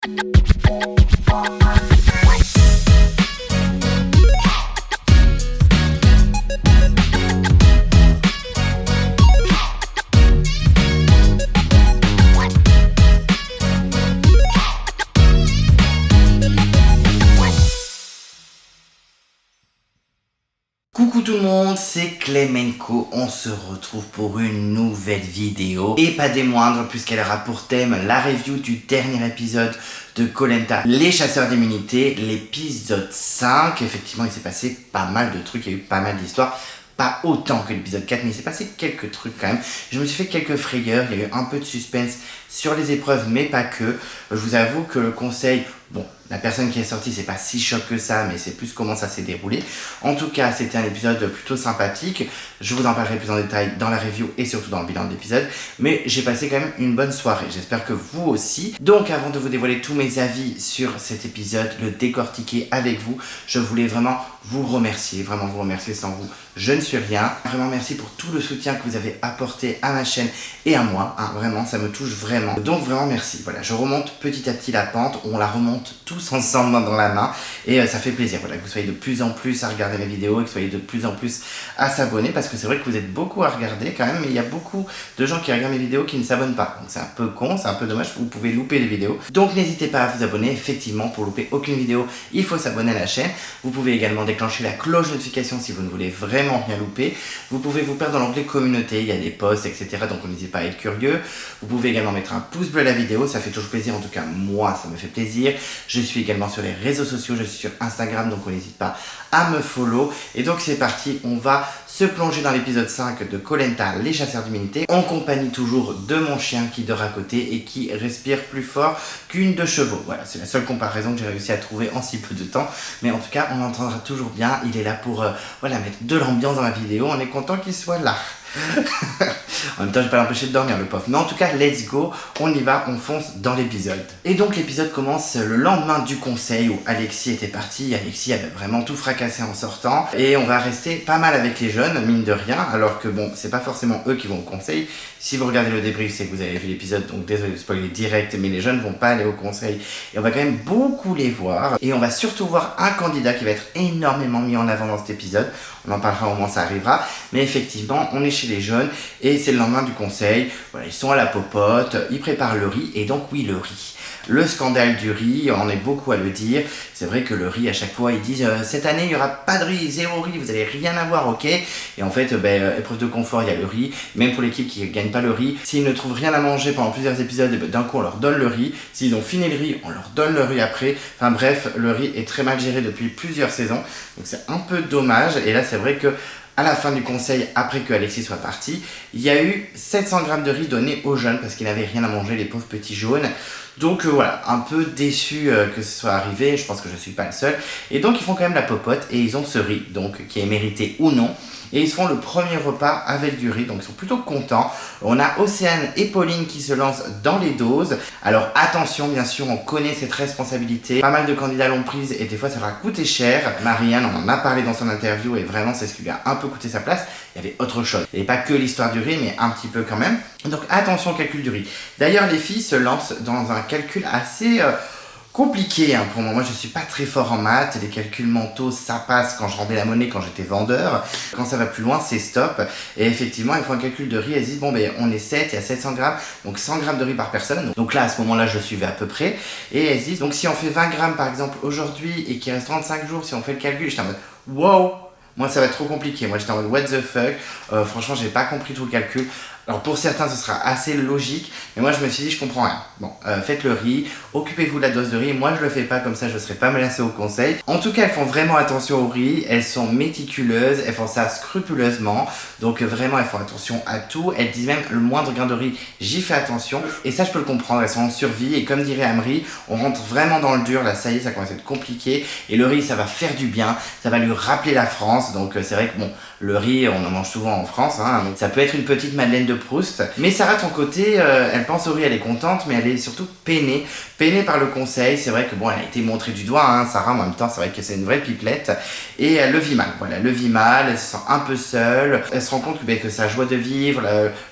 Coucou tout le monde, c'est Clemenco, on se retrouve pour une nouvelle vidéo et pas des moindres puisqu'elle aura pour thème la review du dernier épisode de Koh Lanta, les chasseurs d'immunité, l'épisode 5. Effectivement il s'est passé pas mal de trucs, il y a eu pas mal d'histoires. Pas autant que l'épisode 4, mais il s'est passé quelques trucs quand même. Je me suis fait quelques frayeurs, il y a eu un peu de suspense sur les épreuves, mais pas que. Je vous avoue que le conseil, bon, la personne qui est sortie, c'est pas si choc que ça, mais c'est plus comment ça s'est déroulé. En tout cas, c'était un épisode plutôt sympathique. Je vous en parlerai plus en détail dans la review et surtout dans le bilan de l'épisode. Mais j'ai passé quand même une bonne soirée. J'espère que vous aussi. Donc, avant de vous dévoiler tous mes avis sur cet épisode, le décortiquer avec vous, je voulais vraiment vous remercier. Vraiment vous remercier. Sans vous, je ne suis rien. Vraiment merci pour tout le soutien que vous avez apporté à ma chaîne et à moi. Hein, vraiment, ça me touche vraiment. Donc, vraiment merci. Voilà, je remonte petit à petit la pente. On la remonte tous ensemble main dans la main et ça fait plaisir, voilà, que vous soyez de plus en plus à regarder mes vidéos et que vous soyez de plus en plus à s'abonner, parce que c'est vrai que vous êtes beaucoup à regarder quand même, mais il y a beaucoup de gens qui regardent mes vidéos qui ne s'abonnent pas, donc c'est un peu con, c'est un peu dommage, vous pouvez louper des vidéos, donc n'hésitez pas à vous abonner. Effectivement, pour louper aucune vidéo il faut s'abonner à la chaîne. Vous pouvez également déclencher la cloche de notification si vous ne voulez vraiment rien louper. Vous pouvez vous perdre dans l'onglet communauté, il y a des posts etc, donc n'hésitez pas à être curieux. Vous pouvez également mettre un pouce bleu à la vidéo, ça fait toujours plaisir, en tout cas moi ça me fait plaisir. Je suis également sur les réseaux sociaux, je suis sur Instagram, donc on n'hésite pas à me follow. Et donc c'est parti, on va se plonger dans l'épisode 5 de Koh Lanta, les chasseurs d'immunité, en compagnie toujours de mon chien qui dort à côté et qui respire plus fort qu'une de chevaux. Voilà, c'est la seule comparaison que j'ai réussi à trouver en si peu de temps, mais en tout cas on l'entendra toujours bien. Il est là pour voilà, mettre de l'ambiance dans la vidéo, on est content qu'il soit là. En même temps, je vais pas l'empêcher de dormir, le pauvre. Mais en tout cas, let's go, on y va, on fonce dans l'épisode. Et donc, l'épisode commence le lendemain du conseil où Alexis était parti. Alexis avait vraiment tout fracassé en sortant. Et on va rester pas mal avec les jeunes, mine de rien. Alors que bon, c'est pas forcément eux qui vont au conseil. Si vous regardez le débrief, c'est que vous avez vu l'épisode. Donc, désolé de spoiler direct, mais les jeunes vont pas aller au conseil. Et on va quand même beaucoup les voir. Et on va surtout voir un candidat qui va être énormément mis en avant dans cet épisode. On en parlera au moment où ça arrivera. Mais effectivement, on est chez les jeunes et c'est le lendemain du conseil. Voilà, ils sont à la popote, ils préparent le riz. Et donc oui, le riz. Le scandale du riz, on est beaucoup à le dire. C'est vrai que le riz, à chaque fois, ils disent cette année, il n'y aura pas de riz, zéro riz, vous n'allez rien avoir, ok. Et en fait, épreuve de confort, il y a le riz. Même pour l'équipe qui ne gagne pas le riz, s'ils ne trouvent rien à manger pendant plusieurs épisodes, d'un coup, on leur donne le riz. S'ils ont fini le riz, on leur donne le riz après. Enfin bref, le riz est très mal géré depuis plusieurs saisons. Donc c'est un peu dommage. Et là, c'est vrai que à la fin du conseil, après que Alexis soit parti, il y a eu 700 grammes de riz donnés aux jeunes parce qu'ils n'avaient rien à manger, les pauvres petits jaunes. Donc voilà, un peu déçu que ce soit arrivé, je pense que je ne suis pas le seul. Et donc ils font quand même la popote et ils ont ce riz, donc qui est mérité ou non. Et ils se font le premier repas avec du riz, donc ils sont plutôt contents. On a Océane et Pauline qui se lancent dans les doses. Alors attention, bien sûr, on connaît cette responsabilité. Pas mal de candidats l'ont prise et des fois ça leur a coûté cher. Marianne, on en a parlé dans son interview et vraiment c'est ce qui lui a un peu coûté sa place. Il y avait autre chose. Et pas que l'histoire du riz, mais un petit peu quand même. Donc attention au calcul du riz. D'ailleurs, les filles se lancent dans un calcul assez compliqué hein, pour moi. Moi je suis pas très fort en maths, les calculs mentaux ça passe quand je rendais la monnaie, quand j'étais vendeur. Quand ça va plus loin c'est stop. Et effectivement ils font un calcul de riz, elles disent bon ben on est 7, il y a 700 grammes, donc 100 grammes de riz par personne. Donc là à ce moment là je suivais à peu près. Et elles disent donc si on fait 20 grammes par exemple aujourd'hui et qu'il reste 35 jours, si on fait le calcul, j'étais en mode wow. Moi ça va être trop compliqué, moi j'étais en mode what the fuck, franchement j'ai pas compris tout le calcul. Alors pour certains ce sera assez logique, mais moi je me suis dit je comprends rien. Bon, faites le riz, occupez-vous de la dose de riz, moi je le fais pas comme ça je serai pas menacé au conseil. En tout cas elles font vraiment attention au riz, elles sont méticuleuses, elles font ça scrupuleusement, donc vraiment elles font attention à tout. Elles disent même le moindre grain de riz, j'y fais attention, et ça je peux le comprendre, elles sont en survie, et comme dirait Amri, on rentre vraiment dans le dur, là ça y est ça commence à être compliqué, et le riz ça va faire du bien, ça va lui rappeler la France, donc c'est vrai que bon, le riz on en mange souvent en France, hein, donc ça peut être une petite madeleine de Proust. Mais Sarah, de son côté, elle pense au riz, elle est contente, mais elle est surtout peinée par le conseil. C'est vrai que bon, elle a été montrée du doigt, hein, Sarah, en même temps, c'est vrai que c'est une vraie pipelette, et elle le vit mal. Voilà, elle le vit mal, elle se sent un peu seule, elle se rend compte que sa joie de vivre,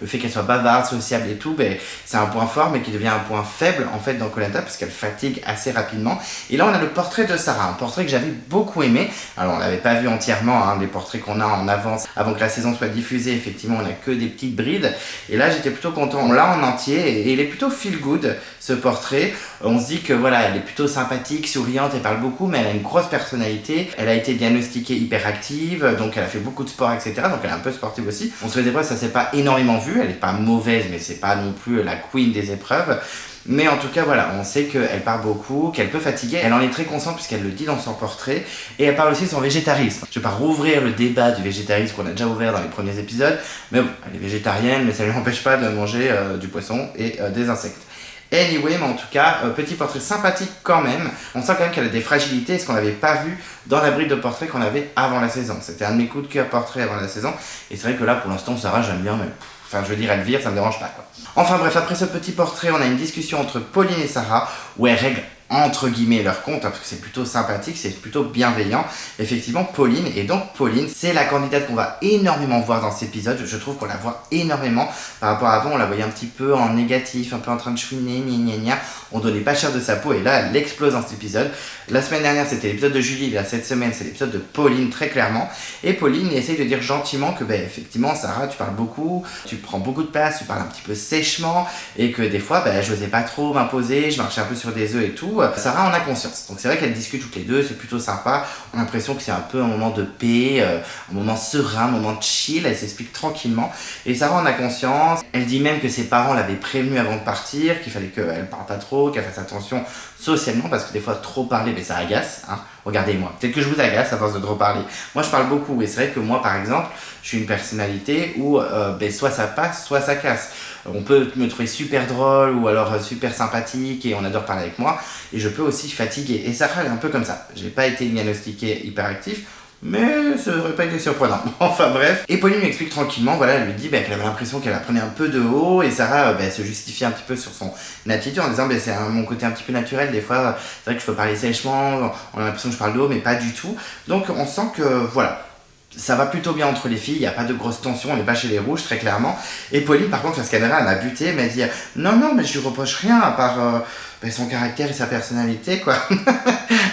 le fait qu'elle soit bavarde, sociable et tout, c'est un point fort, mais qui devient un point faible en fait dans Koh-Lanta, parce qu'elle fatigue assez rapidement. Et là, on a le portrait de Sarah, un portrait que j'avais beaucoup aimé. Alors, on l'avait pas vu entièrement, hein, les portraits qu'on a en avance, avant que la saison soit diffusée, effectivement, on a que des petites brides. Et là, j'étais plutôt content. On l'a en entier, et il est plutôt feel good, ce portrait. On se dit que voilà, elle est plutôt sympathique, souriante, elle parle beaucoup, mais elle a une grosse personnalité. Elle a été diagnostiquée hyperactive, donc elle a fait beaucoup de sport, etc. Donc elle est un peu sportive aussi. On se fait des épreuves, ça s'est pas énormément vu. Elle est pas mauvaise, mais c'est pas non plus la queen des épreuves. Mais en tout cas, voilà, on sait qu'elle parle beaucoup, qu'elle peut fatiguer. Elle en est très consciente puisqu'elle le dit dans son portrait. Et elle parle aussi de son végétarisme. Je vais pas rouvrir le débat du végétarisme qu'on a déjà ouvert dans les premiers épisodes. Mais bon, elle est végétarienne, mais ça ne lui empêche pas de manger du poisson et des insectes. Anyway, mais en tout cas, petit portrait sympathique quand même. On sent quand même qu'elle a des fragilités, ce qu'on n'avait pas vu dans la bride de portrait qu'on avait avant la saison. C'était un de mes coups de cœur portrait avant la saison. Et c'est vrai que là, pour l'instant, Sarah, j'aime bien, mais enfin, je veux dire, elle vire, ça me dérange pas, quoi. Enfin bref, après ce petit portrait, on a une discussion entre Pauline et Sarah, où elles règlent entre guillemets leur compte, hein, parce que c'est plutôt sympathique, c'est plutôt bienveillant. Effectivement, Pauline, et donc Pauline, c'est la candidate qu'on va énormément voir dans cet épisode. Je trouve qu'on la voit énormément par rapport à avant, on la voyait un petit peu en négatif, un peu en train de chouiner, gna. On donnait pas cher de sa peau, et là, elle explose dans cet épisode. La semaine dernière, c'était l'épisode de Julie, et là, cette semaine, c'est l'épisode de Pauline, très clairement. Et Pauline essaye de dire gentiment que, effectivement, Sarah, tu parles beaucoup, tu prends beaucoup de place, tu parles un petit peu sèchement, et que des fois, je n'osais pas trop m'imposer, je marchais un peu sur des œufs et tout. Sarah en a conscience. Donc c'est vrai qu'elles discutent toutes les deux, c'est plutôt sympa. On a l'impression que c'est un peu un moment de paix, un moment serein, un moment de chill. Elle s'explique tranquillement. Et Sarah en a conscience. Elle dit même que ses parents l'avaient prévenue avant de partir, qu'il fallait qu'elle parle pas trop, qu'elle fasse attention socialement, parce que des fois trop parler, ça agace. Hein. Regardez-moi. Peut-être que je vous agace à force de trop parler. Moi je parle beaucoup. Et c'est vrai que moi par exemple, je suis une personnalité où soit ça passe, soit ça casse. On peut me trouver super drôle ou alors super sympathique et on adore parler avec moi. Et je peux aussi fatiguer. Et Sarah est un peu comme ça. J'ai pas été diagnostiqué hyperactif, mais ça n'aurait pas été surprenant. Enfin bref. Et Pauline lui explique tranquillement, voilà, elle lui dit qu'elle avait l'impression qu'elle apprenait un peu de haut. Et Sarah se justifie un petit peu sur son attitude en disant c'est mon côté un petit peu naturel. Des fois, c'est vrai que je peux parler sèchement, on a l'impression que je parle de haut, mais pas du tout. Donc on sent que voilà. Ça va plutôt bien entre les filles, il n'y a pas de grosse tension, on n'est pas chez les rouges, très clairement. Et Pauline, par contre, face caméra, elle m'a buté, elle m'a dit non, mais je lui reproche rien à part son caractère et sa personnalité, quoi.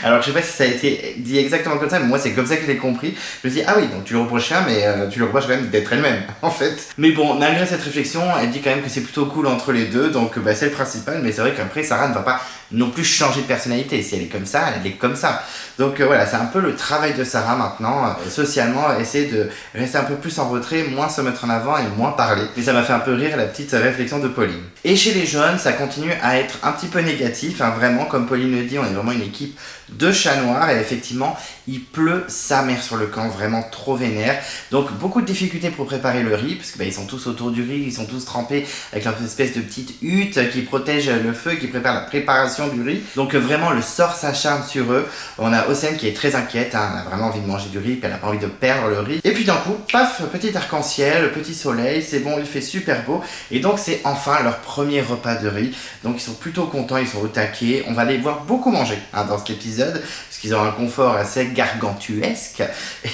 Alors, je sais pas si ça a été dit exactement comme ça, mais moi, c'est comme ça que je l'ai compris. Je me dis, ah oui, donc tu lui reproches rien, mais tu lui reproches quand même d'être elle-même, en fait. Mais bon, malgré cette réflexion, elle dit quand même que c'est plutôt cool entre les deux, donc c'est le principal, mais c'est vrai qu'après, Sarah ne va pas non plus changer de personnalité. Si elle est comme ça, elle est comme ça. Donc voilà, c'est un peu le travail de Sarah maintenant, socialement, essayer de rester un peu plus en retrait, moins se mettre en avant et moins parler. Et ça m'a fait un peu rire la petite réflexion de Pauline. Et chez les jeunes, ça continue à être un petit peu négatif, hein, vraiment, comme Pauline le dit, on est vraiment une équipe de chats noirs et effectivement, il pleut sa mère sur le camp, vraiment trop vénère. Donc beaucoup de difficultés pour préparer le riz, parce que ils sont tous autour du riz, ils sont tous trempés avec leur espèce de petite hutte qui protège le feu, qui prépare la préparation du riz. Donc vraiment, le sort s'acharne sur eux. On a Océane qui est très inquiète, hein, elle a vraiment envie de manger du riz, puis elle n'a pas envie de perdre le riz. Et puis d'un coup, paf, petit arc-en-ciel, petit soleil, c'est bon, il fait super beau. Et donc c'est enfin leur premier repas de riz. Donc ils sont plutôt contents, ils sont au taquet. On va les voir beaucoup manger dans cet épisode, parce qu'ils ont un confort assez gargantuesque.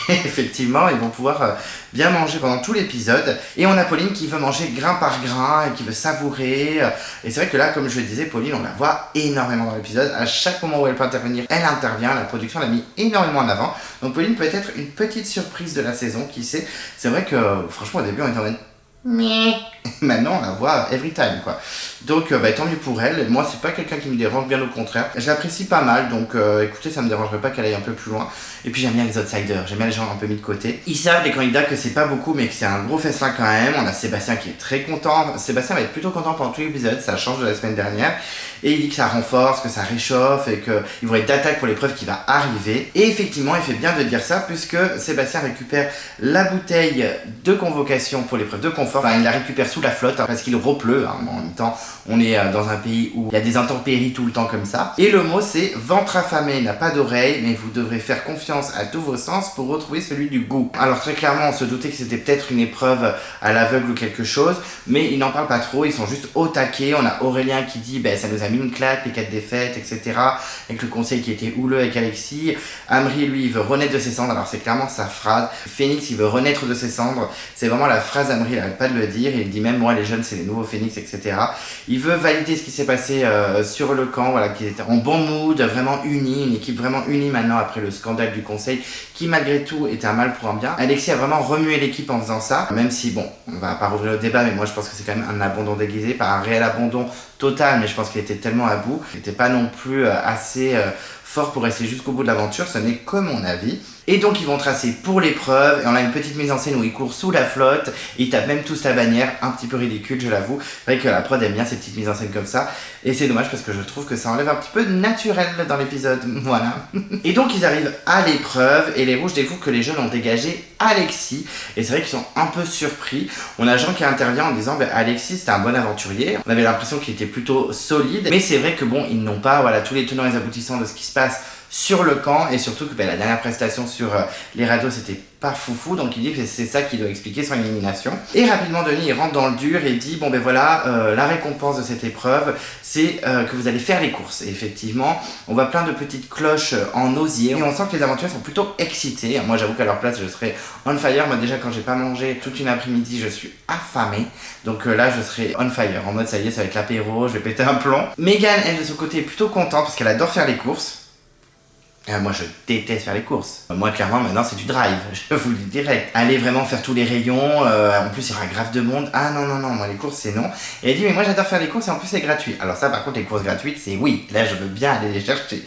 Et effectivement, ils vont pouvoir bien manger pendant tout l'épisode. Et on a Pauline qui veut manger grain par grain et qui veut savourer. Et c'est vrai que là, comme je le disais, Pauline, on la voit énormément dans l'épisode. À chaque moment où elle peut intervenir, elle intervient. La production l'a mis énormément en avant. Donc Pauline peut être une petite surprise de la saison, qui sait. C'est vrai que, franchement, au début, on était en mode mais maintenant on la voit every time, quoi. Donc tant mieux pour elle. Moi c'est pas quelqu'un qui me dérange, bien au contraire. Je l'apprécie pas mal, donc écoutez, ça me dérangerait pas qu'elle aille un peu plus loin. Et puis j'aime bien les outsiders, j'aime bien les gens un peu mis de côté. Ils savent, les candidats, que c'est pas beaucoup mais que c'est un gros festin quand même. On a Sébastien qui est très content. Sébastien va être plutôt content pendant tout l'épisode, ça change de la semaine dernière. Et il dit que ça renforce, que ça réchauffe et qu'ils vont être d'attaque pour l'épreuve qui va arriver. Et effectivement, il fait bien de dire ça puisque Sébastien récupère la bouteille de convocation pour l'épreuve de confort confort. Enfin, il la récupère sous la flotte parce qu'il repleut. En même temps, on est dans un pays où il y a des intempéries tout le temps comme ça. Et le mot c'est ventre affamé n'a pas d'oreille, mais vous devrez faire confiance à tous vos sens pour retrouver celui du goût. Alors très clairement, on se doutait que c'était peut-être une épreuve à l'aveugle ou quelque chose, mais ils n'en parlent pas trop, ils sont juste au taquet. On a Aurélien qui dit ça nous a mis une claque, les 4 défaites, etc. Avec le conseil qui était houleux avec Alexis. Amri, lui, il veut renaître de ses cendres, alors c'est clairement sa phrase. Phoenix, il veut renaître de ses cendres, c'est vraiment la phrase d'Amri, il n'arrête pas de le dire. Il dit même, moi les jeunes, c'est les nouveaux Phoenix, etc. Il veut valider ce qui s'est passé sur le camp, voilà, qu'ils étaient en bon mood, vraiment unis, une équipe vraiment unie maintenant après le scandale du conseil, qui malgré tout était un mal pour un bien. Alexis a vraiment remué l'équipe en faisant ça, même si, bon, on va pas rouvrir le débat, mais moi je pense que c'est quand même un abandon déguisé, pas un réel abandon total, mais je pense qu'il était tellement à bout, il n'était pas non plus assez fort pour rester jusqu'au bout de l'aventure, ce n'est que mon avis. Et donc ils vont tracer pour l'épreuve, et on a une petite mise en scène où ils courent sous la flotte, ils tapent même tous la bannière, un petit peu ridicule, je l'avoue. C'est vrai que la prod aime bien ces petites mises en scène comme ça, et c'est dommage parce que je trouve que ça enlève un petit peu de naturel dans l'épisode, voilà. Et donc ils arrivent à l'épreuve, et les rouges découvrent que les jeunes ont dégagé Alexis, et c'est vrai qu'ils sont un peu surpris. On a Jean qui intervient en disant Alexis c'était un bon aventurier, on avait l'impression qu'il était plutôt solide, mais c'est vrai que bon, ils n'ont pas tous les tenants et les aboutissants de ce qui se passe sur le camp, et surtout que la dernière prestation sur les radios c'était pas foufou, donc il dit que c'est ça qui doit expliquer son élimination. Et rapidement Denis il rentre dans le dur et dit la récompense de cette épreuve c'est que vous allez faire les courses. Et effectivement on voit plein de petites cloches en osier et on sent que les aventuriers sont plutôt excités. Moi j'avoue qu'à leur place je serais on fire. Moi déjà quand j'ai pas mangé toute une après-midi je suis affamé, donc là je serais on fire, en mode ça y est ça va être l'apéro, je vais péter un plomb. Megan elle de son côté est plutôt contente parce qu'elle adore faire les courses. Moi je déteste faire les courses. Moi clairement maintenant c'est du drive, je vous le dis direct. Aller vraiment faire tous les rayons, en plus il y aura grave de monde. Ah non, moi les courses c'est non. Et elle dit mais moi j'adore faire les courses et en plus c'est gratuit. Alors ça par contre les courses gratuites c'est oui, là je veux bien aller les chercher.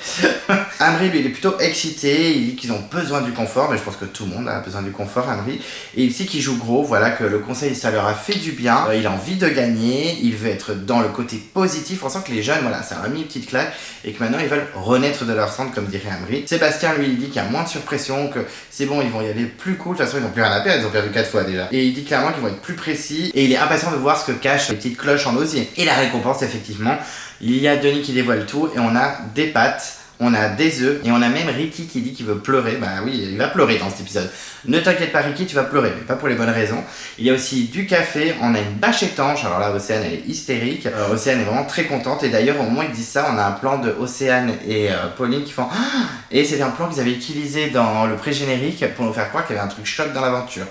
Amri lui il est plutôt excité, il dit qu'ils ont besoin du confort, mais je pense que tout le monde a besoin du confort Amri. Et il sait qu'il joue gros, voilà que le conseil ça leur a fait du bien, il a envie de gagner, il veut être dans le côté positif. On sent que les jeunes ça leur a mis une petite claque et que maintenant ils veulent renaître de leur centre comme dirait Amri. Sébastien lui il dit qu'il y a moins de surpression, que c'est bon ils vont y aller plus cool, de toute façon ils n'ont plus rien à perdre, ils ont perdu 4 fois déjà. Et il dit clairement qu'ils vont être plus précis et il est impatient de voir ce que cachent les petites cloches en osier. Et la récompense effectivement, il y a Denis qui dévoile tout et on a des pâtes, on a des œufs et on a même Ricky qui dit qu'il veut pleurer. Bah oui, il va pleurer dans cet épisode. Ne t'inquiète pas Ricky, tu vas pleurer, mais pas pour les bonnes raisons. Il y a aussi du café, on a une bâche étanche. Alors là, Océane, elle est hystérique. Océane est vraiment très contente. Et d'ailleurs, au moment où ils disent ça, on a un plan de Océane et Pauline qui font ah. Et c'est un plan qu'ils avaient utilisé dans le pré-générique pour nous faire croire qu'il y avait un truc choc dans l'aventure.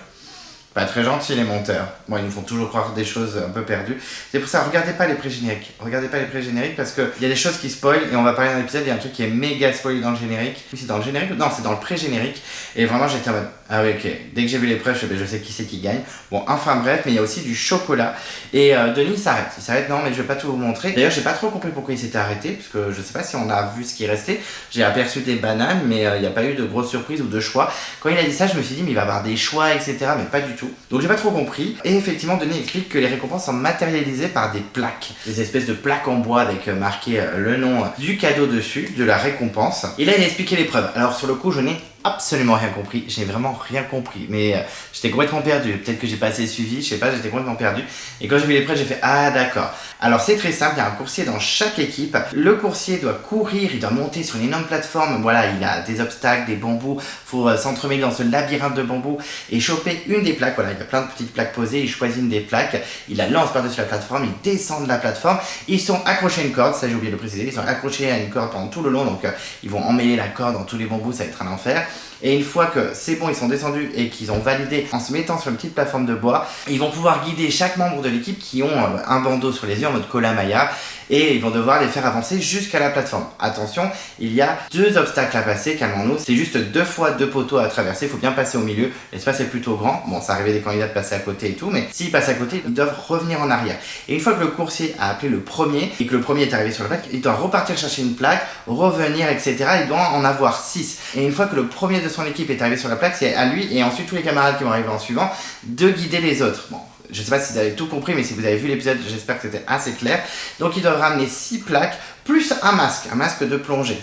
Pas très gentil les monteurs. Bon, ils nous font toujours croire des choses un peu perdues. C'est pour ça, regardez pas les pré-génériques. Regardez pas les pré-génériques parce qu'il y a des choses qui spoilent et on va parler d'un épisode, il y a un truc qui est méga spoilé dans le générique. Oui, c'est dans le générique? Non, c'est dans le pré-générique. Et vraiment, j'étais en mode, ah oui, ok. Dès que j'ai vu l'épreuve, je sais qui c'est qui gagne. Bon, enfin bref, mais il y a aussi du chocolat. Et Denis, il s'arrête. Non, mais je vais pas tout vous montrer. D'ailleurs, j'ai pas trop compris pourquoi il s'était arrêté, parce que je sais pas si on a vu ce qui restait. J'ai aperçu des bananes, mais il n'y a pas eu de grosse surprise ou de choix. Quand il a dit ça, je me suis dit, mais il va y avoir des choix, etc. Mais pas du tout. Donc j'ai pas trop compris. Et effectivement, Denis explique que les récompenses sont matérialisées par des plaques. Des espèces de plaques en bois avec marqué le nom du cadeau dessus, de la récompense. Et là, il a expliqué l'épreuve. Alors sur le coup, je n'ai absolument rien compris, j'ai vraiment rien compris, mais j'étais complètement perdu, peut-être que j'ai pas assez suivi, je sais pas, j'étais complètement perdu, et quand j'ai vu l'épreuve j'ai fait ah d'accord. Alors c'est très simple, il y a un coursier dans chaque équipe, le coursier doit courir, il doit monter sur une énorme plateforme, voilà, il a des obstacles, des bambous, faut s'entremêler dans ce labyrinthe de bambous et choper une des plaques, voilà, il y a plein de petites plaques posées, il choisit une des plaques, il la lance par-dessus la plateforme, il descend de la plateforme, ils sont accrochés à une corde, ça j'ai oublié de le préciser, ils sont accrochés à une corde pendant tout le long, donc ils vont emmêler la corde dans tous les bambous, ça va être un enfer. Et une fois que c'est bon, ils sont descendus et qu'ils ont validé en se mettant sur une petite plateforme de bois, ils vont pouvoir guider chaque membre de l'équipe qui ont un bandeau sur les yeux en mode Kola-Maya et ils vont devoir les faire avancer jusqu'à la plateforme. Attention, il y a 2 obstacles à passer, calmons-nous, c'est juste 2 fois 2 poteaux à traverser, il faut bien passer au milieu, l'espace est plutôt grand, bon ça arrivait des candidats de passer à côté et tout, mais s'ils passent à côté, ils doivent revenir en arrière. Et une fois que le coursier a appelé le premier et que le premier est arrivé sur la plaque, il doit repartir chercher une plaque, revenir, etc. Il doit en avoir 6. Et une fois que le premier de son équipe est arrivé sur la plaque, c'est à lui et ensuite tous les camarades qui vont arriver en suivant de guider les autres. Bon. Je sais pas si vous avez tout compris, mais si vous avez vu l'épisode, j'espère que c'était assez clair. Donc ils doivent ramener 6 plaques plus un masque de plongée,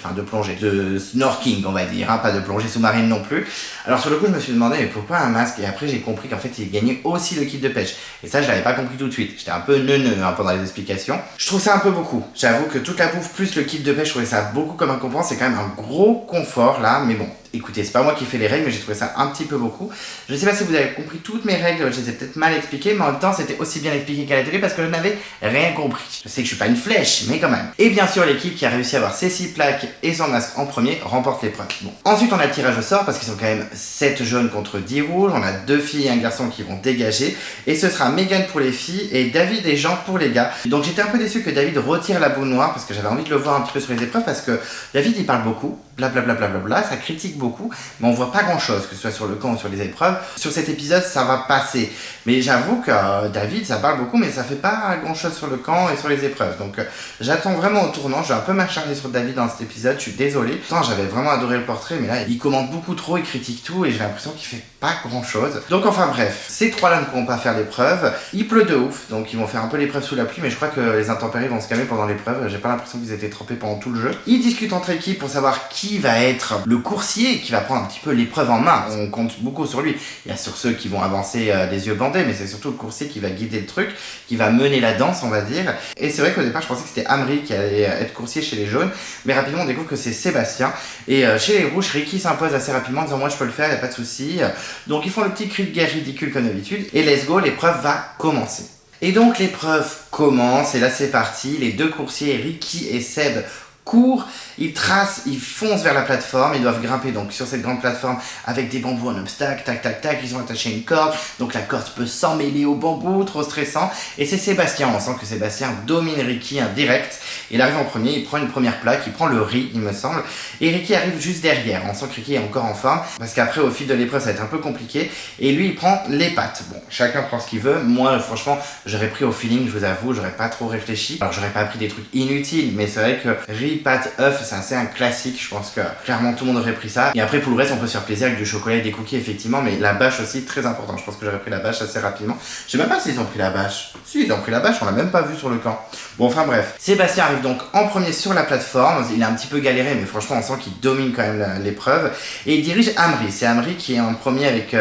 de snorkeling on va dire, hein, pas de plongée sous-marine non plus. Alors sur le coup je me suis demandé mais pourquoi un masque, et après j'ai compris qu'en fait il gagnait aussi le kit de pêche, et ça je l'avais pas compris tout de suite, j'étais un peu neuneux hein, pendant les explications. Je trouve ça un peu beaucoup, j'avoue que toute la bouffe plus le kit de pêche, je trouvais ça beaucoup comme récompense, c'est quand même un gros confort là, mais bon. Écoutez, c'est pas moi qui fais les règles, mais j'ai trouvé ça un petit peu beaucoup. Je sais pas si vous avez compris toutes mes règles, je les ai peut-être mal expliquées, mais en même temps, c'était aussi bien expliqué qu'à la télé parce que je n'avais rien compris. Je sais que je suis pas une flèche, mais quand même. Et bien sûr, l'équipe qui a réussi à avoir ses 6 plaques et son masque en premier remporte l'épreuve. Bon. Ensuite, on a le tirage au sort parce qu'ils sont quand même 7 jaunes contre 10 rouges. On a 2 filles et un garçon qui vont dégager. Et ce sera Megan pour les filles et David et Jean pour les gars. Donc j'étais un peu déçu que David retire la boule noire parce que j'avais envie de le voir un petit peu sur les épreuves parce que David il parle beaucoup, blablabla, ça critique beaucoup, mais on voit pas grand chose, que ce soit sur le camp ou sur les épreuves. Sur cet épisode, ça va passer. Mais j'avoue que David, ça parle beaucoup, mais ça fait pas grand chose sur le camp et sur les épreuves. Donc j'attends vraiment au tournant. Je vais un peu m'acharner sur David dans cet épisode, je suis désolé. Pourtant, j'avais vraiment adoré le portrait, mais là, il commente beaucoup trop, il critique tout, et j'ai l'impression qu'il fait pas grand chose. Donc enfin bref, ces trois-là ne pourront pas faire l'épreuve. Il pleut de ouf, donc ils vont faire un peu l'épreuve sous la pluie, mais je crois que les intempéries vont se calmer pendant l'épreuve. J'ai pas l'impression qu'ils étaient trempés pendant tout le jeu. Ils discutent entre équipes pour savoir qui va être le coursier, qui va prendre un petit peu l'épreuve en main. On compte beaucoup sur lui. Il y a sur ceux qui vont avancer les yeux bandés, mais c'est surtout le coursier qui va guider le truc, qui va mener la danse, on va dire. Et c'est vrai qu'au départ, je pensais que c'était Amri qui allait être coursier chez les jaunes, mais rapidement on découvre que c'est Sébastien. Et chez les rouges, Ricky s'impose assez rapidement en disant moi je peux le faire, il n'y a pas de souci. Donc ils font le petit cri de guerre ridicule comme d'habitude, et let's go, l'épreuve va commencer. Et donc l'épreuve commence, et là c'est parti, les deux coursiers, Ricky et Seb, courent, ils tracent, ils foncent vers la plateforme, ils doivent grimper donc sur cette grande plateforme avec des bambous en obstacle, tac tac tac, ils ont attaché une corde, donc la corde peut s'emmêler au bambou, trop stressant, et c'est Sébastien, on sent que Sébastien domine Ricky direct, il arrive en premier, il prend une première plaque, il prend le riz il me semble, et Ricky arrive juste derrière, on sent que Ricky est encore en forme, parce qu'après au fil de l'épreuve ça va être un peu compliqué, et lui il prend les pâtes, bon chacun prend ce qu'il veut, moi franchement j'aurais pris au feeling, je vous avoue, j'aurais pas trop réfléchi, alors j'aurais pas pris des trucs inutiles, mais c'est vrai que riz, pâtes, œufs, c'est assez un classique, je pense que clairement tout le monde aurait pris ça. Et après pour le reste on peut se faire plaisir avec du chocolat et des cookies effectivement, mais la bâche aussi très important, je pense que j'aurais pris la bâche assez rapidement. Je sais même pas s'ils ont pris la bâche. Si ils ont pris la bâche, on l'a même pas vu sur le camp. Bon enfin bref, Sébastien arrive donc en premier sur la plateforme, il a un petit peu galéré mais franchement on sent qu'il domine quand même l'épreuve, et il dirige Amri, c'est Amri qui est en premier avec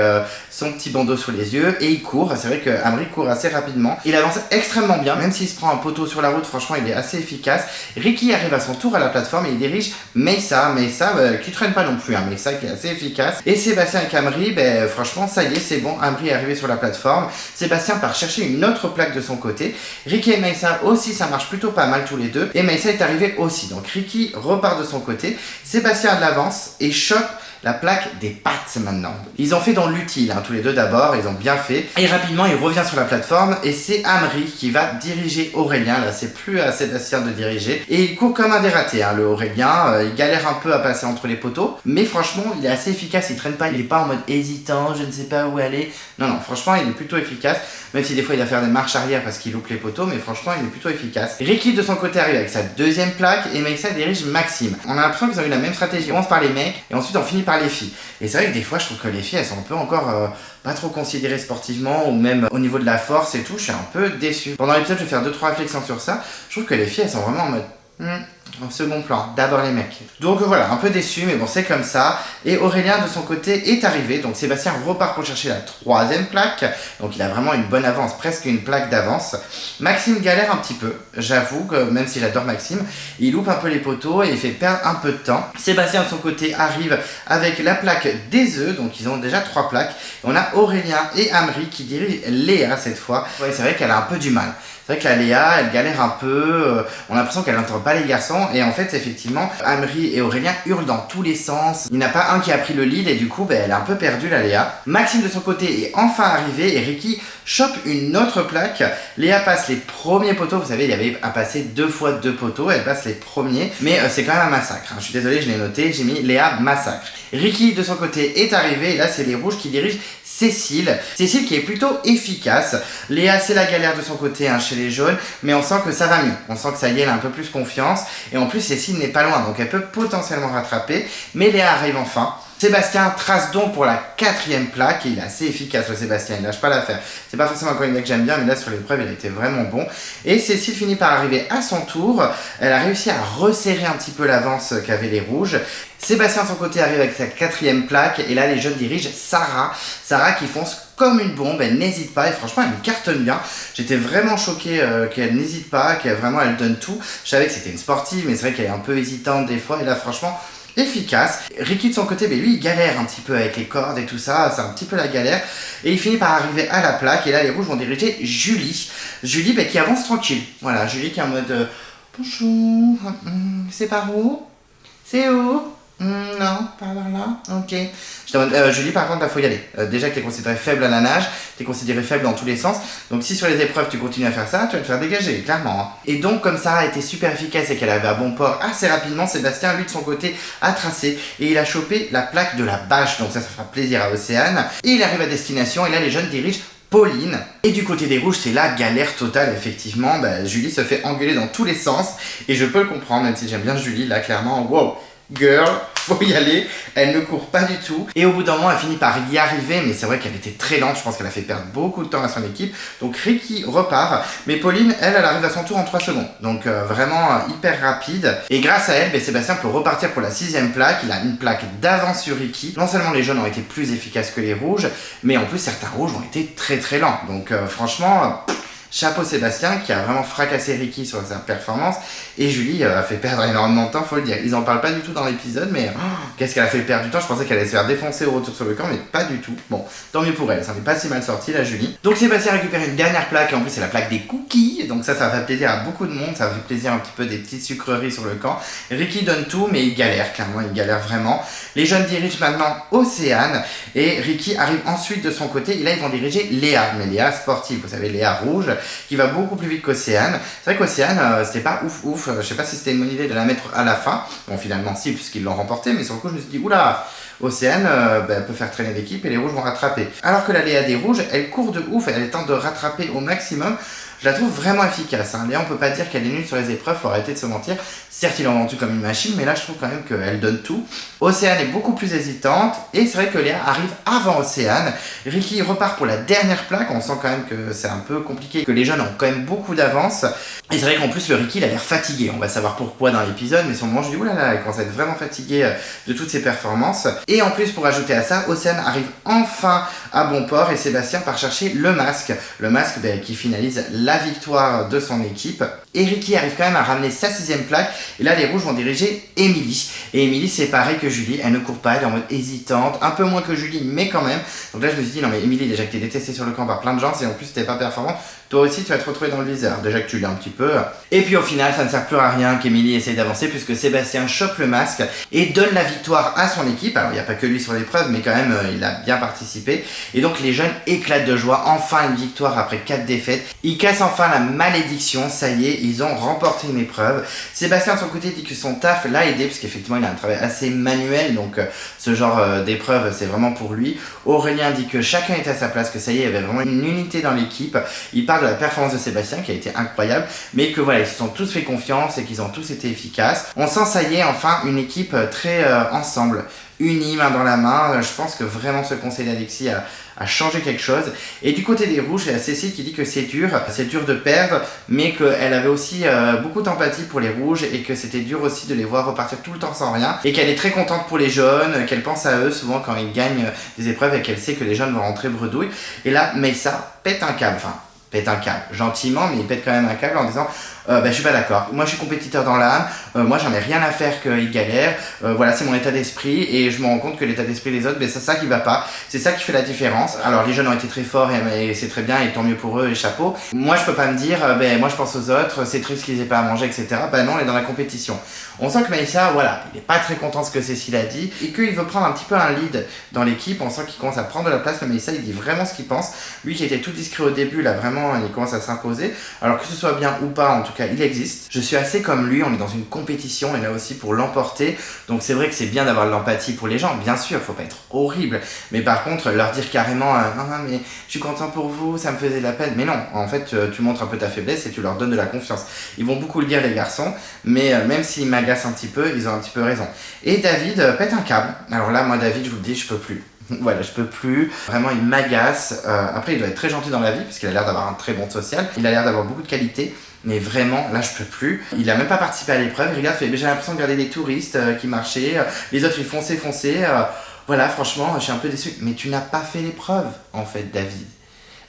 son petit bandeau sous les yeux, et il court, c'est vrai que Amri court assez rapidement, il avance extrêmement bien, même s'il se prend un poteau sur la route, franchement il est assez efficace. Ricky arrive à son tour à la plateforme et il dirige Meyssa qui traîne pas non plus, hein, Meyssa qui est assez efficace, et Sébastien et Amri, franchement ça y est, c'est bon, Amri est arrivé sur la plateforme, Sébastien part chercher une autre plaque de son côté, Ricky et Meyssa aussi, ça marche plutôt pas mal tous les deux, et Meyssa est arrivé aussi, donc Ricky repart de son côté, Sébastien a de l'avance et chope la plaque des pâtes maintenant. Ils ont fait dans l'utile, hein, tous les deux d'abord, ils ont bien fait. Et rapidement, il revient sur la plateforme et c'est Amri qui va diriger Aurélien. Là, c'est plus à Sébastien de diriger. Et il court comme un dératé, hein, le Aurélien. Il galère un peu à passer entre les poteaux. Mais franchement, il est assez efficace. Il traîne pas, il est pas en mode hésitant, je ne sais pas où aller. Non, franchement, il est plutôt efficace. Même si des fois, il va faire des marches arrière parce qu'il loupe les poteaux. Mais franchement, il est plutôt efficace. Ricky, de son côté, arrive avec sa deuxième plaque. Et Meyssa dirige Maxime. On a l'impression qu'ils ont eu la même stratégie. On commence par les mecs et ensuite on finit par les filles. Et c'est vrai que des fois je trouve que les filles elles sont un peu encore pas trop considérées sportivement, ou même au niveau de la force et tout, je suis un peu déçu. Pendant l'épisode je vais faire 2-3 réflexions sur ça, je trouve que les filles elles sont vraiment en mode en second plan, d'abord les mecs. Donc voilà, un peu déçu, mais bon c'est comme ça. Et Aurélien de son côté est arrivé, donc Sébastien repart pour chercher la troisième plaque, donc il a vraiment une bonne avance, presque une plaque d'avance. Maxime galère un petit peu, j'avoue que même si j'adore Maxime, il loupe un peu les poteaux et il fait perdre un peu de temps. Sébastien de son côté arrive avec la plaque des œufs, donc ils ont déjà 3 plaques. On a Aurélien et Amri qui dirigent Léa cette fois. Ouais, c'est vrai qu'elle a un peu du mal. C'est vrai que la Léa, elle galère un peu, on a l'impression qu'elle n'entend pas les garçons, et en fait, effectivement, Amri et Aurélien hurlent dans tous les sens. Il n'y en a pas un qui a pris le lead, et du coup, elle est un peu perdue, la Léa. Maxime, de son côté, est enfin arrivé, et Ricky chope une autre plaque. Léa passe les premiers poteaux, vous savez, il y avait à passer 2 fois 2 poteaux, elle passe les premiers, mais c'est quand même un massacre, hein. Je suis désolé, je l'ai noté, j'ai mis Léa massacre. Ricky, de son côté, est arrivé, et là, c'est les rouges qui dirigent Cécile qui est plutôt efficace. Léa, c'est la galère de son côté, hein, chez les jaunes, mais on sent que ça va mieux. On sent que ça y est, elle a un peu plus confiance. Et en plus, Cécile n'est pas loin, donc elle peut potentiellement rattraper. Mais Léa arrive enfin. Sébastien trace donc pour la 4e plaque et il est assez efficace le Sébastien, il lâche pas l'affaire. C'est pas forcément un candidat que j'aime bien, mais là sur l'épreuve il a été vraiment bon. Et Cécile finit par arriver à son tour, elle a réussi à resserrer un petit peu l'avance qu'avaient les rouges. Sébastien de son côté arrive avec sa 4e plaque et là les jeunes dirigent Sarah qui fonce comme une bombe, elle n'hésite pas et franchement elle me cartonne bien. J'étais vraiment choqué qu'elle n'hésite pas, qu'elle vraiment elle donne tout. Je savais que c'était une sportive mais c'est vrai qu'elle est un peu hésitante des fois et là franchement efficace. Ricky de son côté, lui il galère un petit peu avec les cordes et tout ça, c'est un petit peu la galère et il finit par arriver à la plaque et là les rouges vont diriger Julie qui avance tranquille. Voilà, Julie qui est en mode bonjour, c'est par où? C'est où? Non, par là, ok. Julie, par contre, il faut y aller. Déjà que tu es considérée faible à la nage, tu es considérée faible dans tous les sens. Donc, si sur les épreuves tu continues à faire ça, tu vas te faire dégager, clairement. Et donc, comme Sarah a été super efficace et qu'elle avait à bon port assez rapidement, Sébastien, lui, de son côté, a tracé et il a chopé la plaque de la bâche. Donc, ça fera plaisir à Océane. Et il arrive à destination et là, les jeunes dirigent Pauline. Et du côté des rouges, c'est la galère totale, effectivement. Julie se fait engueuler dans tous les sens. Et je peux le comprendre, même si j'aime bien Julie, là, clairement, wow. Girl, faut y aller, elle ne court pas du tout et au bout d'un moment elle finit par y arriver mais c'est vrai qu'elle était très lente, je pense qu'elle a fait perdre beaucoup de temps à son équipe donc Ricky repart mais Pauline elle arrive à son tour en 3 secondes donc vraiment hyper rapide et grâce à elle Sébastien peut repartir pour la 6e plaque, il a une plaque d'avance sur Ricky. Non seulement les jaunes ont été plus efficaces que les rouges mais en plus certains rouges ont été très lents donc franchement chapeau Sébastien qui a vraiment fracassé Ricky sur sa performance et Julie a fait perdre énormément de temps, faut le dire. Ils en parlent pas du tout dans l'épisode mais qu'est-ce qu'elle a fait perdre du temps. Je pensais qu'elle allait se faire défoncer au retour sur le camp mais pas du tout. Bon, tant mieux pour elle, ça n'est pas si mal sorti la Julie. Donc Sébastien récupère une dernière plaque et en plus c'est la plaque des cookies donc ça va faire plaisir à beaucoup de monde, ça va faire plaisir un petit peu des petites sucreries sur le camp. Ricky donne tout mais il galère, clairement il galère vraiment. Les jeunes dirigent maintenant Océane et Ricky arrive ensuite de son côté et là ils vont diriger Léa, mais Léa sportive, vous savez Léa rouge qui va beaucoup plus vite qu'Océane. C'est vrai qu'Océane, c'était pas ouf. Je sais pas si c'était une bonne idée de la mettre à la fin. Bon, finalement, si, puisqu'ils l'ont remporté, mais sur le coup, je me suis dit, oula, Océane elle peut faire traîner l'équipe et les rouges vont rattraper. Alors que la Léa des rouges, elle court de ouf, elle tente de rattraper au maximum. Je la trouve vraiment efficace. Léa, on peut pas dire qu'elle est nulle sur les épreuves, faut arrêter de se mentir. Certes, ils l'ont vendue comme une machine, mais là, je trouve quand même qu'elle donne tout. Océane est beaucoup plus hésitante, et c'est vrai que Léa arrive avant Océane. Ricky repart pour la dernière plaque, on sent quand même que c'est un peu compliqué, que les jeunes ont quand même beaucoup d'avance. Et c'est vrai qu'en plus, le Ricky, il a l'air fatigué. On va savoir pourquoi dans l'épisode, mais sur le moment, je dis, oulala, il commence à être vraiment fatigué de toutes ses performances. Et en plus, pour ajouter à ça, Océane arrive enfin à bon port, et Sébastien part chercher le masque. Le masque qui finalise la victoire de son équipe. Et Ricky arrive quand même à ramener sa 6e plaque. Et là, les rouges vont diriger Émilie. Et Émilie, c'est pareil que Julie. Elle ne court pas, elle est en mode hésitante. Un peu moins que Julie, mais quand même. Donc là, je me suis dit, non mais Émilie, déjà que t'es détestée sur le camp par plein de gens, et en plus t'es pas performant, toi aussi tu vas te retrouver dans le viseur. Déjà que tu l'es un petit peu. Et puis au final, ça ne sert plus à rien qu'Émilie essaye d'avancer, puisque Sébastien chope le masque et donne la victoire à son équipe. Alors il n'y a pas que lui sur l'épreuve, mais quand même, il a bien participé. Et donc les jeunes éclatent de joie. Enfin une victoire après 4 défaites. Ils cassent enfin la malédiction. Ça y est, ils ont remporté une épreuve. Sébastien de son côté dit que son taf l'a aidé, parce qu'effectivement il a un travail assez manuel, donc ce genre d'épreuve c'est vraiment pour lui. Aurélien dit que chacun était à sa place, que ça y est, il y avait vraiment une unité dans l'équipe. Il parle de la performance de Sébastien qui a été incroyable, mais que voilà, ils se sont tous fait confiance et qu'ils ont tous été efficaces. On sent ça y est, enfin une équipe très ensemble, unis, main dans la main. Je pense que vraiment ce conseil d'Alexis a changé quelque chose. Et du côté des rouges, il y a Cécile qui dit que c'est dur de perdre, mais qu'elle avait aussi beaucoup d'empathie pour les rouges et que c'était dur aussi de les voir repartir tout le temps sans rien, et qu'elle est très contente pour les jaunes, qu'elle pense à eux souvent quand ils gagnent des épreuves et qu'elle sait que les jaunes vont rentrer bredouille. Et là, Meyssa pète un câble, gentiment, mais il pète quand même un câble en disant je suis pas d'accord, moi je suis compétiteur dans l'âme, moi j'en ai rien à faire qu'ils galèrent, voilà c'est mon état d'esprit et je me rends compte que l'état d'esprit des autres, c'est ça qui va pas, c'est ça qui fait la différence. Alors les jeunes ont été très forts et c'est très bien et tant mieux pour eux et chapeau. Moi je peux pas me dire moi je pense aux autres, c'est triste qu'ils aient pas à manger etc. Non, on est dans la compétition. On sent que Meyssa, voilà, il est pas très content de ce que Cécile a dit et qu'il veut prendre un petit peu un lead dans l'équipe. On sent qu'il commence à prendre de la place, mais Meyssa il dit vraiment ce qu'il pense. Lui qui était tout discret au début, là vraiment il commence à s'imposer. Alors que ce soit bien ou pas, en tout cas cas il existe. Je suis assez comme lui, on est dans une compétition et là aussi pour l'emporter, donc c'est vrai que c'est bien d'avoir de l'empathie pour les gens, bien sûr, faut pas être horrible, mais par contre leur dire carrément non mais je suis content pour vous, ça me faisait de la peine, mais non, en fait tu montres un peu ta faiblesse et tu leur donnes de la confiance. Ils vont beaucoup le dire les garçons, mais même s'ils m'agacent un petit peu, ils ont un petit peu raison. Et David pète un câble. Alors là moi David, je vous le dis, je peux plus. Voilà, je peux plus. Vraiment, il m'agace. Après, il doit être très gentil dans la vie, parce qu'il a l'air d'avoir un très bon social. Il a l'air d'avoir beaucoup de qualité. Mais vraiment, là, je peux plus. Il a même pas participé à l'épreuve. Il regarde, fait, j'ai l'impression de regarder des touristes qui marchaient. Les autres, ils fonçaient. Voilà, franchement, je suis un peu déçu. Mais tu n'as pas fait l'épreuve, en fait, David.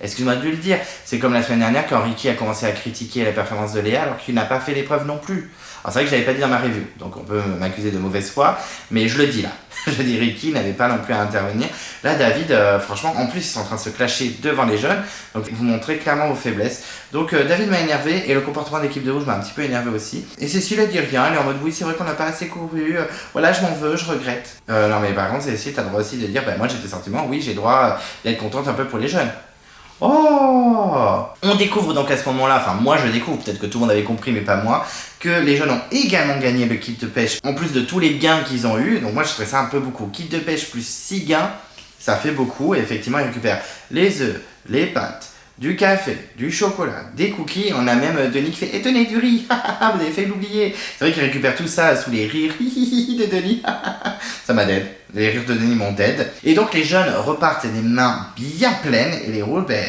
Excuse-moi de le dire. C'est comme la semaine dernière quand Ricky a commencé à critiquer la performance de Léa alors qu'il n'a pas fait l'épreuve non plus. Alors c'est vrai que je l'avais pas dit dans ma review, donc on peut m'accuser de mauvaise foi, mais je le dis là. Je dis Ricky n'avait pas non plus à intervenir. Là David, franchement, en plus ils sont en train de se clasher devant les jeunes, donc vous montrez clairement vos faiblesses. Donc David m'a énervé et le comportement de l'équipe de rouge m'a un petit peu énervé aussi. Et Cécile elle dit rien, elle est en mode oui c'est vrai qu'on n'a pas assez couru, voilà je m'en veux, je regrette. Non mais par contre Cécile t'as le droit aussi de dire bah moi j'ai des sentiments, oui j'ai le droit d'être contente un peu pour les jeunes. Oh! On découvre donc à ce moment-là, enfin moi je découvre, peut-être que tout le monde avait compris mais pas moi, que les jeunes ont également gagné le kit de pêche, en plus de tous les gains qu'ils ont eu, donc moi je trouvais ça un peu beaucoup. Kit de pêche plus 6 gains, ça fait beaucoup, et effectivement ils récupèrent les œufs, les pâtes, du café, du chocolat, des cookies, on a même Denis qui fait « Et tenez du riz, vous avez fait l'oublier !» C'est vrai qu'ils récupèrent tout ça sous les rires de Denis, ça m'a dead, les rires de Denis m'ont dead. Et donc les jeunes repartent les mains bien pleines, et les roules, ben...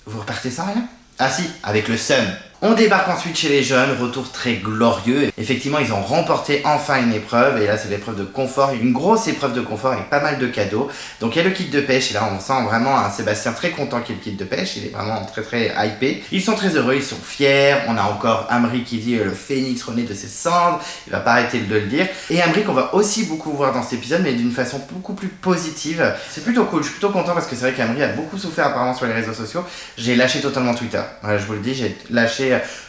Vous repartez sans rien? Ah si, avec le sun. On débarque ensuite chez les jeunes, retour très glorieux. Effectivement, ils ont remporté enfin une épreuve, et là c'est l'épreuve de confort, une grosse épreuve de confort avec pas mal de cadeaux. Donc il y a le kit de pêche, et là on sent vraiment un Sébastien très content qu'il y ait le kit de pêche, il est vraiment très très hypé. Ils sont très heureux, ils sont fiers, on a encore Amri qui dit le phénix renaît de ses cendres, il va pas arrêter de le dire. Et Amri qu'on va aussi beaucoup voir dans cet épisode, mais d'une façon beaucoup plus positive. C'est plutôt cool, je suis plutôt content parce que c'est vrai qu'Amri a beaucoup souffert apparemment sur les réseaux sociaux. J'ai lâché totalement Twitter, voilà, je vous le dis, j'ai lâché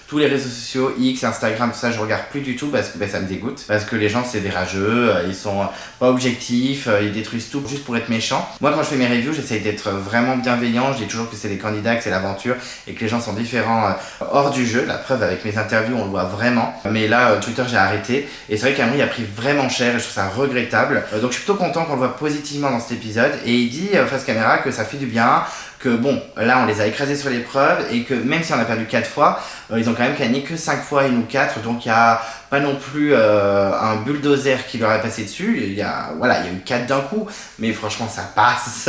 tous les réseaux sociaux, X, Instagram, tout ça, je regarde plus du tout parce que ça me dégoûte. Parce que les gens, c'est des rageux, ils sont pas objectifs, ils détruisent tout juste pour être méchants. Moi, quand je fais mes reviews, j'essaye d'être vraiment bienveillant. Je dis toujours que c'est des candidats, que c'est l'aventure et que les gens sont différents hors du jeu. La preuve, avec mes interviews, on le voit vraiment. Mais là, Twitter, j'ai arrêté. Et c'est vrai qu'Amri a pris vraiment cher et je trouve ça regrettable. Donc, je suis plutôt content qu'on le voit positivement dans cet épisode. Et il dit face caméra que ça fait du bien. Que bon, là on les a écrasés sur l'épreuve et que même si on a perdu 4 fois, ils ont quand même gagné que 5 fois et nous 4, donc il y a pas non plus un bulldozer qui leur est passé dessus, il y a eu 4 d'un coup, mais franchement ça passe.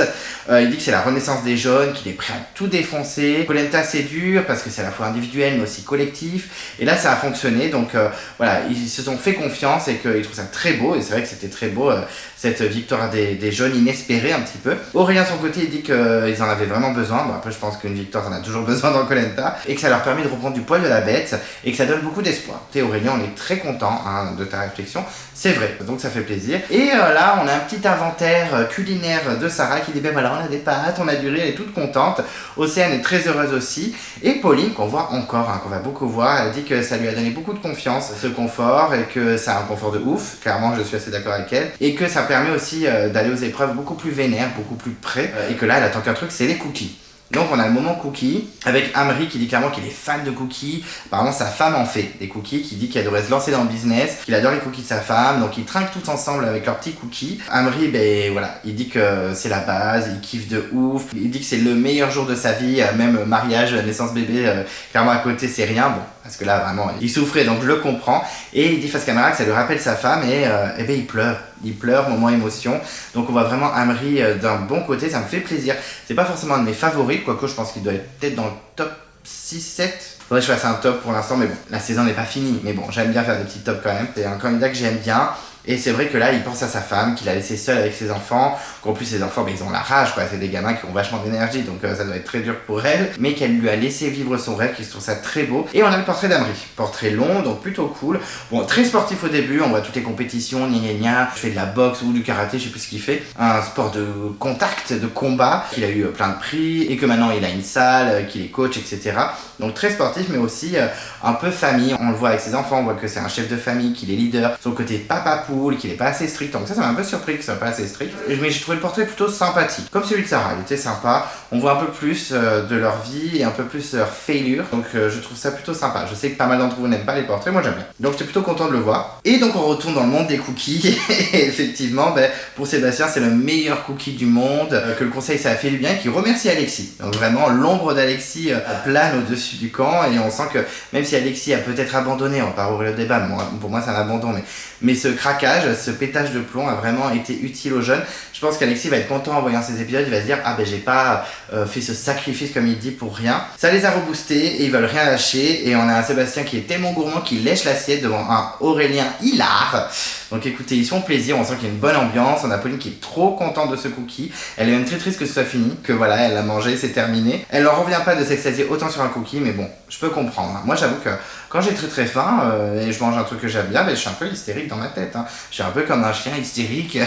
Il dit que c'est la renaissance des jeunes, qu'il est prêt à tout défoncer. Koh-Lanta c'est dur parce que c'est à la fois individuel mais aussi collectif, et là ça a fonctionné, donc voilà, ils se sont fait confiance et qu'ils trouvent ça très beau, et c'est vrai que c'était très beau cette victoire des jeunes inespérée un petit peu. Aurélien de son côté il dit qu'ils en avaient vraiment besoin, bon après je pense qu'une victoire t'en as toujours besoin dans Koh-Lanta, et que ça leur permet de reprendre du poil de la bête, et que ça donne beaucoup d'espoir. T'es Aurélien, on est très content de ta réflexion, c'est vrai, donc ça fait plaisir. Et là on a un petit inventaire culinaire de Sarah qui dit ben voilà on a des pâtes, on a du riz, elle est toute contente. Océane est très heureuse aussi, et Pauline qu'on voit encore, qu'on va beaucoup voir, elle dit que ça lui a donné beaucoup de confiance, ce confort, et que ça a un confort de ouf, clairement je suis assez d'accord avec elle, et que ça permet aussi d'aller aux épreuves beaucoup plus vénère, beaucoup plus près, et que là elle attend qu'un truc, c'est les cookies. Donc on a le moment cookie avec Amri qui dit clairement qu'il est fan de cookies. Apparemment sa femme en fait des cookies, qui dit qu'elle devrait se lancer dans le business, qu'il adore les cookies de sa femme, donc ils trinquent tous ensemble avec leurs petits cookies. Amri, ben voilà, il dit que c'est la base, il kiffe de ouf, il dit que c'est le meilleur jour de sa vie, même mariage, naissance bébé, clairement à côté c'est rien, bon, parce que là vraiment il souffrait donc je le comprends, et il dit face caméra que ça lui rappelle sa femme, et ben il pleure, moment émotion, donc on voit vraiment Amri d'un bon côté, ça me fait plaisir. C'est pas forcément un de mes favoris, quoique je pense qu'il doit être peut-être dans le top 6-7. Faudrait que je fasse un top pour l'instant, mais bon, la saison n'est pas finie, mais bon, j'aime bien faire des petits tops quand même. C'est un candidat que j'aime bien. Et c'est vrai que là, il pense à sa femme, qu'il a laissé seule avec ses enfants, qu'en plus ses enfants, ben, ils ont la rage, quoi. C'est des gamins qui ont vachement d'énergie, donc ça doit être très dur pour elle. Mais qu'elle lui a laissé vivre son rêve, qu'il trouve ça très beau. Et on a le portrait d'Amri. Portrait long, donc plutôt cool. Bon, très sportif au début, on voit toutes les compétitions, gna gna gna. Je fais de la boxe ou du karaté, je sais plus ce qu'il fait. Un sport de contact, de combat, qu'il a eu plein de prix, et que maintenant il a une salle, qu'il est coach, etc. Donc très sportif, mais aussi un peu famille. On le voit avec ses enfants, on voit que c'est un chef de famille, qu'il est leader. Son côté papa poule, cool, qu'il est pas assez strict. Donc ça m'a un peu surpris qu'il soit pas assez strict. Mais j'ai trouvé le portrait plutôt sympathique. Comme celui de Sarah, il était sympa. On voit un peu plus de leur vie et un peu plus de leur failure. Donc je trouve ça plutôt sympa. Je sais que pas mal d'entre vous n'aiment pas les portraits, moi j'aime bien. Donc j'étais plutôt content de le voir. Et donc on retourne dans le monde des cookies. Et effectivement, pour Sébastien, c'est le meilleur cookie du monde. Que le conseil, ça a fait du bien. Qui remercie Alexis. Donc vraiment, l'ombre d'Alexis plane au-dessus du camp. Et on sent que même si Alexis a peut-être abandonné, on va pas ouvrir le débat, pour moi c'est un abandon, mais ce craquage, ce pétage de plomb a vraiment été utile aux jeunes. Je pense qu'Alexis va être content en voyant ces épisodes, il va se dire j'ai pas fait ce sacrifice comme il dit pour rien. Ça les a reboostés et ils veulent rien lâcher, et on a un Sébastien qui est tellement gourmand qu'il lèche l'assiette devant un Aurélien hilar. Donc écoutez, ils se font plaisir, on sent qu'il y a une bonne ambiance. On a Pauline qui est trop contente de ce cookie, elle est même très triste que ce soit fini, que voilà, elle l'a mangé, c'est terminé. Elle n'en revient pas de s'extasier autant sur un cookie, mais bon, je peux comprendre. Moi j'avoue que quand j'ai très faim et je mange un truc que j'aime bien, je suis un peu hystérique dans ma tête. Je suis un peu comme un chien hystérique.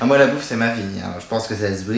Moi la bouffe c'est ma vie, je pense que ça se voit.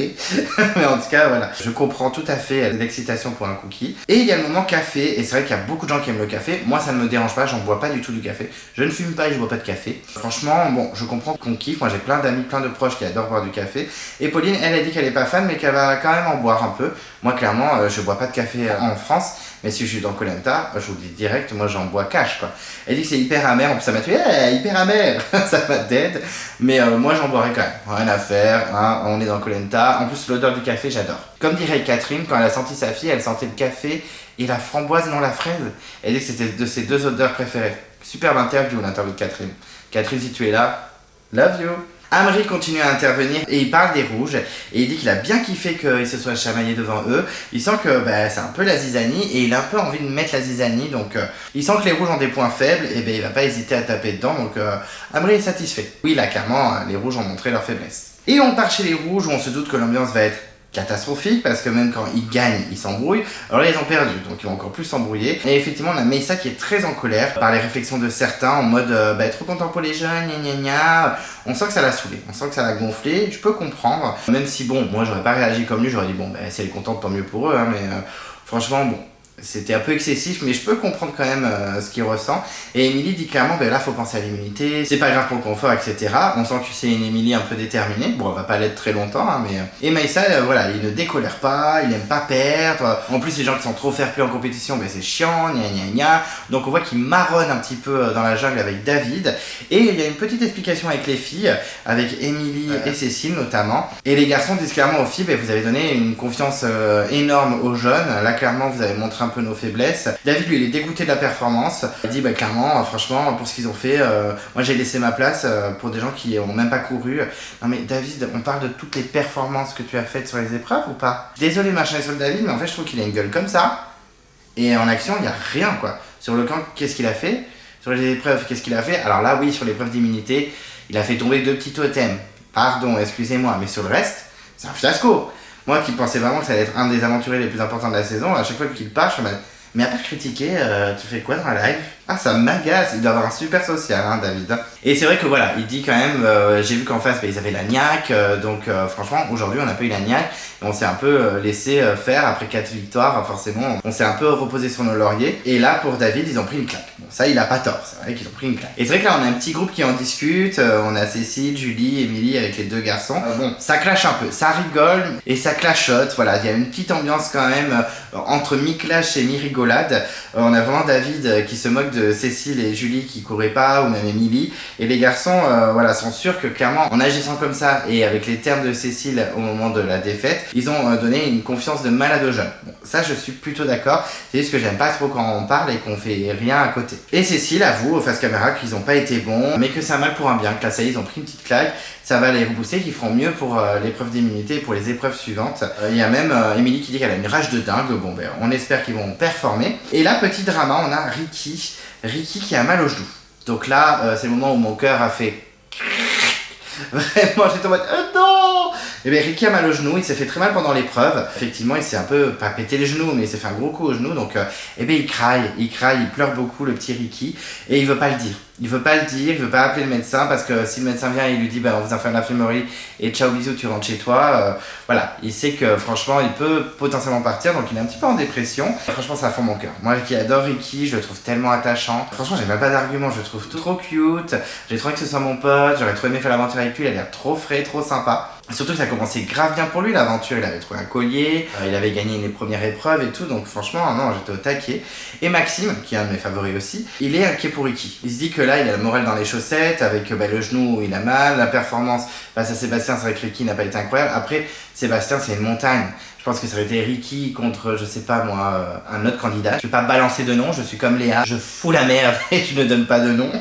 Mais en tout cas voilà, je comprends tout à fait l'excitation pour un cookie. Et il y a le moment café, et c'est vrai qu'il y a beaucoup de gens qui aiment le café. Moi ça ne me dérange pas, j'en bois pas du tout du café. Je ne fume pas et je bois pas de café. Franchement, bon, je comprends qu'on kiffe. Moi j'ai plein d'amis, plein de proches qui adorent boire du café. Et Pauline, elle a dit qu'elle est pas fan, mais qu'elle va quand même en boire un peu. Moi clairement, je bois pas de café en France. Mais si je suis dans Koh Lanta, je vous le dis direct, moi j'en bois cash quoi. Elle dit que c'est hyper amer, en plus ça m'a tué, hyper amer, ça m'a dead. Mais moi j'en boirais quand même, rien à faire, on est dans Koh Lanta. En plus l'odeur du café j'adore. Comme dirait Catherine, quand elle a senti sa fille, elle sentait le café et la framboise, non la fraise. Elle dit que c'était de ses deux odeurs préférées. Superbe interview, l'interview de Catherine. Catherine, si tu es là, love you. Amri continue à intervenir et il parle des rouges et il dit qu'il a bien kiffé qu'ils se soient chamaillés devant eux. Il sent que c'est un peu la zizanie et il a un peu envie de mettre la zizanie, donc il sent que les rouges ont des points faibles et il va pas hésiter à taper dedans, donc Amri est satisfait. Oui là clairement les rouges ont montré leur faiblesse. Et on part chez les rouges où on se doute que l'ambiance va être catastrophique parce que même quand ils gagnent, ils s'embrouillent. Alors là, ils ont perdu, donc ils vont encore plus s'embrouiller. Et effectivement, on a Meyssa qui est très en colère par les réflexions de certains en mode trop content pour les jeunes, gna gna gna. On sent que ça l'a saoulé, on sent que ça l'a gonflé. Je peux comprendre, même si bon, moi j'aurais pas réagi comme lui, j'aurais dit si elle est contente, tant mieux pour eux, mais franchement, bon. C'était un peu excessif, mais je peux comprendre quand même ce qu'il ressent. Et Émilie dit clairement, là faut penser à l'immunité, c'est pas grave pour le confort, etc. On sent que c'est une Émilie un peu déterminée. Bon, elle va pas l'être très longtemps, mais... Et Meyssa, voilà, il ne décolère pas, il aime pas perdre. En plus, les gens qui sont trop fair-play en compétition, c'est chiant, gna gna gna. Donc on voit qu'il marronne un petit peu dans la jungle avec David. Et il y a une petite explication avec les filles, avec Émilie et Cécile notamment. Et les garçons disent clairement aux filles, vous avez donné une confiance énorme aux jeunes. Là, clairement, vous avez montré un peu nos faiblesses. David lui il est dégoûté de la performance. Il dit clairement, franchement pour ce qu'ils ont fait, moi j'ai laissé ma place pour des gens qui ont même pas couru. Non mais David, on parle de toutes les performances que tu as faites sur les épreuves ou pas? Désolé machin sur le David, mais en fait je trouve qu'il a une gueule comme ça et en action il y a rien quoi. Sur le camp qu'est-ce qu'il a fait? Sur les épreuves qu'est-ce qu'il a fait? Alors là oui, sur l'épreuve d'immunité il a fait tomber 2 petits totems, pardon excusez-moi, mais sur le reste c'est un fiasco. Moi qui pensais vraiment que ça allait être un des aventuriers les plus importants de la saison, à chaque fois qu'il part, je me dis, mais à part critiquer, tu fais quoi dans la live? Ah, ça m'agace, il doit avoir un super social, David. Et c'est vrai que voilà, il dit quand même, j'ai vu qu'en face, ils avaient la niaque, donc franchement, aujourd'hui, on n'a pas eu la niaque, et on s'est un peu laissé faire après 4 victoires, forcément, on s'est un peu reposé sur nos lauriers, et là, pour David, ils ont pris une claque. Bon, ça, il a pas tort, c'est vrai qu'ils ont pris une claque. Et c'est vrai que là, on a un petit groupe qui en discute, on a Cécile, Julie, Émilie avec les 2 garçons. Bon, ça clash un peu, ça rigole, et ça clashote, voilà, il y a une petite ambiance quand même, entre mi-clash et mi-rigolade. On a vraiment David qui se moque de Cécile et Julie qui couraient pas, ou même Émilie, et les garçons sont sûrs que clairement en agissant comme ça et avec les termes de Cécile au moment de la défaite, ils ont donné une confiance de malade aux jeunes. Bon, ça je suis plutôt d'accord, c'est juste que j'aime pas trop quand on parle et qu'on fait rien à côté. Et Cécile avoue face caméra qu'ils ont pas été bons, mais que c'est un mal pour un bien, que là ça y est, ils ont pris une petite claque, ça va les rebooster, qu'ils feront mieux pour l'épreuve d'immunité et pour les épreuves suivantes. Il y a même Émilie qui dit qu'elle a une rage de dingue, bon on espère qu'ils vont performer. Et là, petit drama, on a Ricky qui a mal au genou. Donc là, c'est le moment où mon cœur a fait... Vraiment, j'étais en mode non, Et bien Ricky a mal au genou, il s'est fait très mal pendant l'épreuve. Effectivement, il s'est un peu, pas pété les genoux, mais il s'est fait un gros coup au genou. Donc, et bien il craille, il pleure beaucoup, le petit Ricky. Et il veut pas le dire. Il veut pas le dire, il veut pas appeler le médecin parce que si le médecin vient et il lui dit on vous a fait l'infirmerie et ciao bisous tu rentres chez toi, voilà, il sait que franchement il peut potentiellement partir donc il est un petit peu en dépression. Franchement ça fond mon cœur. Moi qui adore Ricky, je le trouve tellement attachant. Franchement j'ai même pas d'argument, je le trouve trop cute. J'ai trop envie que ce soit mon pote, j'aurais trop aimé faire l'aventure avec lui, il a l'air trop frais, trop sympa. Surtout que ça a commencé grave bien pour lui l'aventure, il avait trouvé un collier, il avait gagné les premières épreuves et tout, donc franchement non j'étais au taquet. Et Maxime, qui est un de mes favoris aussi, il est inquiet pour Ricky. Il se dit que là il a le moral dans les chaussettes, avec le genou où il a mal, la performance face à Sébastien, c'est vrai que Ricky n'a pas été incroyable. Après Sébastien c'est une montagne. Je pense que ça aurait été Ricky contre, je sais pas moi, un autre candidat. Je vais pas balancer de nom, je suis comme Léa, je fous la merde et je ne donne pas de nom.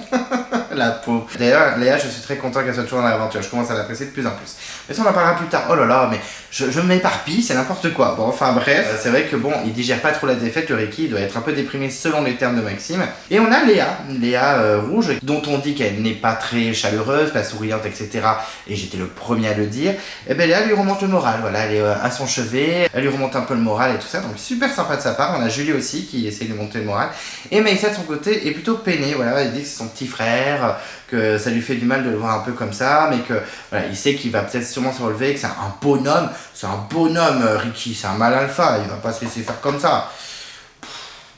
La pauvre. D'ailleurs, Léa, je suis très content qu'elle soit toujours dans l'aventure, je commence à l'apprécier de plus en plus. Mais ça on en parlera plus tard. Oh là là, mais je m'éparpille, c'est n'importe quoi. Bon, enfin bref, c'est vrai que bon, il digère pas trop la défaite, le Ricky, il doit être un peu déprimé selon les termes de Maxime. Et on a Léa rouge, dont on dit qu'elle n'est pas très chaleureuse, pas souriante, etc. Et j'étais le premier à le dire. Et ben Léa lui remonte le moral, voilà, elle est à son chevet, elle lui remonte un peu le moral et tout ça, donc super sympa de sa part. On a Julie aussi qui essaie de lui monter le moral. Et Maïssa de son côté est plutôt peinée, voilà, elle dit que c'est son petit frère, que ça lui fait du mal de le voir un peu comme ça, mais que voilà, il sait qu'il va peut-être sûrement se relever, que c'est un bonhomme Ricky, c'est un mal alpha, il va pas se laisser faire comme ça.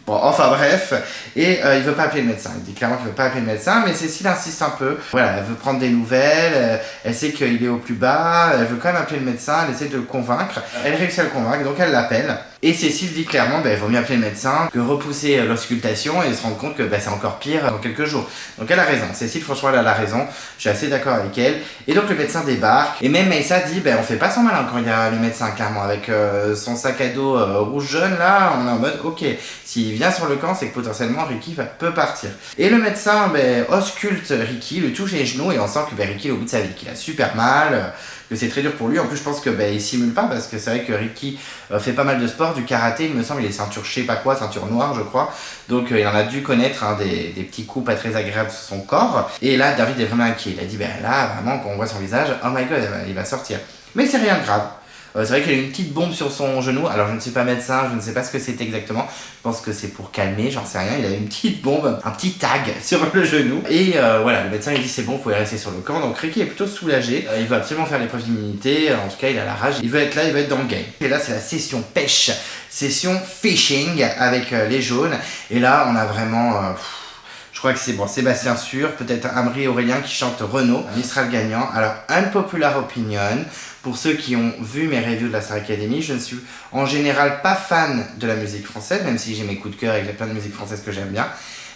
Bon, enfin bref, et il veut pas appeler le médecin, il dit clairement qu'il veut pas appeler le médecin, mais Cécile insiste un peu, voilà, elle veut prendre des nouvelles, elle sait qu'il est au plus bas, elle veut quand même appeler le médecin, elle essaie de le convaincre, elle réussit à le convaincre, donc elle l'appelle, et Cécile dit clairement, il vaut mieux appeler le médecin que repousser l'auscultation et se rendre compte que c'est encore pire dans quelques jours. Donc elle a raison, Cécile franchement elle a la raison, je suis assez d'accord avec elle, et donc le médecin débarque, et même Maïssa dit, on fait pas son malin quand il y a le médecin, clairement, avec son sac à dos rouge-jaune, là, on est en mode, ok, s'il vient sur le camp, c'est que potentiellement Ricky peut partir. Et le médecin ausculte Ricky, le touche les genoux et on sent que Ricky est au bout de sa vie, qu'il a super mal, que c'est très dur pour lui. En plus, je pense que il simule pas parce que c'est vrai que Ricky fait pas mal de sport, du karaté, il me semble, il est ceinture je sais pas quoi, ceinture noire, je crois. Donc il en a dû connaître des petits coups pas très agréables sur son corps. Et là, David est vraiment inquiet. Il a dit, là, vraiment, quand on voit son visage, oh my god, il va sortir. Mais c'est rien de grave. C'est vrai qu'il a une petite bombe sur son genou. Alors je ne suis pas médecin, je ne sais pas ce que c'est exactement. Je pense que c'est pour calmer, j'en sais rien. Il a une petite bombe, un petit tag sur le genou. Et voilà, le médecin il dit c'est bon, vous pouvez rester sur le camp. Donc Ricky est plutôt soulagé. Il veut absolument faire l'épreuve d'immunité. En tout cas, il a la rage. Il veut être là, il veut être dans le game. Et là, c'est la session pêche, session fishing avec les jaunes. Et là, on a vraiment... je crois que c'est bon, Sébastien sûr, peut-être Amri et Aurélien qui chantent Renaud, Mistral gagnant. Alors, unpopular opinion, pour ceux qui ont vu mes reviews de la Star Academy, je ne suis en général pas fan de la musique française, même si j'ai mes coups de cœur et que j'ai plein de musique française que j'aime bien,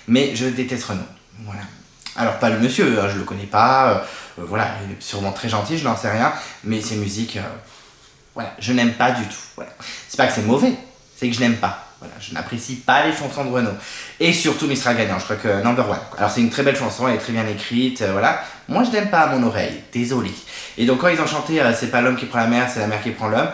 mais je déteste Renaud. Voilà. Alors, pas le monsieur, je le connais pas, voilà, il est sûrement très gentil, je n'en sais rien, mais ses musiques, voilà, je n'aime pas du tout. Voilà. C'est pas que c'est mauvais, c'est que je n'aime pas. Voilà, je n'apprécie pas les chansons de Renaud. Et surtout Mistral gagnant, je crois que number one. Alors c'est une très belle chanson, elle est très bien écrite, voilà. Moi je n'aime pas à mon oreille, désolé. Et donc quand ils ont chanté c'est pas l'homme qui prend la mer, c'est la mer qui prend l'homme,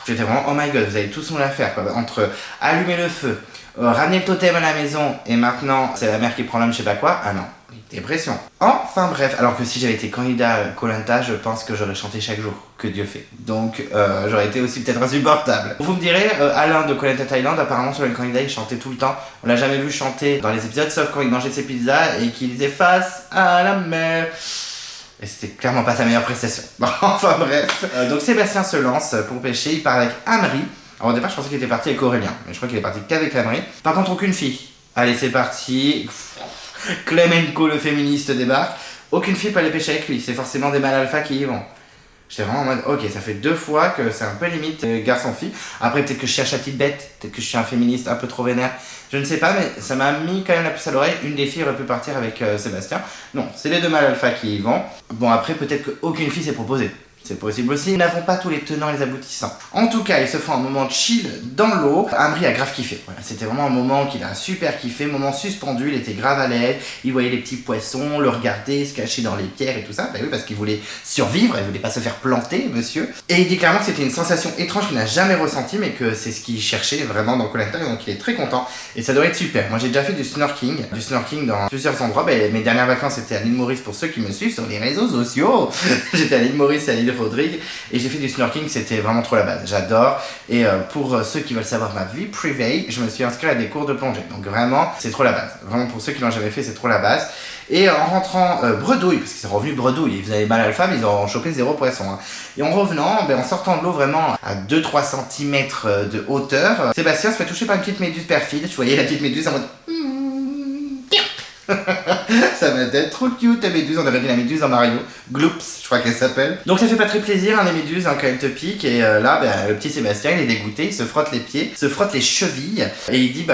j'étais vraiment oh my god, vous avez tous mon affaire quoi. Entre allumer le feu, ramener le totem à la maison et maintenant c'est la mer qui prend l'homme, je sais pas quoi, ah non. Dépression. Enfin bref, alors que si j'avais été candidat à Koh-Lanta, je pense que j'aurais chanté chaque jour, que Dieu fait. Donc j'aurais été aussi peut-être insupportable. Vous me direz, Alain de Koh-Lanta Thaïlande, apparemment sur le candidat il chantait tout le temps. On l'a jamais vu chanter dans les épisodes, sauf quand il mangeait ses pizzas et qu'il disait face à la mer. Et c'était clairement pas sa meilleure prestation. Bon, enfin bref. Donc Sébastien se lance pour pêcher, il part avec Amri. Alors au départ je pensais qu'il était parti avec Aurélien, mais je crois qu'il est parti qu'avec Amri. Par contre aucune fille. Allez c'est parti. Clemenco le féministe débarque, aucune fille peut aller pêcher avec lui, c'est forcément des mâles alpha qui y vont. J'étais vraiment en mode, ok, ça fait 2 fois que c'est un peu limite garçon-fille. Après, peut-être que je cherche la petite bête, peut-être que je suis un féministe un peu trop vénère, je ne sais pas, mais ça m'a mis quand même la puce à l'oreille. Une des filles aurait pu partir avec Sébastien. Non, c'est les 2 mâles alpha qui y vont. Bon, après, peut-être qu'aucune fille s'est proposée. C'est possible aussi, nous n'avons pas tous les tenants et les aboutissants. En tout cas, ils se font un moment chill dans l'eau. Amri a grave kiffé. Voilà, c'était vraiment un moment qu'il a super kiffé, moment suspendu, il était grave à l'aise, il voyait les petits poissons, le regarder, se cacher dans les pierres et tout ça. Bah oui, parce qu'il voulait survivre, il voulait pas se faire planter, monsieur. Et il dit clairement que c'était une sensation étrange qu'il n'a jamais ressentie, mais que c'est ce qu'il cherchait vraiment dans Koh-Lanta, donc il est très content. Et ça doit être super. Moi j'ai déjà fait du snorkeling dans plusieurs endroits. Mes dernières vacances c'était à l'île Maurice pour ceux qui me suivent sur les réseaux sociaux. J'étais à l'île Maurice et à l'île Ellie Rodrigue, et j'ai fait du snorkeling, c'était vraiment trop la base, j'adore. Et pour ceux qui veulent savoir ma vie privée, je me suis inscrit à des cours de plongée, donc vraiment c'est trop la base, vraiment pour ceux qui l'ont jamais fait c'est trop la base. Et en rentrant bredouille, parce qu'ils sont revenus bredouille, ils avaient mal à la femme, ils ont chopé 0 poisson. Hein. Et en revenant, en sortant de l'eau vraiment à 2-3 cm de hauteur, Sébastien se fait toucher par une petite méduse perfide. Je voyais la petite méduse en mode... Ça va être trop cute ta méduse, on aurait dit la méduse dans Mario, Gloops je crois qu'elle s'appelle. Donc ça fait pas très plaisir hein, les méduses hein, quand elles te piquent et là le petit Sébastien il est dégoûté, il se frotte les pieds, se frotte les chevilles et il dit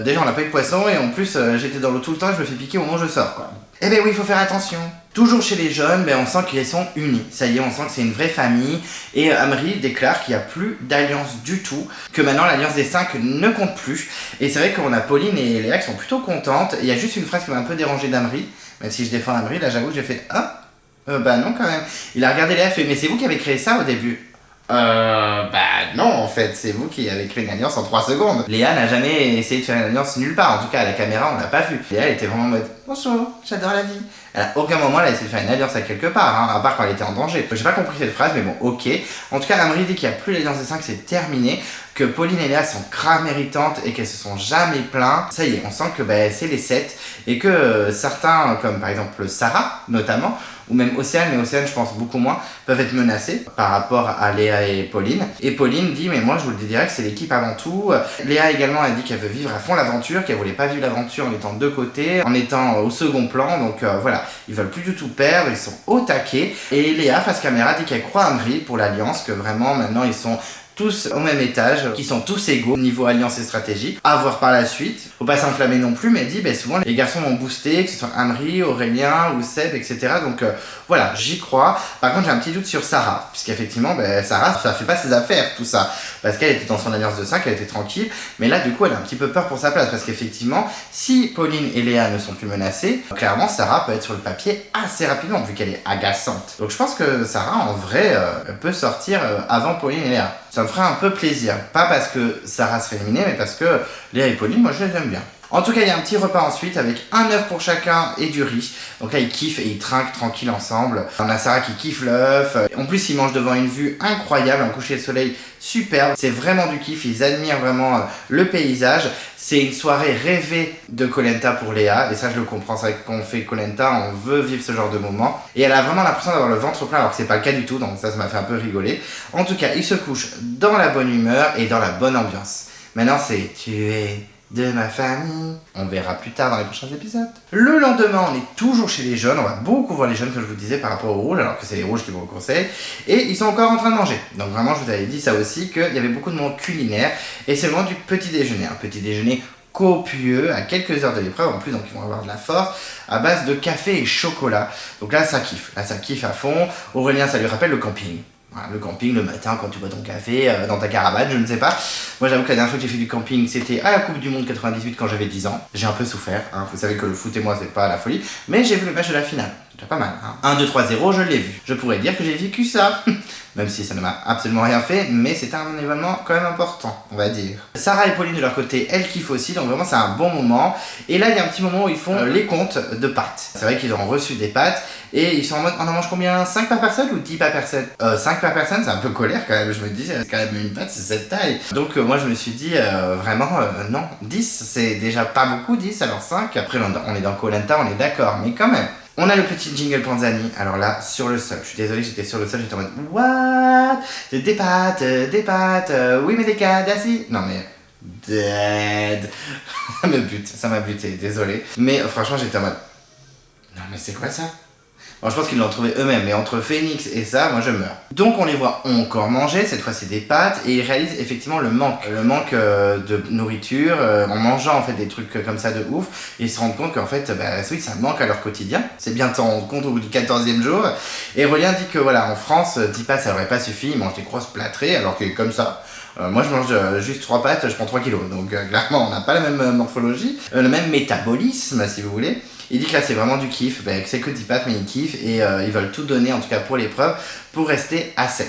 déjà on n'a pas eu de poisson et en plus j'étais dans l'eau tout le temps et je me fais piquer au moment où je sors quoi. Eh ben oui il faut faire attention. Toujours chez les jeunes, on sent qu'ils sont unis. Ça y est, on sent que c'est une vraie famille. Et Amri déclare qu'il n'y a plus d'alliance du tout, que maintenant l'alliance des 5 ne compte plus. Et c'est vrai qu'on a Pauline et Léa qui sont plutôt contentes. Il y a juste une phrase qui m'a un peu dérangé d'Amri, même si je défends Amri, là j'avoue que j'ai fait ah non quand même. Il a regardé Léa et fait mais c'est vous qui avez créé ça au début. Non en fait, c'est vous qui avez créé une alliance en 3 secondes. Léa n'a jamais essayé de faire une alliance nulle part, en tout cas à la caméra on l'a pas vu. Léa elle était vraiment en mode bonjour, j'adore la vie. À aucun moment elle a essayé de faire une alliance à quelque part, hein, à part quand elle était en danger. J'ai pas compris cette phrase mais bon ok. En tout cas Amri dit qu'il n'y a plus l'alliance des 5, c'est terminé. Que Pauline et Léa sont grave méritantes et qu'elles se sont jamais plaintes. Ça y est, on sent que c'est les 7 et que certains, comme par exemple Sarah notamment, ou même Océane, mais Océane je pense beaucoup moins, peuvent être menacés par rapport à Léa et Pauline. Et Pauline dit mais moi je vous le dis direct, c'est l'équipe avant tout. Léa également a dit qu'elle veut vivre à fond l'aventure, qu'elle voulait pas vivre l'aventure en étant de côté, en étant au second plan, donc voilà, ils veulent plus du tout perdre, ils sont au taquet. Et Léa face caméra dit qu'elle croit à Amri pour l'alliance, que vraiment maintenant ils sont tous au même étage, qui sont tous égaux niveau alliance et stratégie, à voir par la suite. Faut pas s'enflammer non plus, mais elle dit souvent les garçons m'ont boosté, que ce soit Amri, Aurélien ou Seb, etc. Donc voilà, j'y crois. Par contre j'ai un petit doute sur Sarah, puisqu'effectivement Sarah ça fait pas ses affaires tout ça, parce qu'elle était dans son alliance de 5, elle était tranquille, mais là du coup elle a un petit peu peur pour sa place, parce qu'effectivement si Pauline et Léa ne sont plus menacées, clairement Sarah peut être sur le papier assez rapidement, vu qu'elle est agaçante. Donc je pense que Sarah en vrai peut sortir avant Pauline et Léa. Ça me ferait un peu plaisir. Pas parce que Sarah serait éliminée, mais parce que Léa et Pauline, moi je les aime bien. En tout cas, il y a un petit repas ensuite avec un œuf pour chacun et du riz. Donc là, ils kiffent et ils trinquent tranquille ensemble. On a Sarah qui kiffe l'œuf. En plus, ils mangent devant une vue incroyable, un coucher de soleil superbe. C'est vraiment du kiff, ils admirent vraiment le paysage. C'est une soirée rêvée de Koh Lanta pour Léa, et ça je le comprends, c'est vrai que quand on fait Koh Lanta, on veut vivre ce genre de moment. Et elle a vraiment l'impression d'avoir le ventre plein, alors que c'est pas le cas du tout, donc ça m'a fait un peu rigoler. En tout cas, ils se couchent dans la bonne humeur et dans la bonne ambiance. Maintenant c'est « Tu es de ma famille ». On verra plus tard dans les prochains épisodes. Le lendemain, on est toujours chez les jeunes, on va beaucoup voir les jeunes, comme je vous disais, par rapport aux rouges, alors que c'est les rouges qui vous conseillent. Et ils sont encore en train de manger. Donc vraiment, je vous avais dit ça aussi, qu'il y avait beaucoup de monde culinaire. Et c'est le moment du petit déjeuner. Un petit déjeuner copieux, à quelques heures de l'épreuve en plus, donc ils vont avoir de la force, à base de café et chocolat. Donc là, ça kiffe à fond. Aurélien, ça lui rappelle le camping. Voilà, le camping, le matin, quand tu bois ton café dans ta caravane, je ne sais pas. Moi, j'avoue que la dernière fois que j'ai fait du camping, c'était à la Coupe du Monde 98 quand j'avais 10 ans. J'ai un peu souffert, hein. Vous savez que le foot et moi, c'est pas la folie. Mais j'ai vu le match de la finale. C'est déjà pas mal. Hein. 1-2-3-0, je l'ai vu. Je pourrais dire que j'ai vécu ça. Même si ça ne m'a absolument rien fait, mais c'est un événement quand même important, on va dire. Sarah et Pauline de leur côté, elles kiffent aussi, donc vraiment c'est un bon moment. Et là, il y a un petit moment où ils font les comptes de pâtes. C'est vrai qu'ils ont reçu des pâtes, et ils sont en mode, on en mange combien? 5 par personne ou 10 par personne? 5 par personne, c'est un peu colère quand même, je me dis, c'est quand même une pâte, c'est cette taille. Donc moi je me suis dit, vraiment, non, 10, c'est déjà pas beaucoup, 10, alors 5. Après on est dans Koh Lanta, on est d'accord, mais quand même. On a le petit jingle Panzani, alors là, sur le sol. Je suis désolé, j'étais sur le sol, j'étais en mode what? Des pâtes, oui mais des cadassis. Non mais, dead. Ça m'a buté, désolé. Mais franchement, j'étais en mode, non mais c'est quoi ça? Bon, je pense qu'ils l'ont trouvé eux-mêmes, mais entre Phoenix et ça, moi je meurs. Donc on les voit encore manger, cette fois c'est des pâtes, et ils réalisent effectivement le manque de nourriture, en mangeant en fait des trucs comme ça de ouf, et ils se rendent compte qu'en fait, oui, ça manque à leur quotidien. C'est bien de s'en rendre compte au bout du 14e jour. Et Aurélien dit que voilà, en France, 10 pâtes ça aurait pas suffi, ils mangent des grosses plâtrées, alors que comme ça. Moi je mange juste 3 pâtes, je prends 3 kilos, donc clairement on n'a pas la même morphologie, le même métabolisme si vous voulez. Il dit que là c'est vraiment du kiff, que c'est que 10 pâtes mais ils kiffent et ils veulent tout donner en tout cas pour l'épreuve pour rester à 7.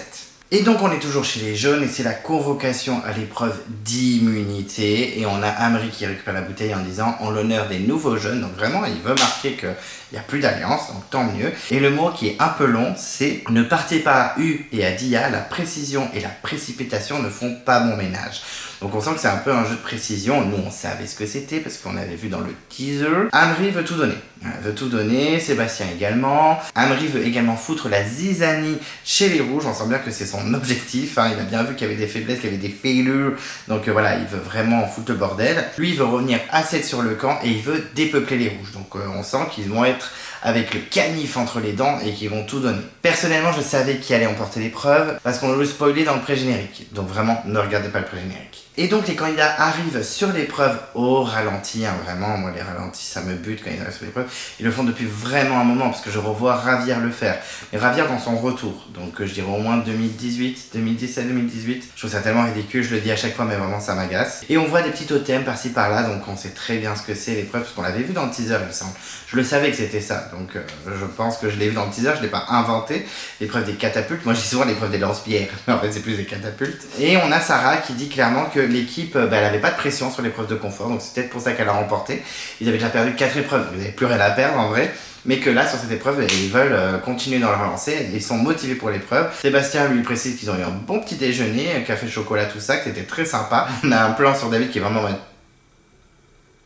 Et donc on est toujours chez les jaunes et c'est la convocation à l'épreuve d'immunité. Et on a Amri qui récupère la bouteille en disant en l'honneur des nouveaux jeunes. Donc vraiment il veut marquer qu'il n'y a plus d'alliance, donc tant mieux. Et le mot qui est un peu long, c'est ne partez pas à U et à Dia, la précision et la précipitation ne font pas bon ménage. Donc on sent que c'est un peu un jeu de précision. Nous on savait ce que c'était parce qu'on avait vu dans le teaser. Amri veut tout donner. Veut tout donner, Sébastien également. Amri veut également foutre la zizanie chez les rouges. On sent bien que c'est son objectif. Il a bien vu qu'il y avait des faiblesses, qu'il y avait des failures. Donc voilà, il veut vraiment foutre le bordel. Lui il veut revenir à 7 sur le camp et il veut dépeupler les rouges. Donc on sent qu'ils vont être avec le canif entre les dents et qu'ils vont tout donner. Personnellement, je savais qui allait emporter l'épreuve parce qu'on le spoilait dans le pré-générique. Donc vraiment, ne regardez pas le pré-générique. Et donc les candidats arrivent sur l'épreuve au ralenti, vraiment, moi les ralentis ça me bute quand ils arrivent sur l'épreuve. Ils le font depuis vraiment un moment parce que je revois Ravière le faire. Mais Ravière dans son retour, donc je dirais au moins 2018, 2017, 2018. Je trouve ça tellement ridicule, je le dis à chaque fois mais vraiment ça m'agace. Et on voit des petits totems par-ci par-là, donc on sait très bien ce que c'est l'épreuve parce qu'on l'avait vu dans le teaser il me semble. Je le savais que c'était ça, donc je pense que je l'ai vu dans le teaser, je l'ai pas inventé. L'épreuve des catapultes, moi je dis souvent l'épreuve des lance-pierres, mais en fait c'est plus des catapultes. Et on a Sarah qui dit clairement que l'équipe, elle avait pas de pression sur l'épreuve de confort, donc c'est peut-être pour ça qu'elle a remporté. Ils avaient déjà perdu 4 épreuves, donc ils n'avaient plus rien à perdre en vrai. Mais que là, sur cette épreuve, ils veulent continuer dans leur lancée, ils sont motivés pour l'épreuve. Sébastien lui précise qu'ils ont eu un bon petit déjeuner, un café chocolat, tout ça, que c'était très sympa. On a un plan sur David qui est vraiment en mode...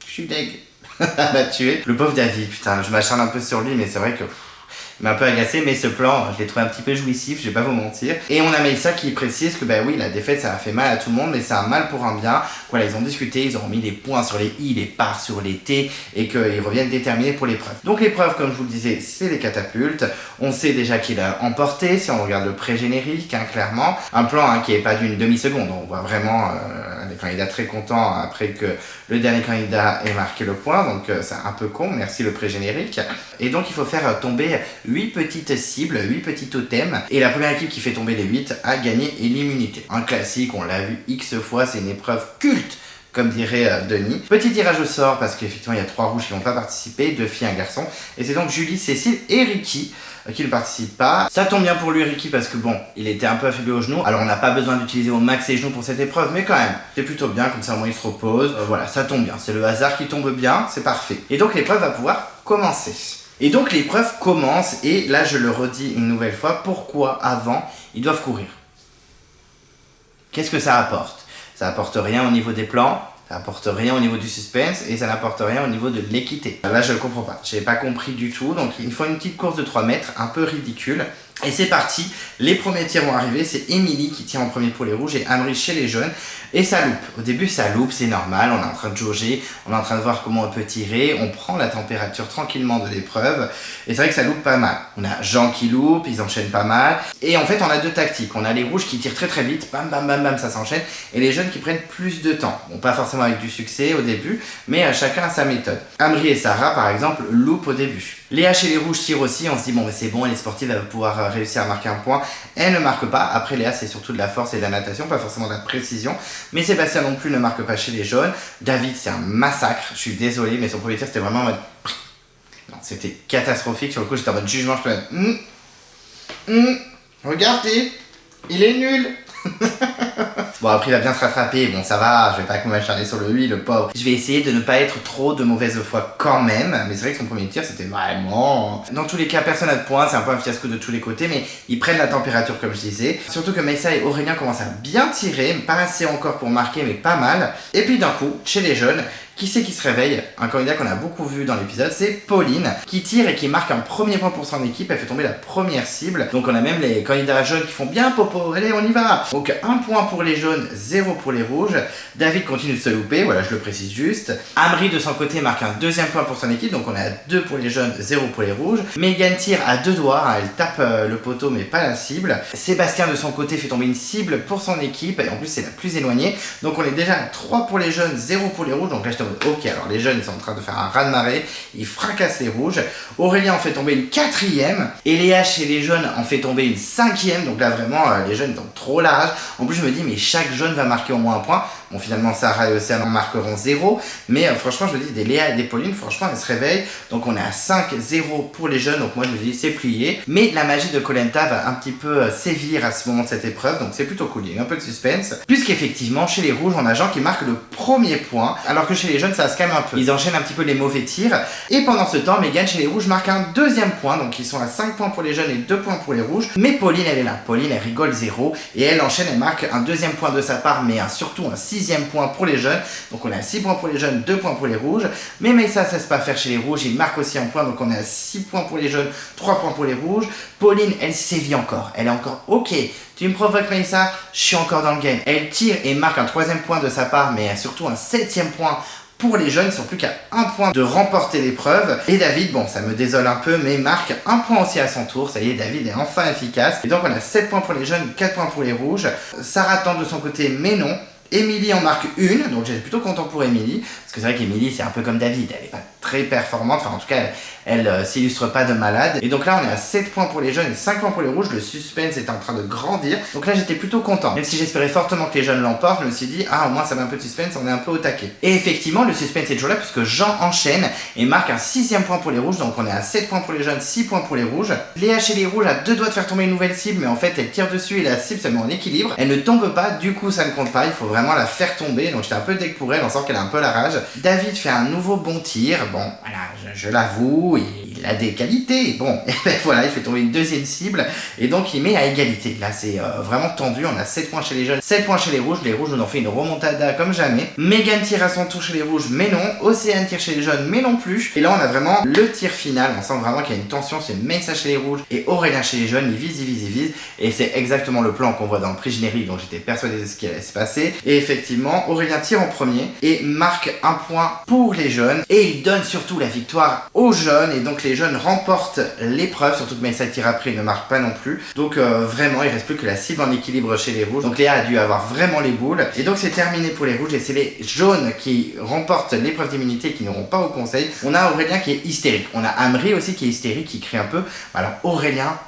Je suis deg. m'a tué. Le pauvre David, putain, je m'acharne un peu sur lui, mais c'est vrai que... il m'a un peu agacé, mais ce plan, je l'ai trouvé un petit peu jouissif, je vais pas vous mentir. Et on a Maïssa qui précise que, bah oui, la défaite, ça a fait mal à tout le monde, mais c'est un mal pour un bien. Voilà, ils ont discuté, ils ont mis les points sur les i, les parts sur les t, et qu'ils reviennent déterminés pour l'épreuve. Donc l'épreuve, comme je vous le disais, c'est les catapultes. On sait déjà qu'il a emporté, si on regarde le pré-générique, clairement. Un plan qui est pas d'une demi-seconde, on voit vraiment les candidats très contents après que le dernier candidat ait marqué le point, donc c'est un peu con, merci le pré-générique. Et donc il faut faire tomber 8 petites cibles, 8 petits totems, et la première équipe qui fait tomber les 8 a gagné l'immunité. Un classique, on l'a vu X fois, c'est une épreuve culte, comme dirait Denis. Petit tirage au sort, parce qu'effectivement il y a 3 rouges qui n'ont pas participé, 2 filles, un garçon, et c'est donc Julie, Cécile et Ricky qui ne participent pas. Ça tombe bien pour lui Ricky parce que bon, il était un peu affaibli au genou, alors on n'a pas besoin d'utiliser au max ses genoux pour cette épreuve, mais quand même, c'est plutôt bien, comme ça au moins il se repose. Voilà, ça tombe bien, c'est le hasard qui tombe bien, c'est parfait. Et donc l'épreuve va pouvoir commencer. Et donc l'épreuve commence, et là je le redis une nouvelle fois, pourquoi avant ils doivent courir? Qu'est-ce que ça apporte? Ça apporte rien au niveau des plans, ça apporte rien au niveau du suspense, et ça n'apporte rien au niveau de l'équité. Là je ne comprends pas, j'ai pas compris du tout, donc il faut une petite course de 3 mètres, un peu ridicule. Et c'est parti, les premiers tirs vont arriver, c'est Émilie qui tire en premier pour les rouges et Amri chez les jaunes. Et ça loupe, au début ça loupe, c'est normal, on est en train de jauger, on est en train de voir comment on peut tirer, on prend la température tranquillement de l'épreuve, et c'est vrai que ça loupe pas mal. On a Jean qui loupe, ils enchaînent pas mal, et en fait on a 2 tactiques, on a les rouges qui tirent très très vite, bam bam bam bam, ça s'enchaîne, et les jaunes qui prennent plus de temps. Bon, pas forcément avec du succès au début, mais chacun a sa méthode. Amri et Sarah par exemple loupent au début. Léa chez les rouges tire aussi, on se dit bon mais c'est bon, elle est sportive, elle va pouvoir réussir à marquer un point. Elle ne marque pas, après Léa c'est surtout de la force et de la natation, pas forcément de la précision. Mais Sébastien non plus ne marque pas chez les jaunes. David c'est un massacre, je suis désolé, mais son premier tir c'était vraiment en mode... Non, c'était catastrophique, sur le coup j'étais en mode jugement, je te dis... regardez, il est nul. Bon après il va bien se rattraper, bon ça va, je vais pas m'acharner sur lui, le pauvre. Je vais essayer de ne pas être trop de mauvaise foi quand même, mais c'est vrai que son premier tir c'était vraiment... Dans tous les cas personne n'a de points, c'est un peu un fiasco de tous les côtés, mais ils prennent la température comme je disais. Surtout que Maïssa et Aurélien commencent à bien tirer, pas assez encore pour marquer mais pas mal. Et puis d'un coup, chez les jeunes, qui c'est qui se réveille? Un candidat qu'on a beaucoup vu dans l'épisode, c'est Pauline, qui tire et qui marque un premier point pour son équipe, elle fait tomber la première cible. Donc on a même les candidats jaunes qui font bien popo, allez on y va. Donc 1 point pour les jaunes, 0 pour les rouges. David continue de se louper, voilà je le précise juste. Amri de son côté marque un 2e point pour son équipe, donc on est à 2 pour les jaunes, 0 pour les rouges. Megan tire à 2 doigts, elle tape le poteau mais pas la cible. Sébastien de son côté fait tomber une cible pour son équipe, et en plus c'est la plus éloignée. Donc on est déjà à 3 pour les jaunes, 0 pour les rouges, donc là je ok, alors les jeunes ils sont en train de faire un raz-de-marée, ils fracassent les rouges. Aurélien en fait tomber une 4e, et Léa chez les jaunes en fait tomber une 5e, donc là vraiment les jeunes ils ont trop la rage. En plus je me dis mais chaque jaune va marquer au moins un point, Bon, finalement, Sarah et Océane en marqueront 0. Mais franchement, je me dis, des Léa et des Pauline, franchement, elles se réveillent. Donc, on est à 5-0 pour les jeunes. Donc, moi, je me dis, c'est plié. Mais la magie de Koh Lanta va un petit peu sévir à ce moment de cette épreuve. Donc, c'est plutôt cool. Il y a un peu de suspense. Puisqu'effectivement, chez les rouges, on a Jean qui marque le premier point. Alors que chez les jeunes, ça se calme un peu. Ils enchaînent un petit peu les mauvais tirs. Et pendant ce temps, Megan, chez les rouges, marque un deuxième point. Donc, ils sont à 5 points pour les jeunes et 2 points pour les rouges. Mais Pauline, elle est là. Pauline, elle rigole 0. Et elle enchaîne, elle marque un deuxième point de sa part, mais surtout un 6e point pour les jeunes. Donc, on est à 6 points pour les jeunes, 2 points pour les rouges. Mais Maïssa, ça ne cesse pas faire chez les rouges. Il marque aussi un point. Donc, on est à 6 points pour les jeunes, 3 points pour les rouges. Pauline, elle sévit encore. Elle est encore OK. Tu me provoques, Maïssa, je suis encore dans le game. Elle tire et marque un 3e point de sa part, mais surtout un 7e point pour les jeunes. Ils sont plus qu'à 1 point de remporter l'épreuve. Et David, bon, ça me désole un peu, mais marque 1 point aussi à son tour. Ça y est, David est enfin efficace. Et donc, on a 7 points pour les jeunes, 4 points pour les rouges. Sarah tente de son côté, mais non. Émilie en marque 1, donc j'étais plutôt content pour Émilie, parce que c'est vrai qu'Émilie c'est un peu comme David, elle n'est pas très performante, enfin en tout cas elle s'illustre pas de malade. Et donc là on est à 7 points pour les jeunes et 5 points pour les rouges, le suspense est en train de grandir, donc là j'étais plutôt content. Même si j'espérais fortement que les jeunes l'emportent, je me suis dit ah au moins ça met un peu de suspense, on est un peu au taquet. Et effectivement le suspense est toujours là puisque Jean enchaîne et marque un 6e point pour les rouges, donc on est à 7 points pour les jeunes, 6 points pour les rouges. Léa chez les rouges a 2 doigts de faire tomber une nouvelle cible, mais en fait elle tire dessus et la cible se met en équilibre, elle ne tombe pas, du coup ça ne compte pas, il faut vraiment la faire tomber, donc j'étais un peu deck pour elle, on sent qu'elle a un peu la rage. David fait un nouveau bon tir, bon voilà, je l'avoue, il a des qualités, bon, et ben voilà, il fait tomber une deuxième cible, et donc il met à égalité. Là c'est vraiment tendu, on a 7 points chez les jeunes, 7 points chez les rouges nous ont fait une remontada comme jamais. Megan tire à son tour chez les rouges, mais non, Océane tire chez les jeunes, mais non plus, et là on a vraiment le tir final, on sent vraiment qu'il y a une tension, c'est Maïssa chez les rouges, et Aurélien chez les jeunes, ils visent, et c'est exactement le plan qu'on voit dans le prix générique, donc j'étais persuadé de ce qui allait se passer, et effectivement, Aurélien tire en premier, et marque un point pour les jeunes, et il donne surtout la victoire aux jeunes, et donc les jeunes remportent l'épreuve, surtout que Maïssa tire après, il ne marque pas non plus, donc vraiment, il reste plus que la cible en équilibre chez les rouges, donc Léa a dû avoir vraiment les boules, et donc c'est terminé pour les rouges, et c'est les jaunes qui remportent l'épreuve d'immunité, qui n'auront pas au conseil. On a Aurélien qui est hystérique, on a Amri aussi qui est hystérique, qui crie un peu. Alors Aurélien,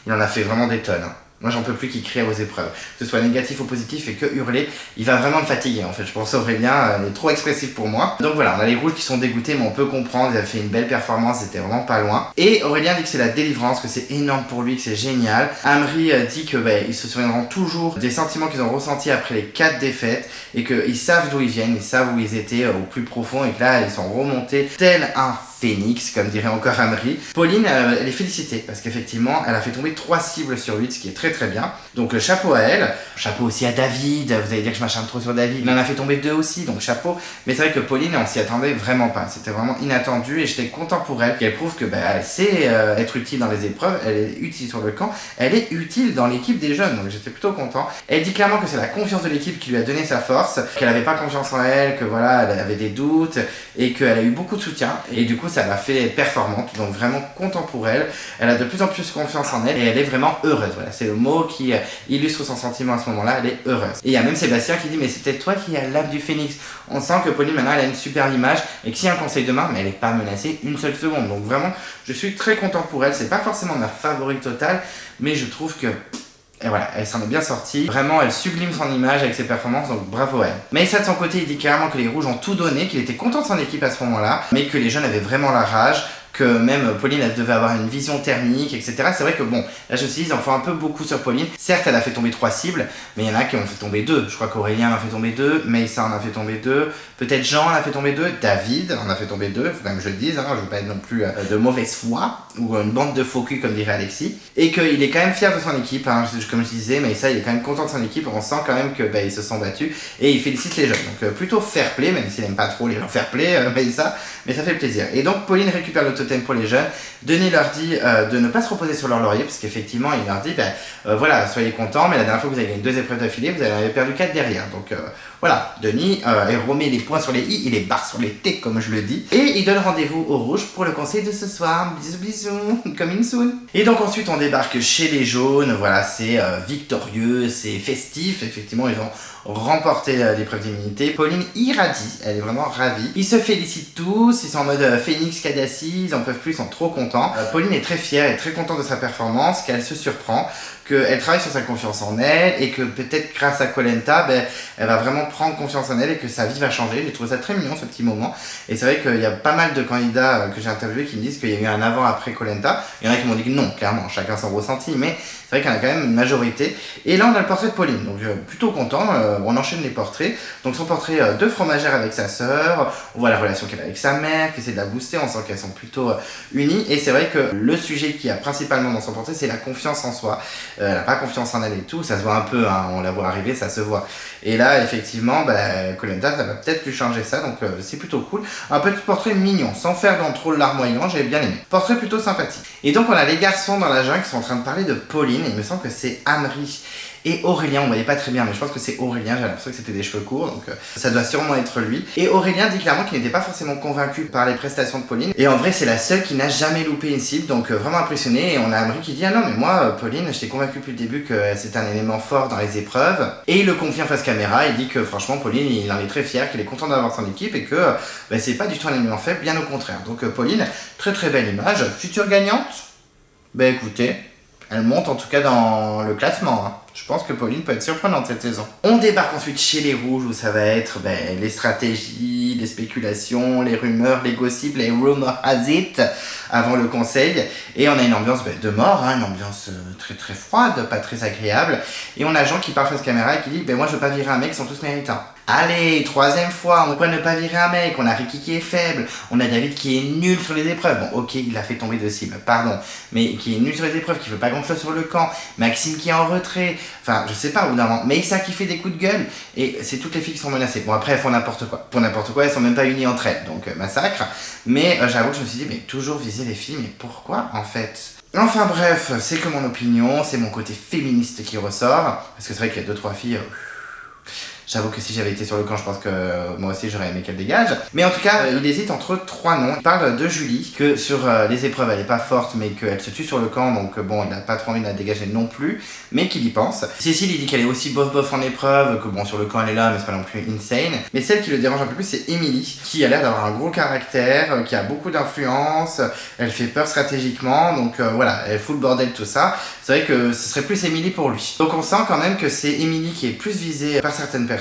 il en a fait vraiment des tonnes, hein. Moi j'en peux plus qu'il crie aux épreuves, que ce soit négatif ou positif et que hurler, il va vraiment me fatiguer en fait, je pense Aurélien est trop expressif pour moi. Donc voilà, on a les rouges qui sont dégoûtés mais on peut comprendre, ils avaient fait une belle performance, c'était vraiment pas loin. Et Aurélien dit que c'est la délivrance, que c'est énorme pour lui, que c'est génial. Amri dit que ils se souviendront toujours des sentiments qu'ils ont ressentis après les 4 défaites et qu'ils savent d'où ils viennent, ils savent où ils étaient au plus profond et que là ils sont remontés tel un phénix, comme dirait encore Amri. Pauline, elle est félicitée parce qu'effectivement, elle a fait tomber 3 cibles sur 8, ce qui est très très bien. Donc chapeau à elle, chapeau aussi à David, vous allez dire que je m'acharne trop sur David, il en a fait tomber 2 aussi, donc chapeau. Mais c'est vrai que Pauline, on s'y attendait vraiment pas, c'était vraiment inattendu et j'étais content pour elle, qu'elle prouve que elle sait être utile dans les épreuves, elle est utile sur le camp, elle est utile dans l'équipe des jeunes, donc j'étais plutôt content. Elle dit clairement que c'est la confiance de l'équipe qui lui a donné sa force, qu'elle avait pas confiance en elle, que voilà, elle avait des doutes et qu'elle a eu beaucoup de soutien et du coup ça l'a fait performante, donc vraiment content pour elle. Elle a de plus en plus confiance en elle et elle est vraiment heureuse. Voilà, c'est le mot qui illustre son sentiment à ce moment-là, elle est heureuse. Et il y a même Sébastien qui dit mais c'est peut-être toi qui as l'âme du phénix. On sent que Pauline maintenant elle a une super image et que s'il y a un conseil demain, mais elle n'est pas menacée une seule seconde. Donc vraiment, je suis très content pour elle. C'est pas forcément ma favorite totale, mais je trouve que et voilà, elle s'en est bien sortie. Vraiment, elle sublime son image avec ses performances, donc bravo à elle. Maïssa de son côté, il dit clairement que les rouges ont tout donné, qu'il était content de son équipe à ce moment-là, mais que les jeunes avaient vraiment la rage, que même Pauline, elle devait avoir une vision thermique, etc. C'est vrai que bon, là je me suis dit, ils en font un peu beaucoup sur Pauline. Certes, elle a fait tomber 3 cibles, mais il y en a qui en ont fait tomber 2. Je crois qu'Aurélien en a fait tomber 2, Maïssa en a fait tomber 2, peut-être Jean en a fait tomber 2, David en a fait tomber 2, faut quand même que je le dise, hein, je veux pas être non plus de mauvaise foi, ou une bande de faux culs comme dirait Alexis. Et qu'il est quand même fier de son équipe, hein, comme je disais, Maïssa il est quand même content de son équipe, on sent quand même que ils se sont battus, et il félicite les jeunes. Donc plutôt fair play, même s'il aime pas trop les gens fair play, Maïssa, mais ça fait plaisir. Et donc Pauline récupère le totem pour les jeunes. Denis leur dit de ne pas se reposer sur leur laurier parce qu'effectivement il leur dit voilà, soyez contents, mais la dernière fois que vous avez gagné 2 épreuves d'affilée, vous avez perdu 4 derrière. Donc voilà, Denis il remet les points sur les i, il les barre sur les t comme je le dis, et il donne rendez-vous au rouge pour le conseil de ce soir. Bisous bisous, coming soon. Et donc ensuite on débarque chez les jaunes, voilà, c'est victorieux, c'est festif, effectivement ils ont remporté l'épreuve d'immunité. Pauline irradie, elle est vraiment ravie. Ils se félicitent tous, ils sont en mode Phoenix Kadassi, ils en peuvent plus, ils sont trop contents. Pauline est très fière et très contente de sa performance, qu'elle se surprend, qu'elle travaille sur sa confiance en elle et que peut-être grâce à Koh Lanta, elle va vraiment prendre confiance en elle et que sa vie va changer. J'ai trouvé ça très mignon ce petit moment. Et c'est vrai qu'il y a pas mal de candidats que j'ai interviewés qui me disent qu'il y a eu un avant-après Koh Lanta. Il y en a qui m'ont dit que non, clairement, chacun son ressenti, mais c'est vrai qu'il y en a quand même une majorité. Et là, on a le portrait de Pauline, donc plutôt content. On enchaîne les portraits. Donc son portrait de fromagère avec sa sœur, on voit la relation qu'elle a avec sa mère, qui essaie de la booster, on sent qu'elles sont plutôt unies. Et c'est vrai que le sujet qu'il y a principalement dans son portrait, c'est la confiance en soi. Elle n'a pas confiance en elle et tout, ça se voit un peu, hein, on la voit arriver, ça se voit. Et là, effectivement, Koh Lanta, ça va peut-être lui changer ça, donc c'est plutôt cool. Un petit portrait mignon, sans faire dans trop le larmoyant, j'ai bien aimé. Portrait plutôt sympathique. Et donc on a les garçons dans la jungle qui sont en train de parler de Pauline, et il me semble que c'est Amri et Aurélien, on voyait pas très bien, mais je pense que c'est Aurélien, j'ai l'impression que c'était des cheveux courts, donc ça doit sûrement être lui. Et Aurélien dit clairement qu'il n'était pas forcément convaincu par les prestations de Pauline, et en vrai c'est la seule qui n'a jamais loupé une cible, donc vraiment impressionné. Et on a Amri qui dit ah non mais moi Pauline, je t'ai convaincu depuis le début que c'était un élément fort dans les épreuves, et il le confie en face caméra, il dit que franchement Pauline il en est très fier, qu'il est content d'avoir son équipe et que c'est pas du tout un élément faible, bien au contraire. Donc Pauline, très très belle image, future gagnante. Écoutez, elle monte en tout cas dans le classement, hein. Je pense que Pauline peut être surprenante cette saison. On débarque ensuite chez les rouges où ça va être les stratégies, les spéculations, les rumeurs, les gossips, les rumor has it avant le conseil. Et on a une ambiance de mort, hein, une ambiance très très froide, pas très agréable. Et on a Jean qui parle face caméra et qui dit moi je veux pas virer un mec, ils sont tous méritants. Allez, troisième fois, pourquoi ne pas virer un mec? On a Ricky qui est faible, on a David qui est nul sur les épreuves. Bon, ok, il a fait tomber de cible, pardon, mais qui est nul sur les épreuves, qui veut pas grand chose sur le camp. Maxime qui est en retrait, enfin, je sais pas, au bout d'un moment. Meissa qui fait des coups de gueule, et c'est toutes les filles qui sont menacées. Bon, après, elles font n'importe quoi. Pour n'importe quoi, elles sont même pas unies entre elles, donc massacre. Mais j'avoue que je me suis dit, mais toujours viser les filles, mais pourquoi en fait? Enfin bref, c'est que mon opinion, c'est mon côté féministe qui ressort, parce que c'est vrai qu'il y a 2-3 filles. J'avoue que si j'avais été sur le camp, je pense que moi aussi j'aurais aimé qu'elle dégage. Mais en tout cas, il hésite entre 3 noms. Il parle de Julie, que sur les épreuves elle est pas forte, mais qu'elle se tue sur le camp, donc bon, il n'a pas trop envie de la dégager non plus, mais qu'il y pense. Cécile, il dit qu'elle est aussi bof en épreuve, que bon, sur le camp elle est là, mais c'est pas non plus insane. Mais celle qui le dérange un peu plus, c'est Émilie, qui a l'air d'avoir un gros caractère, qui a beaucoup d'influence, elle fait peur stratégiquement, donc voilà, elle fout le bordel tout ça. C'est vrai que ce serait plus Émilie pour lui. Donc on sent quand même que c'est Émilie qui est plus visée par certaines personnes.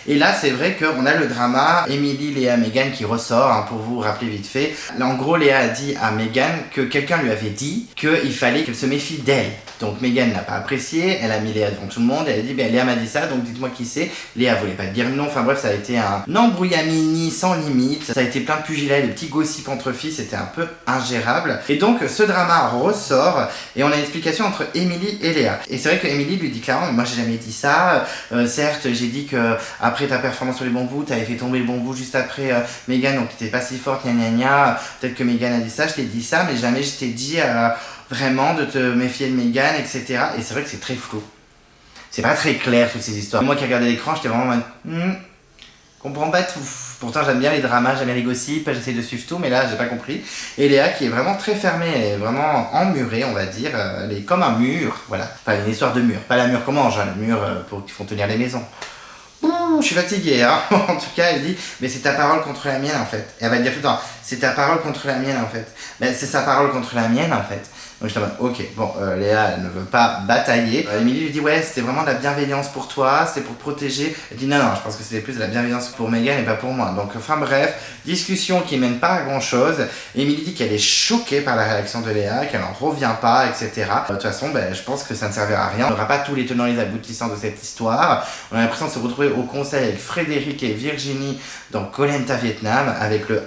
Et là, c'est vrai qu'on a le drama Émilie, Léa, Megan qui ressort, hein, pour vous rappeler vite fait. Là, en gros, Léa a dit à Megan que quelqu'un lui avait dit qu'il fallait qu'elle se méfie d'elle. Donc Megan n'a pas apprécié, elle a mis Léa devant tout le monde, elle a dit Léa m'a dit ça, donc dites-moi qui c'est. Léa voulait pas dire non, enfin bref, ça a été un embrouillamini sans limite, ça a été plein de pugilats, des petits gossips entre filles, c'était un peu ingérable. Et donc ce drama ressort et on a une explication entre Émilie et Léa. Et c'est vrai que Émilie lui dit clairement, moi j'ai jamais dit ça, certes j'ai dit que après ta performance sur les bambous, t'avais fait tomber le bambou juste après Megan, donc t'étais pas si forte, gna. Peut-être que Megan a dit ça, je t'ai dit ça, mais jamais je t'ai dit vraiment de te méfier de Megan, etc. Et c'est vrai que c'est très flou. C'est pas très clair toutes ces histoires. Moi qui regardais l'écran, j'étais vraiment en mode comprends pas tout. Pourtant j'aime bien les dramas, j'aime bien les gossips, j'essaie de suivre tout, mais là j'ai pas compris. Et Léa qui est vraiment très fermée, elle est vraiment emmurée, on va dire. Elle est comme un mur, voilà. Enfin une histoire de mur, pas la mur qu'on mange, hein, le mur pour qu'ils font tenir les maisons. Je suis fatigué, hein. En tout cas, elle dit, mais c'est ta parole contre la mienne en fait. Et elle va dire tout le temps, c'est ta parole contre la mienne en fait. Mais c'est sa parole contre la mienne en fait. Donc je suis en mode, ok, bon, Léa, elle ne veut pas batailler. Émilie lui dit, ouais, c'était vraiment de la bienveillance pour toi, c'était pour te protéger. Elle dit, non, je pense que c'était plus de la bienveillance pour Megan et pas pour moi. Donc, enfin bref, discussion qui mène pas à grand chose. Émilie dit qu'elle est choquée par la réaction de Léa, qu'elle en revient pas, etc. De toute façon, je pense que ça ne servira à rien. On n'aura pas tous les tenants et les aboutissants de cette histoire. On a l'impression de se retrouver au conseil avec Frédéric et Virginie dans Koh Lanta Vietnam avec le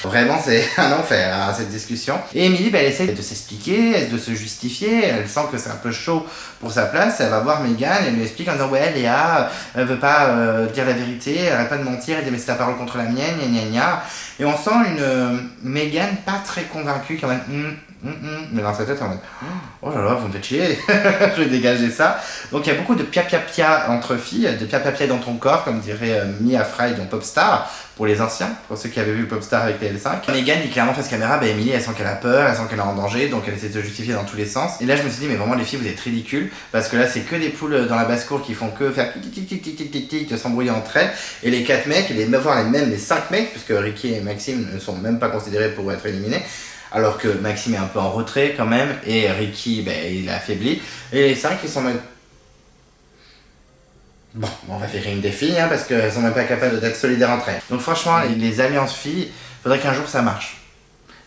Vraiment, c'est un enfer, hein, cette discussion. Et Émilie, elle essaie de s'expliquer, de se justifier, elle sent que c'est un peu chaud pour sa place, elle va voir Megan, elle lui explique en disant ouais Léa, elle veut pas dire la vérité, elle arrête pas de mentir, elle dit mais c'est ta parole contre la mienne, gna. Et on sent une Megan pas très convaincue quand même, mais dans sa tête en mode oh là là vous me faites chier, je vais dégager ça. Donc il y a beaucoup de pia entre filles, de pia dans ton corps comme dirait Mia Fry dans Popstar. Pour les anciens, pour ceux qui avaient vu Popstar avec les L5. Megan dit clairement face caméra, Émilie elle sent qu'elle a peur, elle sent qu'elle est en danger, donc elle essaie de se justifier dans tous les sens. Et là je me suis dit mais vraiment les filles vous êtes ridicules, parce que là c'est que des poules dans la basse-cour qui font que faire tic de s'embrouiller entre elles, et les 4 mecs, voire les 5 mecs, puisque Ricky et Maxime ne sont même pas considérés pour être éliminés, alors que Maxime est un peu en retrait quand même, et Ricky, il est affaibli. Et c'est vrai qu'ils sont même... Bon, on va virer une des filles, hein, parce qu'elles sont même pas capables d'être solidaires entre elles. Donc franchement, les alliances filles, faudrait qu'un jour ça marche.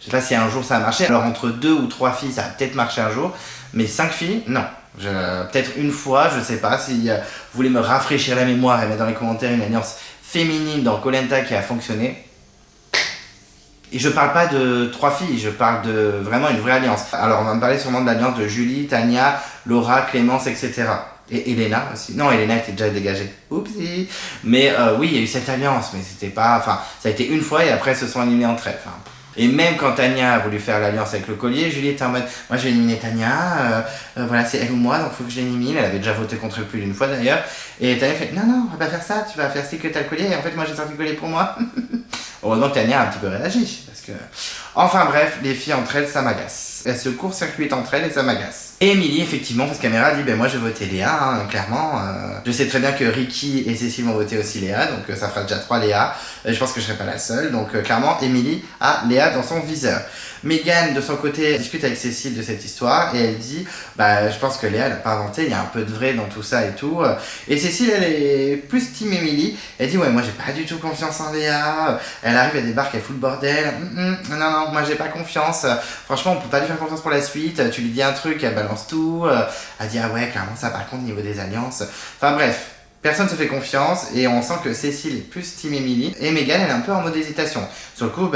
Je sais pas si un jour ça a marché. Alors entre 2 ou 3 filles, ça a peut-être marché un jour, mais 5 filles, non. Peut-être une fois, je sais pas. Si vous voulez me rafraîchir la mémoire et mettre dans les commentaires une alliance féminine dans Koh Lanta qui a fonctionné. Et je parle pas de 3 filles, je parle de vraiment une vraie alliance. Alors on va me parler sûrement de l'alliance de Julie, Tania, Laura, Clémence, etc. Et Elena aussi. Non, Elena était déjà dégagée. Oupsie. Mais oui, il y a eu cette alliance, mais c'était pas... Enfin, ça a été une fois et après elles se sont éliminées entre elles. Enfin, et même quand Tania a voulu faire l'alliance avec le collier, Julie était en mode moi je vais éliminer Tania, voilà c'est elle ou moi donc faut que je l'élimine. Elle avait déjà voté contre elle plus d'une fois d'ailleurs. Et Tania fait non, on va pas faire ça, tu vas faire si que t'as le collier et en fait moi j'ai sorti le collier pour moi. Heureusement que Tania a un petit peu réagi parce que. Enfin bref, les filles entre elles ça m'agace. Elles se court-circuitent entre elles et ça m'agace. Et Émilie, effectivement, face caméra, dit moi je vais voter Léa, hein, clairement. Je sais très bien que Ricky et Cécile vont voter aussi Léa, donc ça fera déjà 3 Léa. Je pense que je serai pas la seule, donc clairement, Émilie a Léa dans son viseur. Megan, de son côté, discute avec Cécile de cette histoire et elle dit je pense que Léa elle a pas inventé, il y a un peu de vrai dans tout ça et tout. Et Cécile, elle est plus team Émilie. Elle dit ouais, moi j'ai pas du tout confiance en Léa. Elle arrive, elle débarque, elle fout le bordel. Non, moi j'ai pas confiance. Franchement, on peut pas lui faire confiance pour la suite. Tu lui dis un truc, elle balance tout. Elle dit ah ouais, clairement ça par contre niveau des alliances. Enfin bref. Personne se fait confiance et on sent que Cécile est plus team Émilie et Megan elle est un peu en mode hésitation. Sur le coup,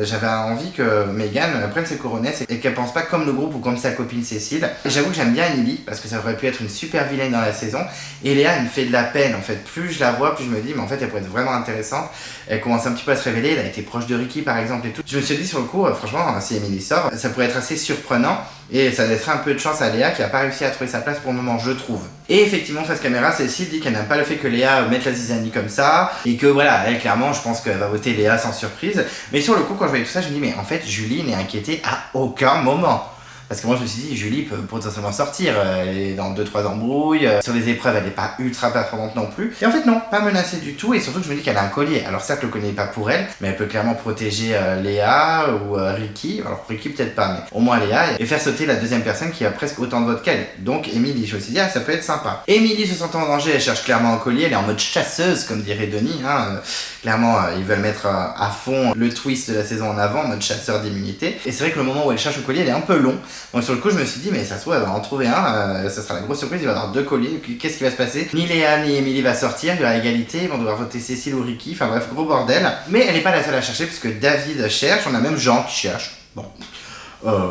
j'avais envie que Megan prenne ses couronnettes et qu'elle pense pas comme le groupe ou comme sa copine Cécile. Et j'avoue que j'aime bien Émilie parce que ça aurait pu être une super vilaine dans la saison. Et Léa elle me fait de la peine en fait. Plus je la vois, plus je me dis mais en fait elle pourrait être vraiment intéressante. Elle commence un petit peu à se révéler, elle a été proche de Ricky par exemple et tout. Je me suis dit sur le coup, franchement si Émilie sort, ça pourrait être assez surprenant. Et ça laisserait un peu de chance à Léa qui a pas réussi à trouver sa place pour le moment, je trouve. Et effectivement, face caméra, Cécile dit qu'elle n'aime pas le fait que Léa mette la zizanie comme ça. Et que voilà, elle clairement, je pense qu'elle va voter Léa sans surprise. Mais sur le coup, quand je voyais tout ça, je me dis, mais en fait, Julie n'est inquiétée à aucun moment. Parce que moi je me suis dit, Julie peut potentiellement sortir, elle est dans 2-3 embrouilles, sur les épreuves elle n'est pas ultra performante non plus. Et en fait non, pas menacée du tout, et surtout que je me dis qu'elle a un collier. Alors certes le collier n'est pas pour elle, mais elle peut clairement protéger Léa ou Ricky, alors Ricky peut-être pas, mais au moins Léa, et faire sauter la deuxième personne qui a presque autant de votes qu'elle. Donc Émilie, je me suis dit, ça peut être sympa. Émilie se sentant en danger, elle cherche clairement un collier, elle est en mode chasseuse comme dirait Denis, hein. Clairement ils veulent mettre à fond le twist de la saison en avant, en mode chasseur d'immunité. Et c'est vrai que le moment où elle cherche le collier, elle est un peu long. Donc sur le coup je me suis dit mais ça se trouve elle va en trouver un, ça sera la grosse surprise, il va y avoir 2 colliers, qu'est-ce qui va se passer? Ni Léa ni Émilie va sortir, il y aura égalité, ils vont devoir voter Cécile ou Ricky, enfin bref gros bordel. Mais elle n'est pas la seule à chercher puisque David cherche, on a même Jean qui cherche. Bon,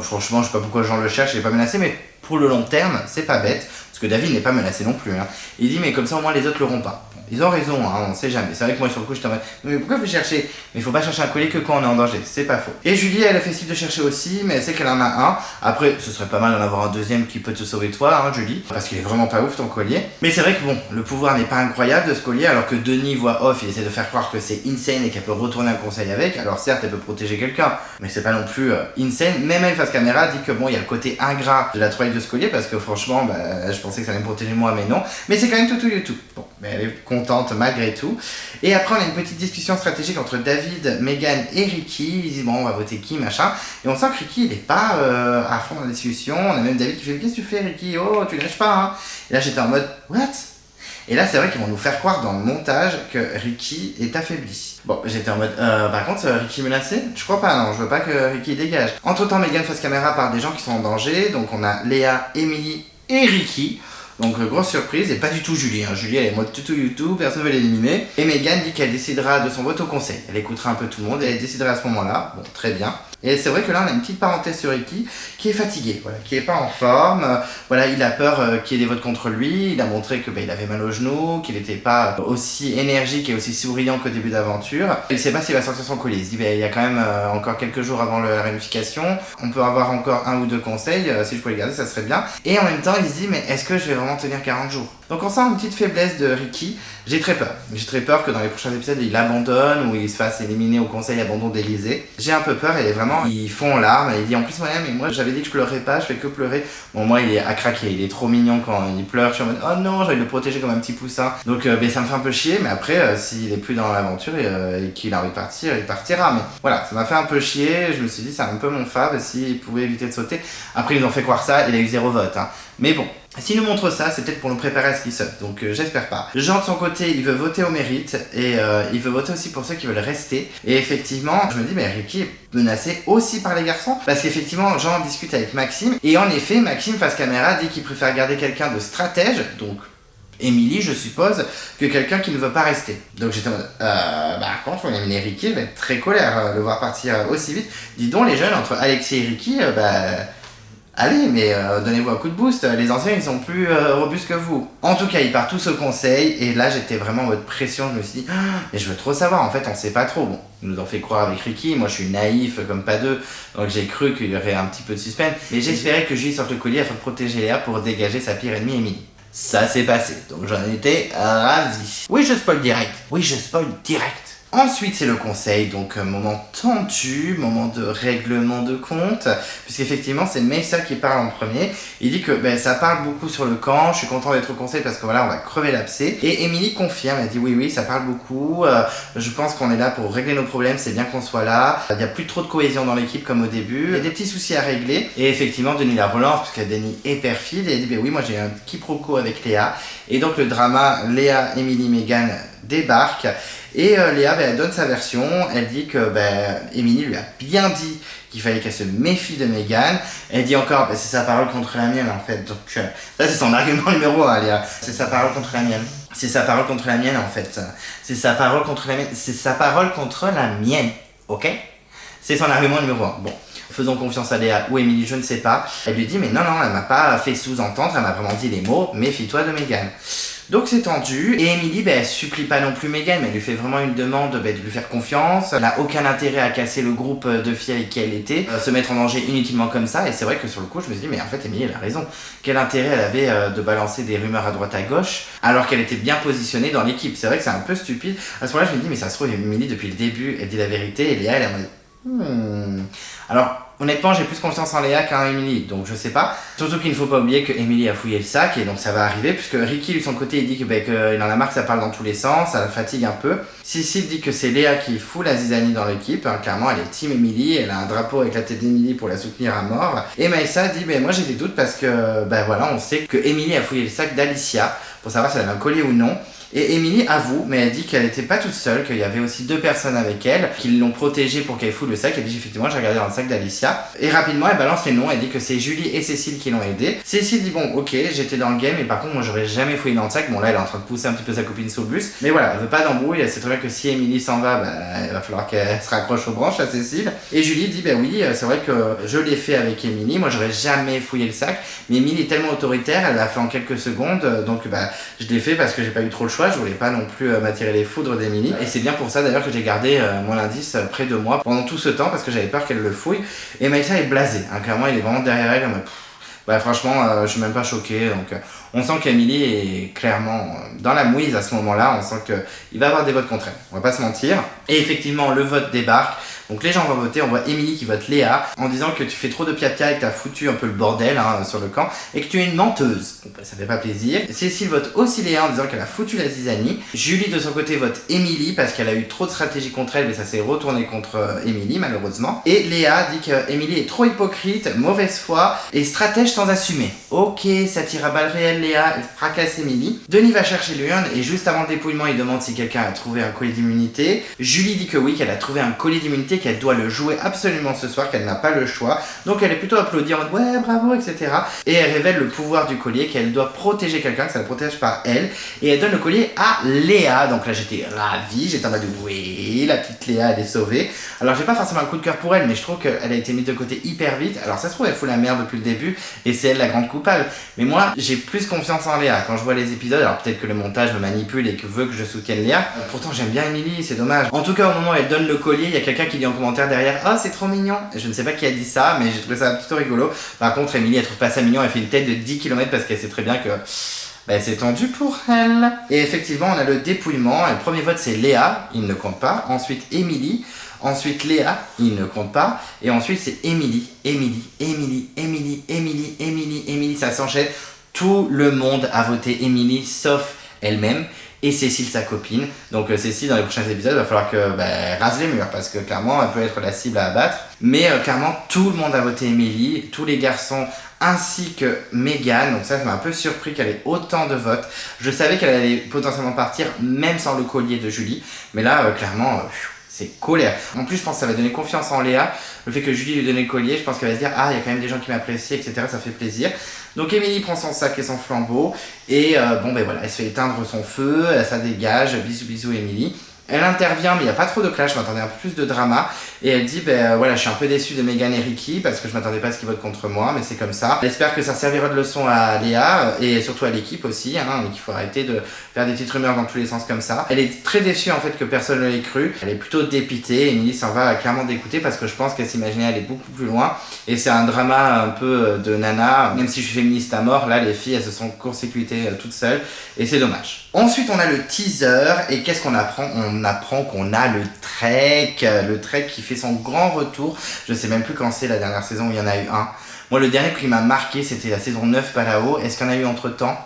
franchement je sais pas pourquoi Jean le cherche, il est pas menacé mais pour le long terme c'est pas bête, parce que David n'est pas menacé non plus. Hein. Il dit mais comme ça au moins les autres l'auront pas. Ils ont raison, hein, on sait jamais. C'est vrai que moi sur le coup je t'en mode mais pourquoi vous cherchez? Mais il faut pas chercher un collier que quand on est en danger, c'est pas faux. Et Julie elle a fait style de chercher aussi, mais elle sait qu'elle en a un. Après ce serait pas mal d'en avoir un deuxième qui peut te sauver toi, hein, Julie, parce qu'il est vraiment pas ouf ton collier. Mais c'est vrai que bon, le pouvoir n'est pas incroyable de ce collier, alors que Denis voit off, il essaie de faire croire que c'est insane et qu'elle peut retourner un conseil avec. Alors certes elle peut protéger quelqu'un, mais c'est pas non plus insane. Même elle face caméra dit que bon il y a le côté ingrat de la trouvaille de ce collier, parce que franchement je pensais que ça allait me protéger moi, mais non. Mais c'est quand même tout YouTube. Bon, mais elle est contente malgré tout. Et après on a une petite discussion stratégique entre David, Megan et Ricky. Ils disent bon on va voter qui machin. Et on sent que Ricky il est pas à fond dans la discussion. On a même David qui fait qu'est-ce que tu fais Ricky? Oh tu lâches pas hein. Et là j'étais en mode what? Et là c'est vrai qu'ils vont nous faire croire dans le montage que Ricky est affaibli. Bon j'étais en mode par contre Ricky menacé? Je crois pas, non je veux pas que Ricky dégage. Entre temps Megan face caméra par des gens qui sont en danger. Donc on a Léa, Émilie et Ricky. Donc grosse surprise, et pas du tout Julie, hein. Julie elle est en mode tuto YouTube, personne ne veut l'éliminer. Et Megan dit qu'elle décidera de son vote au conseil. Elle écoutera un peu tout le monde et elle décidera à ce moment-là. Bon, très bien. Et c'est vrai que là on a une petite parenthèse sur Ricky qui est fatigué, voilà, qui est pas en forme. Voilà, il a peur qu'il y ait des votes contre lui. Il a montré que il avait mal au genou, qu'il n'était pas aussi énergique et aussi souriant qu'au début d'aventure. Il sait pas s'il va sortir son collier. Il se dit il y a quand même encore quelques jours avant la réunification. On peut avoir encore 1 ou 2 conseils. Si je pouvais les garder, ça serait bien. Et en même temps il se dit mais est-ce que je vais vraiment tenir 40 jours? Donc on sent une petite faiblesse de Ricky. J'ai très peur. J'ai très peur que dans les prochains épisodes, il abandonne ou il se fasse éliminer au conseil abandon d'Élysée. J'ai un peu peur et vraiment, il fond en larmes. Et il dit en plus, mais moi j'avais dit que je pleurais pas, je fais que pleurer. Bon, moi il est à craquer, il est trop mignon quand il pleure. Je suis en mode, oh non, j'ai envie de le protéger comme un petit poussin. Donc ça me fait un peu chier, mais après, s'il est plus dans l'aventure et qu'il a envie de partir, il partira. Mais voilà, ça m'a fait un peu chier. Je me suis dit, c'est un peu mon fave s'il pouvait éviter de sauter. Après, ils nous ont fait croire ça, il a eu 0 vote. Hein. Mais bon. S'il nous montre ça, c'est peut-être pour nous préparer à ce qu'il saute, donc j'espère pas. Jean de son côté, il veut voter au mérite, et il veut voter aussi pour ceux qui veulent rester. Et effectivement, je me dis, mais Ricky est menacé aussi par les garçons, parce qu'effectivement, Jean discute avec Maxime, et en effet, Maxime, face caméra, dit qu'il préfère garder quelqu'un de stratège, donc Émilie, je suppose, que quelqu'un qui ne veut pas rester. Donc j'étais en mode, par contre, on a éliminer Ricky, il va être très colère, le voir partir aussi vite. Dis donc, les jeunes, entre Alexis et Ricky, allez, mais donnez-vous un coup de boost, les anciens ils sont plus robustes que vous. En tout cas, ils partent tous au conseil, et là j'étais vraiment en mode pression, je me suis dit, mais je veux trop savoir, en fait on sait pas trop. Bon, ils nous ont fait croire avec Ricky, moi je suis naïf comme pas deux, donc j'ai cru qu'il y aurait un petit peu de suspense, mais j'espérais que Julie sorte le collier afin de protéger Léa pour dégager sa pire ennemie Émilie. Ça s'est passé, donc j'en étais ravi. Oui, je spoil direct. Ensuite, c'est le conseil, donc moment tendu, moment de règlement de compte, puisqu'effectivement, c'est Meyssa qui parle en premier. Il dit que ça parle beaucoup sur le camp, je suis content d'être au conseil parce que voilà, on va crever l'abcès. Et Émilie confirme, elle dit oui, ça parle beaucoup, je pense qu'on est là pour régler nos problèmes, c'est bien qu'on soit là. Il n'y a plus trop de cohésion dans l'équipe comme au début, il y a des petits soucis à régler. Et effectivement, Denis la relance, parce que Denis est perfide, et elle dit oui, moi j'ai un quiproquo avec Léa. Et donc le drama Léa, Émilie, Mégane débarque. Et Léa, elle donne sa version, elle dit que Émilie lui a bien dit qu'il fallait qu'elle se méfie de Mégane. Elle dit encore, c'est sa parole contre la mienne en fait. Donc ça c'est son argument numéro 1, Léa. C'est sa parole contre la mienne. C'est sa parole contre la mienne en fait. C'est sa parole contre la mienne. C'est sa parole contre la mienne. Ok? C'est son argument numéro 1. Bon. Faisons confiance à Léa ou Émilie, je ne sais pas. Elle lui dit, mais non, elle m'a pas fait sous-entendre, elle m'a vraiment dit les mots, méfie-toi de Mégane. Donc c'est tendu, et Émilie, elle supplie pas non plus Mégane, mais elle lui fait vraiment une demande de lui faire confiance. Elle n'a aucun intérêt à casser le groupe de filles avec qui elle était, se mettre en danger inutilement comme ça, et c'est vrai que sur le coup, je me suis dit, mais en fait, Émilie, elle a raison. Quel intérêt elle avait de balancer des rumeurs à droite à gauche, alors qu'elle était bien positionnée dans l'équipe. C'est vrai que c'est un peu stupide. À ce moment-là, je me dis, mais ça se trouve, Émilie, depuis le début, elle dit la vérité, et Léa, elle est en mode, Alors, honnêtement, j'ai plus confiance en Léa qu'en Émilie, donc je sais pas. Surtout qu'il ne faut pas oublier que Émilie a fouillé le sac, et donc ça va arriver, puisque Ricky, de son côté, il dit qu'il en a marre que ça parle dans tous les sens, ça la fatigue un peu. Cécile dit que c'est Léa qui fout la zizanie dans l'équipe, clairement, elle est team Émilie, elle a un drapeau avec la tête d'Émilie pour la soutenir à mort. Et Maïssa dit, moi j'ai des doutes parce que, voilà, on sait que Émilie a fouillé le sac d'Alicia, pour savoir si elle avait un collier ou non. Et Émilie avoue, mais elle dit qu'elle n'était pas toute seule, qu'il y avait aussi 2 personnes avec elle, qui l'ont protégée pour qu'elle foule le sac. Elle dit effectivement, j'ai regardé dans le sac d'Alicia. Et rapidement, elle balance les noms, elle dit que c'est Julie et Cécile qui l'ont aidée. Cécile dit bon, ok, j'étais dans le game, mais par contre, moi j'aurais jamais fouillé dans le sac. Bon, là, elle est en train de pousser un petit peu sa copine sous le bus. Mais voilà, elle veut pas d'embrouille, elle sait très bien que si Émilie s'en va, il va falloir qu'elle se raccroche aux branches à Cécile. Et Julie dit, oui, c'est vrai que je l'ai fait avec Émilie, moi j'aurais jamais fouillé le sac. Mais Émilie est tellement autoritaire, elle l'a fait en quelques secondes, donc je l'ai fait parce que j'ai pas eu trop le choix, je voulais pas non plus m'attirer les foudres d'Émilie. Et c'est bien pour ça d'ailleurs que j'ai gardé mon indice près de moi pendant tout ce temps parce que j'avais peur qu'elle le fouille. Et Maïssa est blasée, clairement il est vraiment derrière elle. Franchement, je suis même pas choqué. Donc on sent qu'Émilie est clairement dans la mouise à ce moment-là. On sent qu'il va y avoir des votes contre elle. On va pas se mentir. Et effectivement, le vote débarque. Donc les gens vont voter, on voit Émilie qui vote Léa en disant que tu fais trop de pia-pia et que t'as foutu un peu le bordel sur le camp et que tu es une menteuse. Donc ça fait pas plaisir. Cécile vote aussi Léa en disant qu'elle a foutu la zizanie. Julie de son côté vote Émilie parce qu'elle a eu trop de stratégie contre elle mais ça s'est retourné contre Émilie malheureusement. Et Léa dit qu'Émilie est trop hypocrite, mauvaise foi et stratège sans assumer. Ok, ça tire à balles réelles Léa, elle fracasse Émilie. Denis va chercher l'urne et juste avant le dépouillement il demande si quelqu'un a trouvé un collier d'immunité. Julie dit que oui, qu'elle a trouvé un collier d'immunité, qu'elle doit le jouer absolument ce soir, qu'elle n'a pas le choix. Donc elle est plutôt applaudie en mode ouais bravo etc. Et elle révèle le pouvoir du collier, qu'elle doit protéger quelqu'un, que ça le protège par elle. Et elle donne le collier à Léa. Donc là j'étais ravie, j'étais en mode oui, la petite Léa elle est sauvée. Alors j'ai pas forcément un coup de cœur pour elle, mais je trouve qu'elle a été mise de côté hyper vite. Alors ça se trouve elle fout la merde depuis le début et c'est elle la grande coupable. Mais moi j'ai plus confiance en Léa quand je vois les épisodes. Alors peut-être que le montage me manipule et que veut que je soutienne Léa. Pourtant j'aime bien Émilie, c'est dommage. En tout cas au moment où elle donne le collier, il y a quelqu'un qui dit en commentaire derrière oh c'est trop mignon. Je ne sais pas qui a dit ça mais j'ai trouvé ça plutôt rigolo. Par contre Émilie elle trouve pas ça mignon, elle fait une tête de 10 km parce qu'elle sait très bien que Ben, c'est tendu pour elle. Et effectivement, on a le dépouillement. Et le premier vote, c'est Léa, il ne compte pas. Ensuite, Émilie. Ensuite, Léa, il ne compte pas. Et ensuite, c'est Émilie. Émilie. Ça s'enchaîne. Tout le monde a voté Émilie, sauf elle-même. Et Cécile, sa copine. Donc Cécile, dans les prochains épisodes, il va falloir que rase les murs, parce que clairement, elle peut être la cible à abattre. Mais clairement, tout le monde a voté Émilie, tous les garçons, ainsi que Megan. Donc ça m'a un peu surpris qu'elle ait autant de votes. Je savais qu'elle allait potentiellement partir, même sans le collier de Julie. Mais là, clairement... c'est colère. En plus, je pense que ça va donner confiance en Léa. Le fait que Julie lui donne le collier, je pense qu'elle va se dire « Ah, il y a quand même des gens qui m'apprécient, etc. » Ça fait plaisir. Donc Émilie prend son sac et son flambeau. Et voilà, elle se fait éteindre son feu. Ça dégage. Bisous, Émilie. Elle intervient, mais il n'y a pas trop de clash, je m'attendais à un peu plus de drama. Et elle dit, je suis un peu déçue de Megan et Ricky, parce que je m'attendais pas à ce qu'ils votent contre moi, mais c'est comme ça. J'espère que ça servira de leçon à Léa, et surtout à l'équipe aussi, et qu'il faut arrêter de faire des petites rumeurs dans tous les sens comme ça. Elle est très déçue en fait que personne ne l'ait cru. Elle est plutôt dépitée, Émilie s'en va clairement dégoûter, parce que je pense qu'elle s'imaginait aller beaucoup plus loin. Et c'est un drama un peu de nana, même si je suis féministe à mort, là les filles elles se sont court-circuitées toutes seules, et c'est dommage. Ensuite on a le teaser, et qu'est-ce qu'on apprend? On apprend qu'on a le trek qui fait son grand retour. Je sais même plus quand c'est la dernière saison où il y en a eu un. Moi le dernier qui m'a marqué c'était la saison 9 Palao. Est-ce qu'il y en a eu entre temps?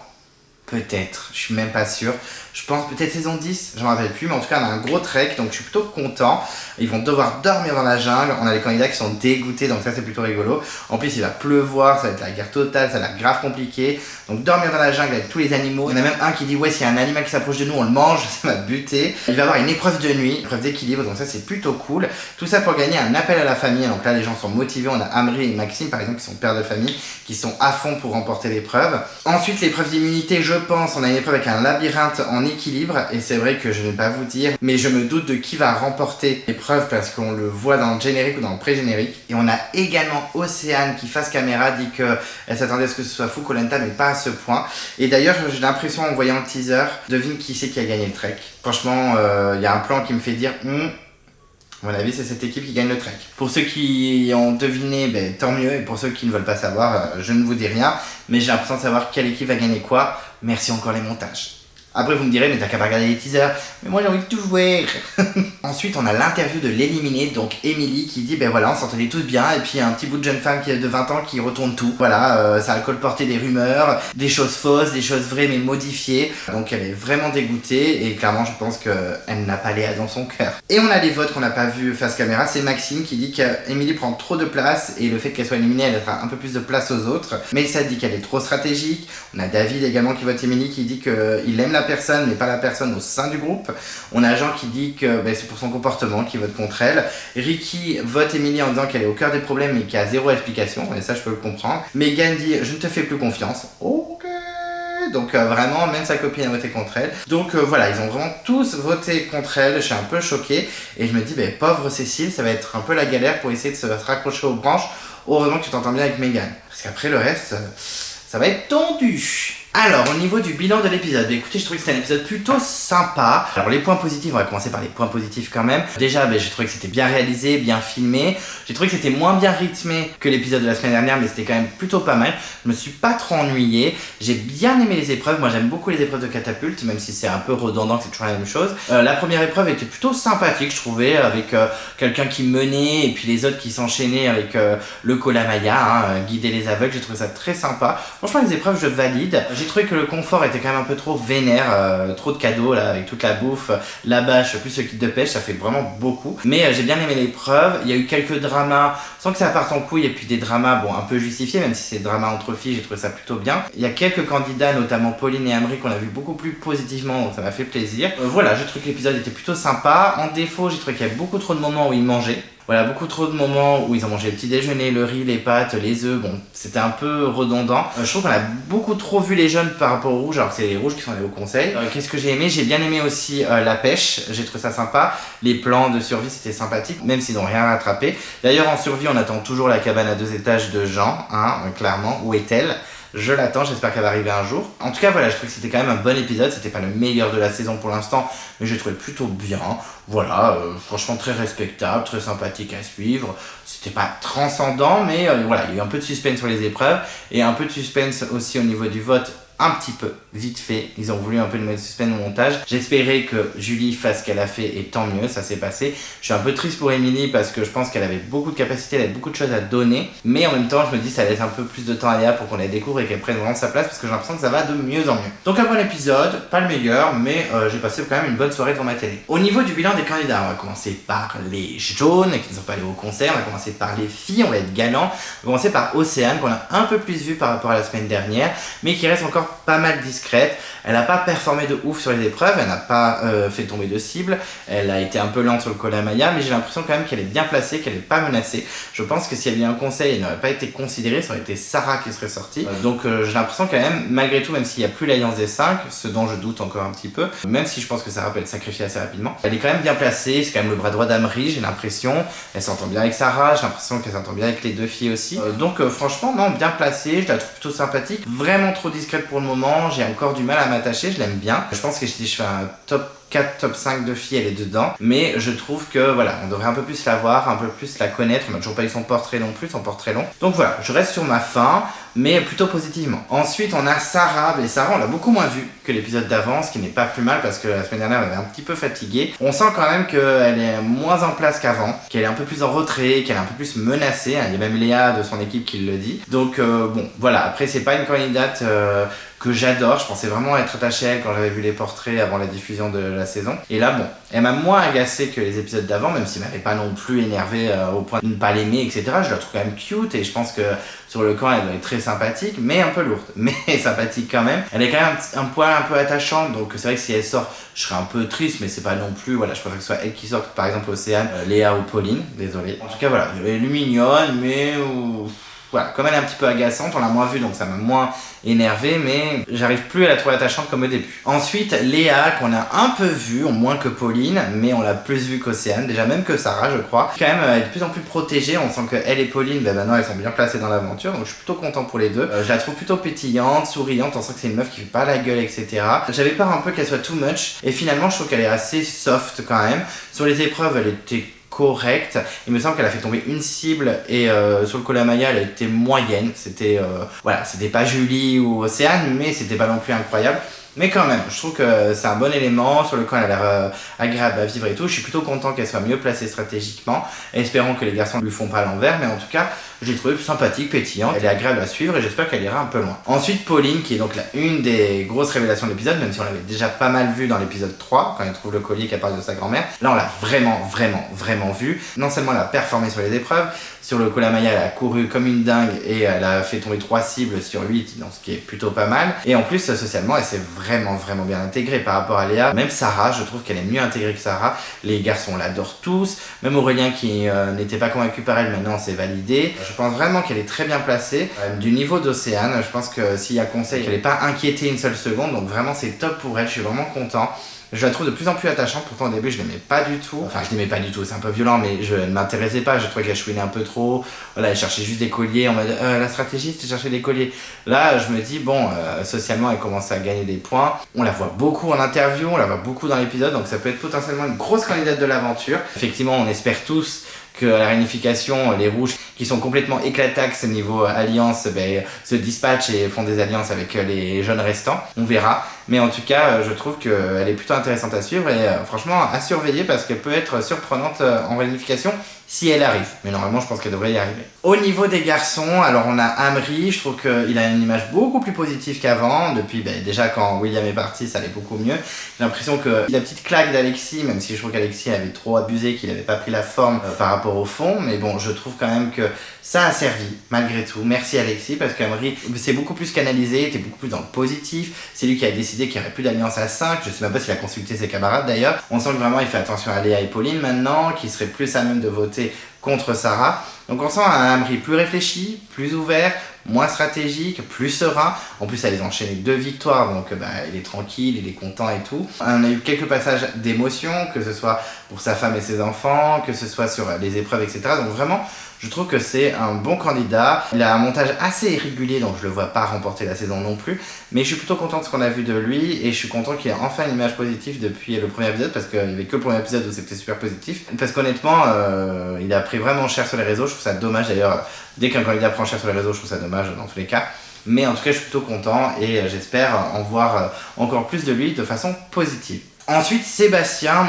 Peut-être, je suis même pas sûr. Je pense peut-être saison 10, je m'en rappelle plus, mais en tout cas on a un gros trek, donc je suis plutôt content. Ils vont devoir dormir dans la jungle, on a les candidats qui sont dégoûtés, donc ça c'est plutôt rigolo. En plus il va pleuvoir, ça va être la guerre totale, ça a l'air grave compliqué. Donc dormir dans la jungle avec tous les animaux. Il y en a même un qui dit ouais, s'il y a un animal qui s'approche de nous, on le mange, ça va buter. Il va y avoir une épreuve de nuit, une épreuve d'équilibre, donc ça c'est plutôt cool. Tout ça pour gagner un appel à la famille, donc là les gens sont motivés, on a Amri et Maxime par exemple qui sont pères de famille, qui sont à fond pour remporter l'épreuve. Ensuite l'épreuve d'immunité, je pense, on a une épreuve avec un labyrinthe en équilibre, et c'est vrai que je ne vais pas vous dire, mais je me doute de qui va remporter l'épreuve parce qu'on le voit dans le générique ou dans le pré-générique. Et on a également Océane qui, face caméra, dit qu'elle s'attendait à ce que ce soit fou Koh-Lanta, mais pas à ce point. Et d'ailleurs, j'ai l'impression en voyant le teaser, devine qui c'est qui a gagné le trek. Franchement, y a un plan qui me fait dire à mon avis, c'est cette équipe qui gagne le trek. Pour ceux qui ont deviné, tant mieux. Et pour ceux qui ne veulent pas savoir, je ne vous dis rien. Mais j'ai l'impression de savoir quelle équipe va gagner quoi. Merci encore les montages. Après vous me direz, mais t'as qu'à pas regarder les teasers. Mais moi j'ai envie de tout jouer. Ensuite on a l'interview de l'éliminée, donc Émilie qui dit on s'entendait tous bien. Et puis il y a un petit bout de jeune femme de 20 ans qui retourne tout. Voilà, ça a colporté des rumeurs, des choses fausses, des choses vraies mais modifiées. Donc elle est vraiment dégoûtée et clairement je pense qu'elle n'a pas Léa dans son cœur. Et on a les votes qu'on n'a pas vu face caméra. C'est Maxime qui dit qu'Émilie prend trop de place et le fait qu'elle soit éliminée elle laissera un peu plus de place aux autres. Mais ça dit qu'elle est trop stratégique. On a David également qui vote Émilie, qui dit qu'il aime la personne mais pas la personne au sein du groupe. On a Jean qui dit que c'est pour son comportement qu'il vote contre elle. Ricky vote Émilie en disant qu'elle est au cœur des problèmes et qu'il y a zéro explication, et ça je peux le comprendre. Megan dit je ne te fais plus confiance. Ok. Donc vraiment même sa copine a voté contre elle. Donc voilà, ils ont vraiment tous voté contre elle. Je suis un peu choqué et je me dis pauvre Cécile, ça va être un peu la galère pour essayer de se raccrocher aux branches. Heureusement que tu t'entends bien avec Megan, parce qu'après le reste ça va être tendu. Alors, au niveau du bilan de l'épisode, écoutez, je trouvais que c'était un épisode plutôt sympa. Alors, les points positifs, on va commencer par les points positifs quand même. Déjà, j'ai trouvé que c'était bien réalisé, bien filmé. J'ai trouvé que c'était moins bien rythmé que l'épisode de la semaine dernière, mais c'était quand même plutôt pas mal. Je me suis pas trop ennuyé. J'ai bien aimé les épreuves. Moi, j'aime beaucoup les épreuves de catapulte, même si c'est un peu redondant, que c'est toujours la même chose. La première épreuve était plutôt sympathique, je trouvais, avec quelqu'un qui menait et puis les autres qui s'enchaînaient avec le Kolamaya, guider les aveugles. J'ai trouvé ça très sympa. Franchement, les épreuves, je valide. J'ai trouvé que le confort était quand même un peu trop vénère, trop de cadeaux là, avec toute la bouffe, la bâche, plus le kit de pêche, ça fait vraiment beaucoup. Mais j'ai bien aimé l'épreuve, il y a eu quelques dramas, sans que ça parte en couille, et puis des dramas, un peu justifiés, même si c'est des dramas entre filles, j'ai trouvé ça plutôt bien. Il y a quelques candidats, notamment Pauline et Amri, qu'on a vu beaucoup plus positivement, donc ça m'a fait plaisir. Voilà, j'ai trouvé que l'épisode était plutôt sympa. En défaut, j'ai trouvé qu'il y avait beaucoup trop de moments où ils mangeaient. Voilà, beaucoup trop de moments où ils ont mangé le petit déjeuner, le riz, les pâtes, les œufs, c'était un peu redondant. Je trouve qu'on a beaucoup trop vu les jeunes par rapport aux rouges, alors que c'est les rouges qui sont allés au conseil. Qu'est-ce que j'ai aimé? J'ai bien aimé aussi la pêche, j'ai trouvé ça sympa. Les plans de survie, c'était sympathique, même s'ils n'ont rien rattrapé. D'ailleurs, en survie, on attend toujours la cabane à 2 étages de Jean, clairement. Où est-elle? Je l'attends, j'espère qu'elle va arriver un jour. En tout cas, voilà, je trouve que c'était quand même un bon épisode. C'était pas le meilleur de la saison pour l'instant, mais je l'ai trouvé plutôt bien. Voilà, franchement très respectable, très sympathique à suivre. C'était pas transcendant, mais voilà, il y a eu un peu de suspense sur les épreuves et un peu de suspense aussi au niveau du vote un petit peu, vite fait. Ils ont voulu un peu nous mettre suspense au montage. J'espérais que Julie fasse ce qu'elle a fait et tant mieux, ça s'est passé. Je suis un peu triste pour Emily parce que je pense qu'elle avait beaucoup de capacités, elle avait beaucoup de choses à donner. Mais en même temps, je me dis ça laisse un peu plus de temps à Léa pour qu'on la découvre et qu'elle prenne vraiment sa place parce que j'ai l'impression que ça va de mieux en mieux. Donc un bon épisode, pas le meilleur, mais j'ai passé quand même une bonne soirée devant ma télé. Au niveau du bilan des candidats, on va commencer par les jaunes qui ne sont pas allés au concert, on va commencer par les filles, on va être galant. On va commencer par Océane qu'on a un peu plus vu par rapport à la semaine dernière, mais qui reste encore pas mal discrète. Elle n'a pas performé de ouf sur les épreuves, elle n'a pas fait tomber de cible, elle a été un peu lente sur le col à Maya, mais j'ai l'impression quand même qu'elle est bien placée, qu'elle n'est pas menacée. Je pense que s'il y avait eu un conseil, elle n'aurait pas été considérée, ça aurait été Sarah qui serait sortie. Donc j'ai l'impression quand même, malgré tout, même s'il n'y a plus l'alliance des 5, ce dont je doute encore un petit peu, même si je pense que Sarah peut être sacrifiée assez rapidement, elle est quand même bien placée, c'est quand même le bras droit d'Amri, j'ai l'impression. Elle s'entend bien avec Sarah, j'ai l'impression qu'elle s'entend bien avec les deux filles aussi. Donc franchement, non, bien placée, je la trouve plutôt sympathique. Vraiment trop discrète pour le moment, j'ai encore du mal à m'attacher, je l'aime bien. Je pense que si je fais un top 4, top 5 de filles, elle est dedans. Mais je trouve que voilà, on devrait un peu plus la voir, un peu plus la connaître. On n'a toujours pas eu son portrait non plus, son portrait long. Donc voilà, je reste sur ma faim, mais plutôt positivement. Ensuite, on a Sarah. Et Sarah, on l'a beaucoup moins vue que l'épisode d'avant, ce qui n'est pas plus mal parce que la semaine dernière, elle avait un petit peu fatiguée. On sent quand même qu'elle est moins en place qu'avant, qu'elle est un peu plus en retrait, qu'elle est un peu plus menacée. Il y a même Léa de son équipe qui le dit. Donc bon, voilà. Après, c'est pas une candidate que j'adore. Je pensais vraiment être attachée à elle quand j'avais vu les portraits avant la diffusion de la saison. Et là, bon, elle m'a moins agacée que les épisodes d'avant, même si elle m'avait pas non plus énervé au point de ne pas l'aimer, etc. Je la trouve quand même cute et je pense que sur le camp, elle doit être très sympathique, mais un peu lourde, mais sympathique quand même. Elle est quand même un poil un peu attachante, donc c'est vrai que si elle sort, je serais un peu triste, mais c'est pas non plus, voilà, je préfère que ce soit elle qui sorte, par exemple Océane, Léa ou Pauline, désolé. En tout cas, voilà, elle est mignonne, mais voilà, comme elle est un petit peu agaçante, on l'a moins vue, donc ça m'a moins énervé, mais j'arrive plus à la trouver attachante comme au début. Ensuite, Léa, qu'on a un peu vue, moins que Pauline, mais on l'a plus vue qu'Océane, déjà même que Sarah, je crois. Quand même, elle est de plus en plus protégée, on sent qu'elle et Pauline, maintenant, elles sont bien placées dans l'aventure, donc je suis plutôt content pour les deux. Je la trouve plutôt pétillante, souriante, on sent que c'est une meuf qui fait pas la gueule, etc. J'avais peur un peu qu'elle soit too much, et finalement, je trouve qu'elle est assez soft quand même. Sur les épreuves, elle était correcte. Il me semble qu'elle a fait tomber une cible et sur le Kolamaya elle était moyenne. C'était voilà, c'était pas Julie ou Océane, mais c'était pas non plus incroyable. Mais quand même, je trouve que c'est un bon élément. Sur le camp, elle a l'air agréable à vivre et tout. Je suis plutôt content qu'elle soit mieux placée stratégiquement. Espérons que les garçons ne lui font pas l'envers. Mais en tout cas, je l'ai trouvée sympathique, pétillante. Elle est agréable à suivre et j'espère qu'elle ira un peu loin. Ensuite, Pauline, qui est donc une des grosses révélations de l'épisode, même si on l'avait déjà pas mal vue dans l'épisode 3, quand elle trouve le collier qu'elle parle de sa grand-mère. Là, on l'a vraiment vue. Non seulement elle a performé sur les épreuves, sur le Kolamaya, elle a couru comme une dingue et elle a fait tomber 3 cibles sur 8, donc ce qui est plutôt pas mal. Et en plus, socialement, elle s'est vraiment bien intégrée par rapport à Léa. Même Sarah, je trouve qu'elle est mieux intégrée que Sarah. Les garçons l'adorent tous. Même Aurélien, qui n'était pas convaincu par elle, maintenant c'est validé. Je pense vraiment qu'elle est très bien placée. Du niveau d'Océane, je pense que s'il y a conseil, qu'elle n'est pas inquiétée une seule seconde. Donc vraiment, c'est top pour elle. Je suis vraiment content. Je la trouve de plus en plus attachante, pourtant au début je l'aimais pas du tout. Enfin je l'aimais pas du tout, c'est un peu violent, mais je ne m'intéressais pas, je trouvais qu'elle chouinait un peu trop. Voilà, elle cherchait juste des colliers, on m'a dit la stratégie c'est chercher des colliers. Là je me dis bon, socialement elle commence à gagner des points. On la voit beaucoup en interview, on la voit beaucoup dans l'épisode, donc ça peut être potentiellement une grosse candidate de l'aventure. Effectivement on espère tous que à la réunification, les rouges qui sont complètement éclataxes niveau alliance se dispatchent et font des alliances avec les jeunes restants. On verra. Mais en tout cas, je trouve qu'elle est plutôt intéressante à suivre et franchement à surveiller parce qu'elle peut être surprenante en réunification si elle arrive. Mais normalement, je pense qu'elle devrait y arriver. Au niveau des garçons, alors on a Amri, je trouve qu'il a une image beaucoup plus positive qu'avant. Depuis, déjà quand William est parti, ça allait beaucoup mieux. J'ai l'impression que la petite claque d'Alexis, même si je trouve qu'Alexis avait trop abusé, qu'il n'avait pas pris la forme par rapport au fond. Mais bon, je trouve quand même que ça a servi, malgré tout. Merci Alexis, parce qu'Amri s'est beaucoup plus canalisé, était beaucoup plus dans le positif. C'est lui qui a décidé qu'il n'y aurait plus d'alliance à 5. Je sais même pas s'il a consulté ses camarades d'ailleurs. On sent que vraiment il fait attention à Léa et Pauline maintenant, qui serait plus à même de voter contre Sarah. Donc on sent un Amri plus réfléchi, plus ouvert, moins stratégique, plus serein. En plus, elle les a enchaîné 2 victoires, donc il est tranquille, il est content et tout. On a eu quelques passages d'émotion, que ce soit pour sa femme et ses enfants, que ce soit sur les épreuves, etc. Donc vraiment, je trouve que c'est un bon candidat. Il a un montage assez irrégulier, donc je le vois pas remporter la saison non plus. Mais je suis plutôt content de ce qu'on a vu de lui et je suis content qu'il ait enfin une image positive depuis le premier épisode parce qu'il n'y avait que le premier épisode où c'était super positif. Parce qu'honnêtement, il a pris vraiment cher sur les réseaux. Je trouve ça dommage d'ailleurs. Dès qu'un candidat prend cher sur les réseaux, je trouve ça dommage dans tous les cas. Mais en tout cas, je suis plutôt content et j'espère en voir encore plus de lui de façon positive. Ensuite, Sébastien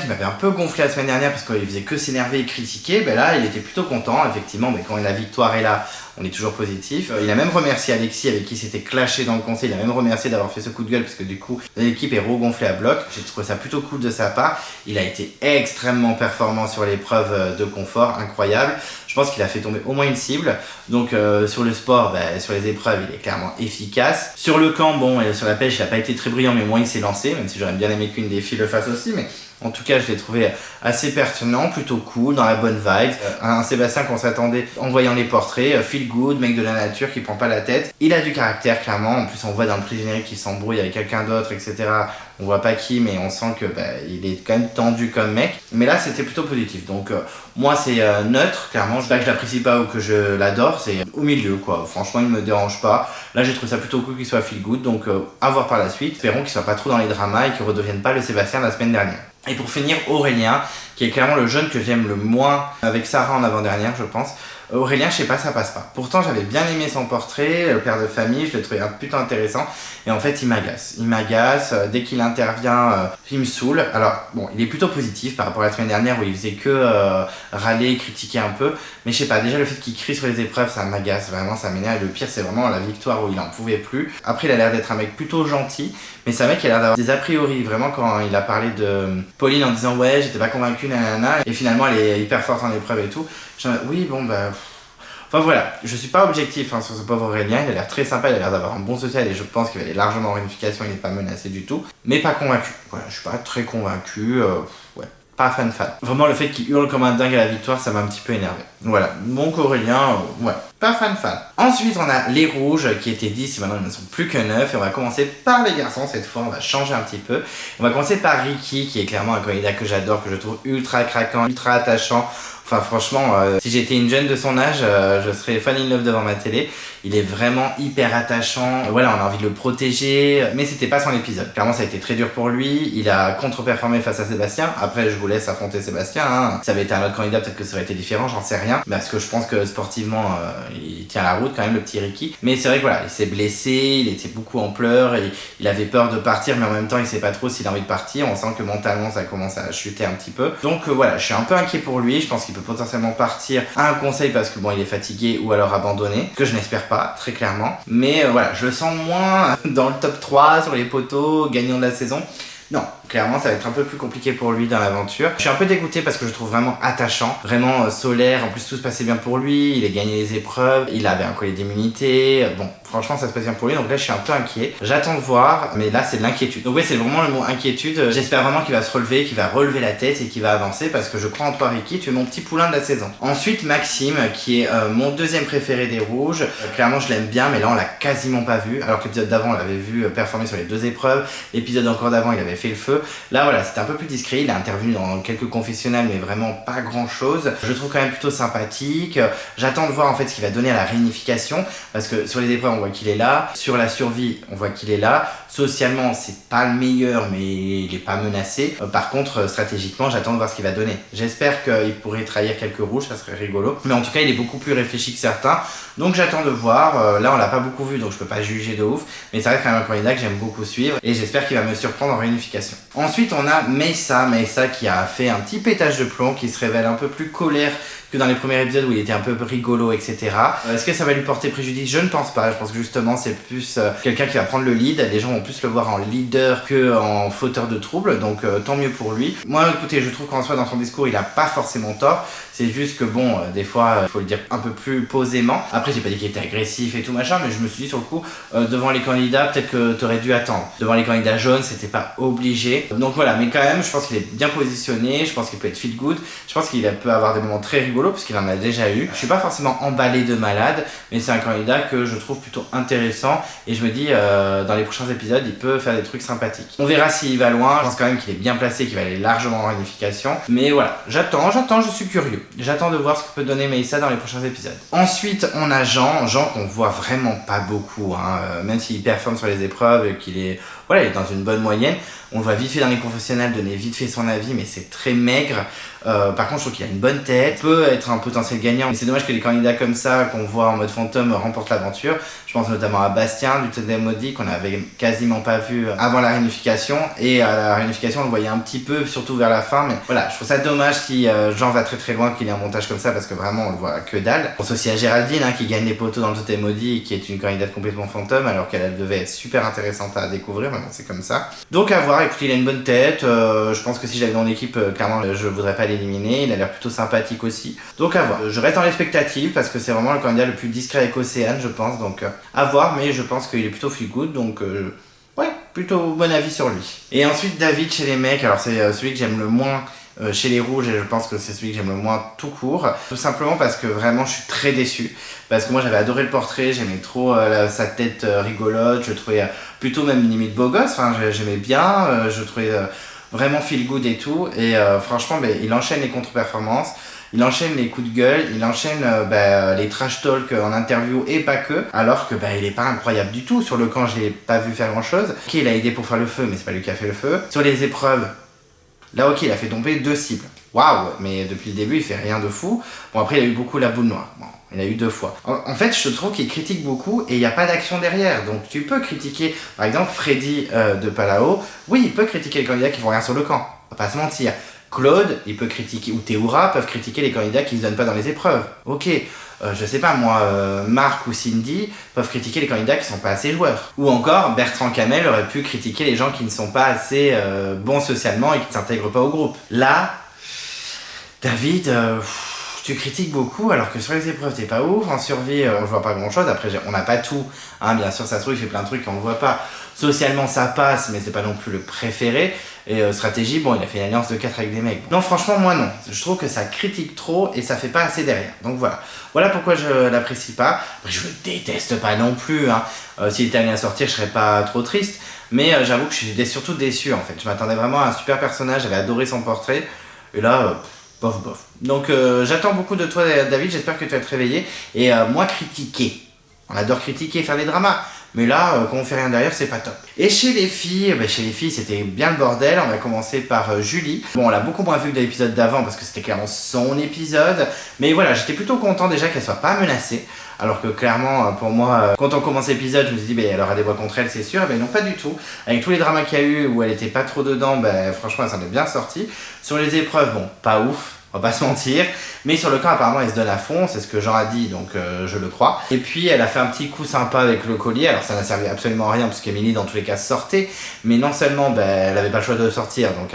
qui m'avait un peu gonflé la semaine dernière parce qu'il faisait que s'énerver et critiquer, là il était plutôt content, effectivement, mais quand la victoire est là, on est toujours positif. Il a même remercié Alexis avec qui s'était clashé dans le conseil, il a même remercié d'avoir fait ce coup de gueule parce que du coup l'équipe est regonflée à bloc. J'ai trouvé ça plutôt cool de sa part. Il a été extrêmement performant sur l'épreuve de confort, incroyable. Je pense qu'il a fait tomber au moins une cible. Donc sur le sport, sur les épreuves, il est clairement efficace. Sur le camp, sur la pêche, il n'a pas été très brillant, mais au moins il s'est lancé, même si j'aurais bien aimé qu'une des filles le fasse aussi. Mais en tout cas, je l'ai trouvé assez pertinent, plutôt cool, dans la bonne vibe. Un Sébastien qu'on s'attendait en voyant les portraits, feel good, mec de la nature qui prend pas la tête. Il a du caractère, clairement. En plus, on voit dans le pré-générique qu'il s'embrouille avec quelqu'un d'autre, etc. On voit pas qui, mais on sent que il est quand même tendu comme mec. Mais là, c'était plutôt positif. Donc, moi, c'est neutre, clairement. Je sais pas que je l'apprécie pas ou que je l'adore. C'est au milieu, quoi. Franchement, il me dérange pas. Là, j'ai trouvé ça plutôt cool qu'il soit feel good. Donc, à voir par la suite. Espérons qu'il soit pas trop dans les dramas et qu'il redevienne pas le Sébastien de la semaine dernière. Et pour finir, Aurélien, qui est clairement le jeune que j'aime le moins, avec Sarah en avant-dernière, je pense. Aurélien, je sais pas, ça passe pas. Pourtant, j'avais bien aimé son portrait, le père de famille, je l'ai trouvé plutôt intéressant. Et en fait, il m'agace. Il m'agace. Dès qu'il intervient, il me saoule. Alors, bon, il est plutôt positif par rapport à la semaine dernière où il faisait que râler, critiquer un peu. Mais je sais pas, déjà le fait qu'il crie sur les épreuves, ça m'agace, vraiment, ça m'énerve. Et le pire, c'est vraiment la victoire où il en pouvait plus. Après, il a l'air d'être un mec plutôt gentil. Mais c'est un mec qui a l'air d'avoir des a priori. Vraiment, quand il a parlé de Pauline en disant ouais, j'étais pas convaincu, nanana. Et finalement, elle est hyper forte en épreuve et tout. Oui, enfin voilà, je suis pas objectif sur ce pauvre Aurélien, il a l'air très sympa, il a l'air d'avoir un bon social et je pense qu'il va aller largement en réunification, il n'est pas menacé du tout, mais pas convaincu. Voilà, je suis pas très convaincu, pas fan. Vraiment le fait qu'il hurle comme un dingue à la victoire, ça m'a un petit peu énervé. Voilà, donc Aurélien, pas fan. Ensuite on a les rouges qui étaient 10 et maintenant ils ne sont plus que 9 et on va commencer par les garçons cette fois, on va changer un petit peu. On va commencer par Ricky qui est clairement un candidat que j'adore, que je trouve ultra craquant, ultra attachant. Enfin franchement, si j'étais une jeune de son âge, je serais fan in love devant ma télé. Il est vraiment hyper attachant. Voilà, on a envie de le protéger, mais c'était pas son épisode. Clairement, ça a été très dur pour lui. Il a contre-performé face à Sébastien. Après, je vous laisse affronter Sébastien. Si ça avait été un autre candidat, peut-être que ça aurait été différent, j'en sais rien. Parce que je pense que sportivement, il tient la route quand même, le petit Ricky. Mais c'est vrai que voilà, il s'est blessé, il était beaucoup en pleurs, il avait peur de partir, mais en même temps, il sait pas trop s'il a envie de partir. On sent que mentalement, ça commence à chuter un petit peu. Donc voilà, je suis un peu inquiet pour lui. Je pense qu'il peut potentiellement partir à un conseil parce que il est fatigué ou alors abandonner. Que je n'espère pas, très clairement. Mais voilà, je le sens moins dans le top 3 sur les poteaux, gagnant de la saison. Non, clairement, ça va être un peu plus compliqué pour lui dans l'aventure. Je suis un peu dégoûté parce que je le trouve vraiment attachant, vraiment solaire. En plus, tout se passait bien pour lui. Il a gagné les épreuves. Il avait un collier d'immunité. Bon, franchement, ça se passe bien pour lui. Donc là, je suis un peu inquiet. J'attends de voir, mais là, c'est de l'inquiétude. Donc, c'est vraiment le mot inquiétude. J'espère vraiment qu'il va se relever, qu'il va relever la tête et qu'il va avancer parce que je crois en toi, Ricky. Tu es mon petit poulain de la saison. Ensuite, Maxime, qui est mon deuxième préféré des rouges. Clairement, je l'aime bien, mais là, on l'a quasiment pas vu. Alors que l'épisode d'avant, on l'avait vu performer sur les 2 épreuves. L'épisode encore d'avant, il avait fait le feu. Là voilà, c'était un peu plus discret, il a intervenu dans quelques confessionnals mais vraiment pas grand chose. Je le trouve quand même plutôt sympathique. J'attends de voir en fait ce qu'il va donner à la réunification parce que sur les épreuves on voit qu'il est là, sur la survie on voit qu'il est là. Socialement c'est pas le meilleur mais il est pas menacé. Par contre stratégiquement j'attends de voir ce qu'il va donner. J'espère qu'il pourrait trahir quelques rouges, ça serait rigolo. Mais en tout cas il est beaucoup plus réfléchi que certains. Donc j'attends de voir. Là on l'a pas beaucoup vu donc je peux pas juger de ouf. Mais ça reste quand même un candidat que j'aime beaucoup suivre et j'espère qu'il va me surprendre en réunification. Ensuite on a Meyssa qui a fait un petit pétage de plomb, qui se révèle un peu plus colère que dans les premiers épisodes où il était un peu rigolo, etc. Est-ce que ça va lui porter préjudice? Je ne pense pas. Je pense que justement c'est plus quelqu'un qui va prendre le lead. Les gens vont plus le voir en leader que en fauteur de troubles, donc tant mieux pour lui. Moi écoutez, je trouve qu'en soi dans son discours il a pas forcément tort. C'est juste que des fois il faut le dire un peu plus posément. Après j'ai pas dit qu'il était agressif et tout machin, mais je me suis dit sur le coup devant les candidats peut-être que t'aurais dû attendre. Devant les candidats jaunes c'était pas obligé. Donc voilà, mais quand même je pense qu'il est bien positionné. Je pense qu'il peut être feel good. Je pense qu'il peut avoir des moments très rigolos parce qu'il en a déjà eu. Je suis pas forcément emballé de malade, mais c'est un candidat que je trouve plutôt intéressant et je me dis dans les prochains épisodes il peut faire des trucs sympathiques. On verra s'il va loin. Je pense quand même qu'il est bien placé, qu'il va aller largement en réunification. Mais voilà, j'attends, je suis curieux. J'attends de voir ce que peut donner Meyssa dans les prochains épisodes. Ensuite on a Jean qu'on voit vraiment pas beaucoup, même s'il performe sur les épreuves, qu'il est il est dans une bonne moyenne. On le voit vite fait dans les confessionnels donner vite fait son avis, mais c'est très maigre. Par contre, je trouve qu'il a une bonne tête, peut être un potentiel gagnant. Mais c'est dommage que les candidats comme ça, qu'on voit en mode fantôme, remportent l'aventure. Je pense notamment à Bastien du Tandem Maudit, qu'on avait quasiment pas vu avant la réunification. Et à la réunification, on le voyait un petit peu, surtout vers la fin. Mais voilà, je trouve ça dommage si Jean va très très loin qu'il ait un montage comme ça, parce que vraiment, on le voit que dalle. Je pense aussi à Géraldine, qui gagne les poteaux dans le Tandem Maudit, qui est une candidate complètement fantôme, alors qu'elle devait être super intéressante à découvrir. Mais bon, c'est comme ça. Donc à voir, écoutez, il a une bonne tête. Je pense que si j'avais dans l'équipe, clairement, je voudrais pas l'éliminer. Il a l'air plutôt sympathique aussi. Donc à voir. Je reste en expectative parce que c'est vraiment le candidat le plus discret avec Océane, je pense. Donc à voir, mais je pense qu'il est plutôt feel good. Donc ouais, plutôt bon avis sur lui. Et ensuite, David chez les mecs. Alors c'est celui que j'aime le moins chez les rouges, et je pense que c'est celui que j'aime le moins tout court. Tout simplement parce que vraiment je suis très déçu. Parce que moi j'avais adoré le portrait, j'aimais trop sa tête rigolote, je trouvais plutôt même limite beau gosse, enfin, j'aimais bien, je trouvais vraiment feel good et tout. Et franchement, il enchaîne les contre-performances. Il enchaîne les coups de gueule, il enchaîne les trash talk en interview et pas que, alors que il est pas incroyable du tout. Sur le camp, je l'ai pas vu faire grand chose. Ok, il a aidé pour faire le feu, mais c'est pas lui qui a fait le feu. Sur les épreuves, là ok, il a fait tomber 2 cibles. Waouh, mais depuis le début, il fait rien de fou. Bon, après, il a eu beaucoup la boule noire. Bon, il a eu 2 fois. En fait, je trouve qu'il critique beaucoup et il n'y a pas d'action derrière. Donc, tu peux critiquer, par exemple, Freddy de Palao. Oui, il peut critiquer les candidats qui font rien sur le camp. On va pas se mentir. Claude, il peut critiquer, ou Théoura peuvent critiquer les candidats qui ne se donnent pas dans les épreuves. Ok, je sais pas moi, Marc ou Cindy peuvent critiquer les candidats qui sont pas assez joueurs. Ou encore, Bertrand Camel aurait pu critiquer les gens qui ne sont pas assez bons socialement et qui ne s'intègrent pas au groupe. Là, David, tu critiques beaucoup alors que sur les épreuves t'es pas ouf, en survie on voit pas grand chose, après on n'a pas tout, hein, bien sûr ça se trouve il fait plein de trucs qu'on ne voit pas. Socialement ça passe mais c'est pas non plus le préféré. Et stratégie, bon, il a fait une alliance de 4 avec des mecs. Non, franchement, moi non. Je trouve que ça critique trop et ça fait pas assez derrière. Donc voilà. Voilà pourquoi je l'apprécie pas. Après, je le déteste pas non plus. Hein. S'il était amené à sortir, je serais pas trop triste. Mais j'avoue que je suis surtout déçu en fait. Je m'attendais vraiment à un super personnage, j'avais adoré son portrait. Et là, bof bof. Donc j'attends beaucoup de toi, David. J'espère que tu vas te réveiller. Et moi, critiquer. On adore critiquer et faire des dramas. Mais là, quand on fait rien derrière, c'est pas top. Et chez les filles, c'était bien le bordel. On va commencer par Julie. Bon, on l'a beaucoup moins vu que dans l'épisode d'avant parce que c'était clairement son épisode. Mais voilà, j'étais plutôt content déjà qu'elle soit pas menacée. Alors que clairement, pour moi, quand on commence l'épisode, je me suis dit, elle aura des voix contre elle, c'est sûr. Mais non, pas du tout. Avec tous les dramas qu'il y a eu où elle était pas trop dedans, franchement, elle s'en est bien sortie. Sur les épreuves, bon, pas ouf. On va pas se mentir, mais sur le camp apparemment elle se donne à fond, c'est ce que Jean a dit, donc je le crois. Et puis elle a fait un petit coup sympa avec le collier, alors ça n'a servi absolument à rien parce qu'Emilie dans tous les cas sortait, mais non seulement elle avait pas le choix de sortir, donc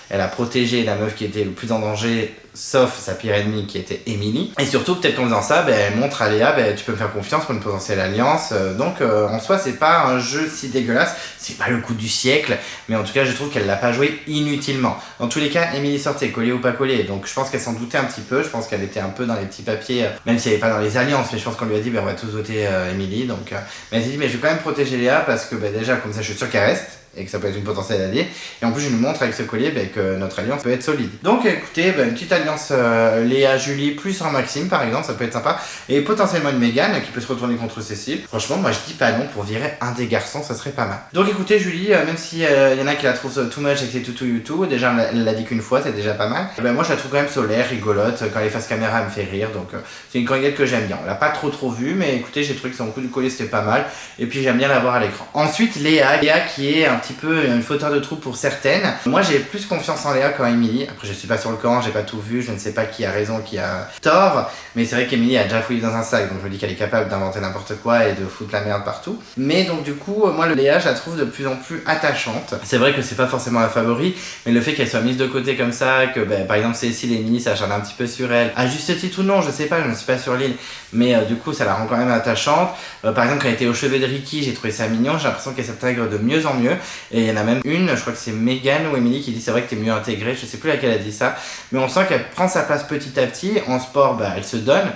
elle a protégé la meuf qui était le plus en danger, sauf sa pire ennemie qui était Emilie. Et surtout peut-être qu'en faisant ça, elle montre à Léa, tu peux me faire confiance pour une potentielle alliance, donc en soi c'est pas un jeu si dégueulasse, c'est pas le coup du siècle, mais en tout cas je trouve qu'elle l'a pas joué inutilement. Dans tous les cas, Emilie sortait, collier ou pas collier, donc je pense qu'elle s'en doutait un petit peu, je pense qu'elle était un peu dans les petits papiers, même si elle n'est pas dans les alliances, mais je pense qu'on lui a dit on va tous voter Emilie, donc mais elle s'est dit mais je vais quand même protéger Léa parce que déjà comme ça je suis sûr qu'elle reste et que ça peut être une potentielle alliée, et en plus je lui montre avec ce collier que notre alliance peut être solide. Donc écoutez, une petite alliance Léa, Julie plus un Maxime par exemple, ça peut être sympa, et potentiellement une Mégane qui peut se retourner contre Cécile. Franchement moi je dis pas non pour virer un des garçons, ça serait pas mal. Donc écoutez Julie, même si y en a qui la trouvent too much avec ses toutou YouTube, déjà elle l'a dit qu'une fois, c'est déjà pas mal, et moi je la trouve quand même solaire, rigolote, quand elle est face caméra elle me fait rire, donc c'est une candidate que j'aime bien. On l'a pas trop vu, mais écoutez j'ai trouvé que son coup de collier c'était pas mal, et puis j'aime bien la voir à l'écran. Ensuite Léa qui est un petit peu une fauteur de troupe pour certaines. Moi j'ai plus confiance en Léa qu'en Emilie. Après je suis pas sur le camp, j'ai pas tout vu, je ne sais pas qui a raison, qui a tort, mais c'est vrai qu'Emilie a déjà fouillé dans un sac, donc je me dis qu'elle est capable d'inventer n'importe quoi et de foutre la merde partout. Mais donc du coup, moi le Léa je la trouve de plus en plus attachante. C'est vrai que c'est pas forcément la favori, mais le fait qu'elle soit mise de côté comme ça, que par exemple Cécile et Emilie s'acharnent un petit peu sur elle, à juste titre ou non, je sais pas, je ne suis pas sur l'île, mais du coup ça la rend quand même attachante. Par exemple quand elle était au chevet de Ricky, j'ai trouvé ça mignon, j'ai l'impression qu'elle s'intègre de mieux en mieux, et il y en a même une, je crois que c'est Mégane ou Emilie qui dit c'est vrai que t'es mieux intégrée, je sais plus laquelle a dit ça, mais on sent qu'elle prend sa place petit à petit, en sport elle se donne,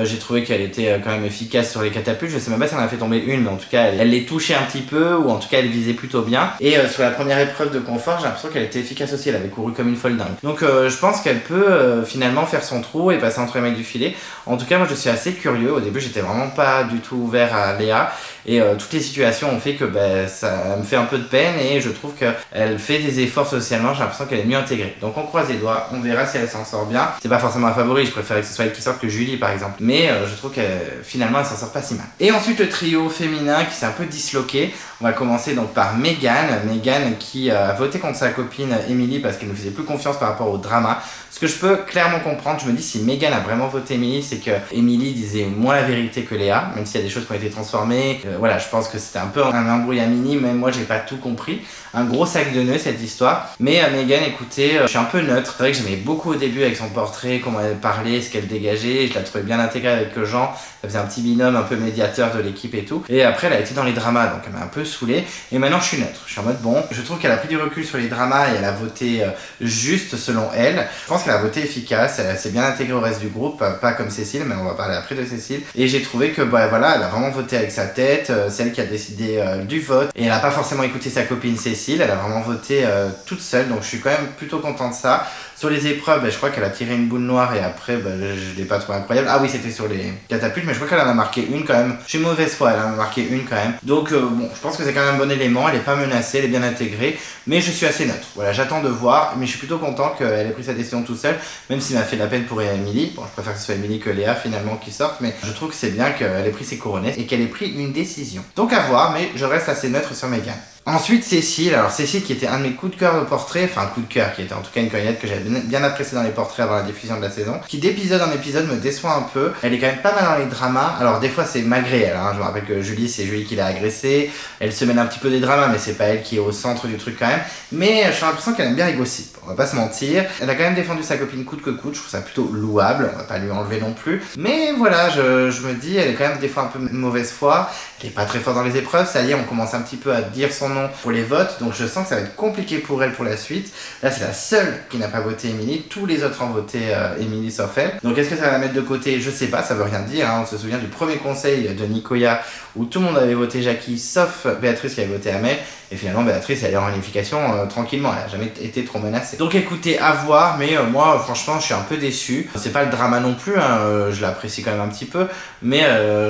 J'ai trouvé qu'elle était quand même efficace sur les catapultes. Je sais même pas si elle en a fait tomber une, mais en tout cas elle les touchait un petit peu, ou en tout cas elle visait plutôt bien. Et sur la première épreuve de confort, j'ai l'impression qu'elle était efficace aussi. Elle avait couru comme une folle dingue. Donc je pense qu'elle peut finalement faire son trou et passer entre les mailles du filet. En tout cas, moi je suis assez curieux. Au début, j'étais vraiment pas du tout ouvert à Léa. Et toutes les situations ont fait que ça me fait un peu de peine, et je trouve qu'elle fait des efforts socialement. J'ai l'impression qu'elle est mieux intégrée. Donc on croise les doigts, on verra si elle s'en sort bien. C'est pas forcément un favori, je préférais que ce soit elle qui sorte que Julie par exemple. Mais je trouve que finalement elle s'en sort pas si mal. Et ensuite le trio féminin qui s'est un peu disloqué. On va commencer donc par Megan. Megan qui a voté contre sa copine Emily parce qu'elle ne faisait plus confiance par rapport au drama. Ce que je peux clairement comprendre, je me dis si Megan a vraiment voté Emily, c'est que Emily disait moins la vérité que Léa, même s'il y a des choses qui ont été transformées. Voilà, je pense que c'était un peu un embrouille à mini, même moi j'ai pas tout compris. Un gros sac de nœuds cette histoire. Mais Megan, écoutez, je suis un peu neutre. C'est vrai que j'aimais beaucoup au début avec son portrait, comment elle parlait, ce qu'elle dégageait. Je la trouvais bien intégrée avec Jean. Elle faisait un petit binôme un peu médiateur de l'équipe et tout. Et après elle a été dans les dramas, donc elle m'a un peu saoulé. Et maintenant je suis neutre. Je suis en mode bon, je trouve qu'elle a pris du recul sur les dramas et elle a voté juste selon elle. Je pense qu'elle a voté efficace, elle s'est bien intégrée au reste du groupe, pas comme Cécile, mais on va parler après de Cécile. Et j'ai trouvé que voilà, elle a vraiment voté avec sa tête, c'est elle qui a décidé du vote. Et elle a pas forcément écouté sa copine Cécile, elle a vraiment voté toute seule, donc je suis quand même plutôt content de ça. Sur les épreuves, je crois qu'elle a tiré une boule noire et après, je l'ai pas trouvé incroyable. Ah oui, c'était sur les catapultes, mais je crois qu'elle en a marqué une quand même. Je suis mauvaise foi, elle en a marqué une quand même. Donc bon, je pense que c'est quand même un bon élément, elle est pas menacée, elle est bien intégrée, mais je suis assez neutre. Voilà, j'attends de voir, mais je suis plutôt content qu'elle ait pris sa décision toute seule, même s'il m'a fait de la peine pour Emily. Bon, je préfère que ce soit Emily que Léa finalement qui sorte, mais je trouve que c'est bien qu'elle ait pris ses couronnettes et qu'elle ait pris une décision. Donc à voir, mais je reste assez neutre sur Megan. Ensuite Cécile, alors Cécile qui était un de mes coups de cœur de portrait, enfin coup de cœur, qui était en tout cas une candidate que j'avais bien appréciée dans les portraits avant la diffusion de la saison, qui d'épisode en épisode me déçoit un peu. Elle est quand même pas mal dans les dramas, alors des fois c'est malgré elle, je me rappelle que Julie, c'est Julie qui l'a agressée, elle se mêle un petit peu des dramas mais c'est pas elle qui est au centre du truc quand même, mais j'ai l'impression qu'elle aime bien les gossips, on va pas se mentir. Elle a quand même défendu sa copine coûte que coûte, je trouve ça plutôt louable, on va pas lui enlever non plus, mais voilà, je me dis, elle est quand même des fois un peu mauvaise foi, elle est pas très forte dans les épreuves, ça y est, on commence un petit peu à dire son nom pour les votes, donc je sens que ça va être compliqué pour elle pour la suite. Là c'est la seule qui n'a pas voté Emily, tous les autres ont voté Emily sauf elle. Donc est-ce que ça va la mettre de côté? Je sais pas, ça veut rien dire, on se souvient du premier conseil de Nicoya où tout le monde avait voté Jackie sauf Béatrice qui avait voté Amel, et finalement Béatrice elle est en unification tranquillement, elle a jamais été trop menacée. Donc écoutez, à voir, mais moi franchement je suis un peu déçu. C'est pas le drama non plus, je l'apprécie quand même un petit peu, mais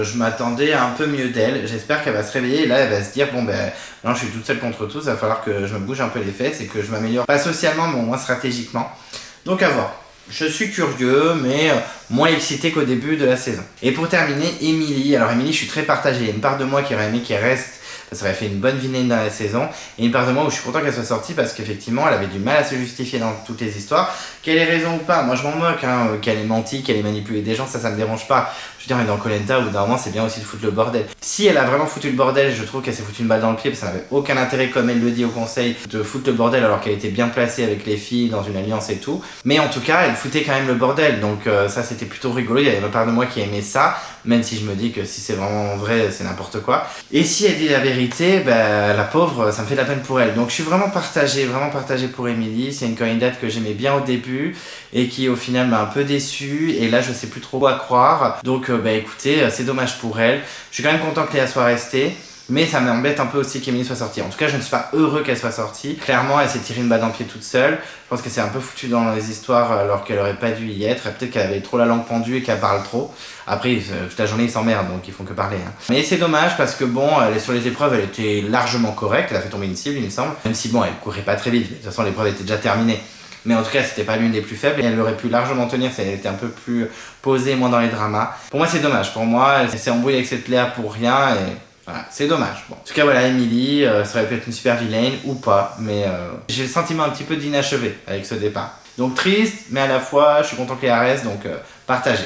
je m'attendais à un peu mieux d'elle. J'espère qu'elle va se réveiller et là elle va se dire bon non, je suis toute seule contre tous, il va falloir que je me bouge un peu les fesses et que je m'améliore, pas socialement mais au moins stratégiquement. Donc à voir. Je suis curieux, mais moins excité qu'au début de la saison. Et pour terminer, Emily. Alors Emily, je suis très partagée. Il y a une part de moi qui aurait aimé qu'elle reste, ça aurait fait une bonne vilaine dans la saison, et une part de moi où je suis content qu'elle soit sortie parce qu'effectivement elle avait du mal à se justifier dans toutes les histoires. Qu'elle ait raison ou pas, moi je m'en moque, qu'elle ait menti, qu'elle ait manipulé des gens, ça me dérange pas. Je veux dire, mais dans Koh Lanta, au bout d'un moment, c'est bien aussi de foutre le bordel. Si elle a vraiment foutu le bordel, je trouve qu'elle s'est foutu une balle dans le pied, parce que ça n'avait aucun intérêt, comme elle le dit au conseil, de foutre le bordel alors qu'elle était bien placée avec les filles dans une alliance et tout. Mais en tout cas, elle foutait quand même le bordel, donc ça c'était plutôt rigolo. Il y avait une part de moi qui aimait ça, même si je me dis que si c'est vraiment vrai, c'est n'importe quoi. Et si elle dit la vérité, la pauvre, ça me fait de la peine pour elle. Donc je suis vraiment partagé pour Emily. C'est une candidate que j'aimais bien au début et qui au final m'a un peu déçu, et là je sais plus trop quoi croire. Donc écoutez, c'est dommage pour elle. Je suis quand même content que Léa soit restée, mais ça m'embête un peu aussi qu'Emily soit sortie. En tout cas, je ne suis pas heureux qu'elle soit sortie. Clairement, elle s'est tirée une balle dans le pied toute seule. Je pense que c'est un peu foutu dans les histoires alors qu'elle aurait pas dû y être. Peut-être qu'elle avait trop la langue pendue et qu'elle parle trop. Après, toute la journée, ils s'emmerdent, donc ils font que parler. Mais c'est dommage parce que bon, sur les épreuves, elle était largement correcte. Elle a fait tomber une cible, il me semble. Même si bon, elle courait pas très vite. De toute façon, l'épreuve était déjà terminée. Mais en tout cas, c'était pas l'une des plus faibles et elle aurait pu largement tenir si elle était un peu plus posée, moins dans les dramas. Pour moi, c'est dommage. Pour moi, elle s'est embrouillée avec cette Léa pour rien et voilà, c'est dommage. Bon. En tout cas, voilà, Emily, ça aurait pu être une super vilaine ou pas, mais j'ai le sentiment un petit peu d'inachevé avec ce départ. Donc triste, mais à la fois, je suis content que Léa reste, donc partagé.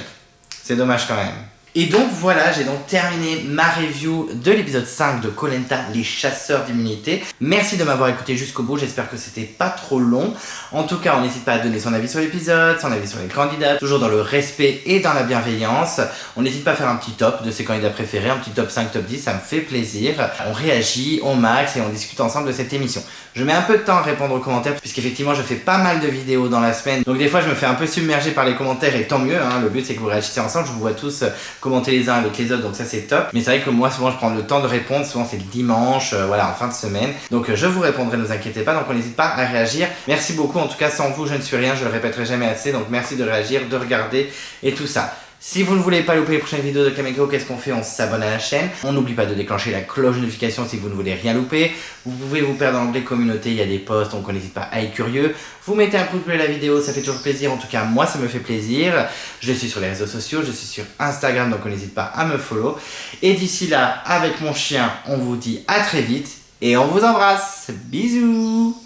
C'est dommage quand même. Et donc voilà, j'ai donc terminé ma review de l'épisode 5 de Koh Lanta, les chasseurs d'immunité. Merci de m'avoir écouté jusqu'au bout, j'espère que c'était pas trop long. En tout cas, on n'hésite pas à donner son avis sur l'épisode, son avis sur les candidats, toujours dans le respect et dans la bienveillance. On n'hésite pas à faire un petit top de ses candidats préférés, un petit top 5, top 10, ça me fait plaisir. On réagit, on max et on discute ensemble de cette émission. Je mets un peu de temps à répondre aux commentaires, puisqu'effectivement je fais pas mal de vidéos dans la semaine. Donc des fois je me fais un peu submerger par les commentaires et tant mieux, hein. Le but c'est que vous réagissez ensemble, je vous vois tous commenter les uns avec les autres, donc ça c'est top. Mais c'est vrai que moi souvent je prends le temps de répondre, souvent c'est le dimanche, voilà, en fin de semaine. Donc je vous répondrai, ne vous inquiétez pas, donc on n'hésite pas à réagir. Merci beaucoup, en tout cas sans vous je ne suis rien, je le répéterai jamais assez, donc merci de réagir, de regarder et tout ça. Si vous ne voulez pas louper les prochaines vidéos de Kameko, qu'est-ce qu'on fait? On s'abonne à la chaîne. On n'oublie pas de déclencher la cloche de notification si vous ne voulez rien louper. Vous pouvez vous perdre dans l'onglet communauté, il y a des posts, donc on n'hésite pas à être curieux. Vous mettez un pouce bleu à la vidéo, ça fait toujours plaisir. En tout cas, moi, ça me fait plaisir. Je suis sur les réseaux sociaux, je suis sur Instagram, donc on n'hésite pas à me follow. Et d'ici là, avec mon chien, on vous dit à très vite et on vous embrasse. Bisous!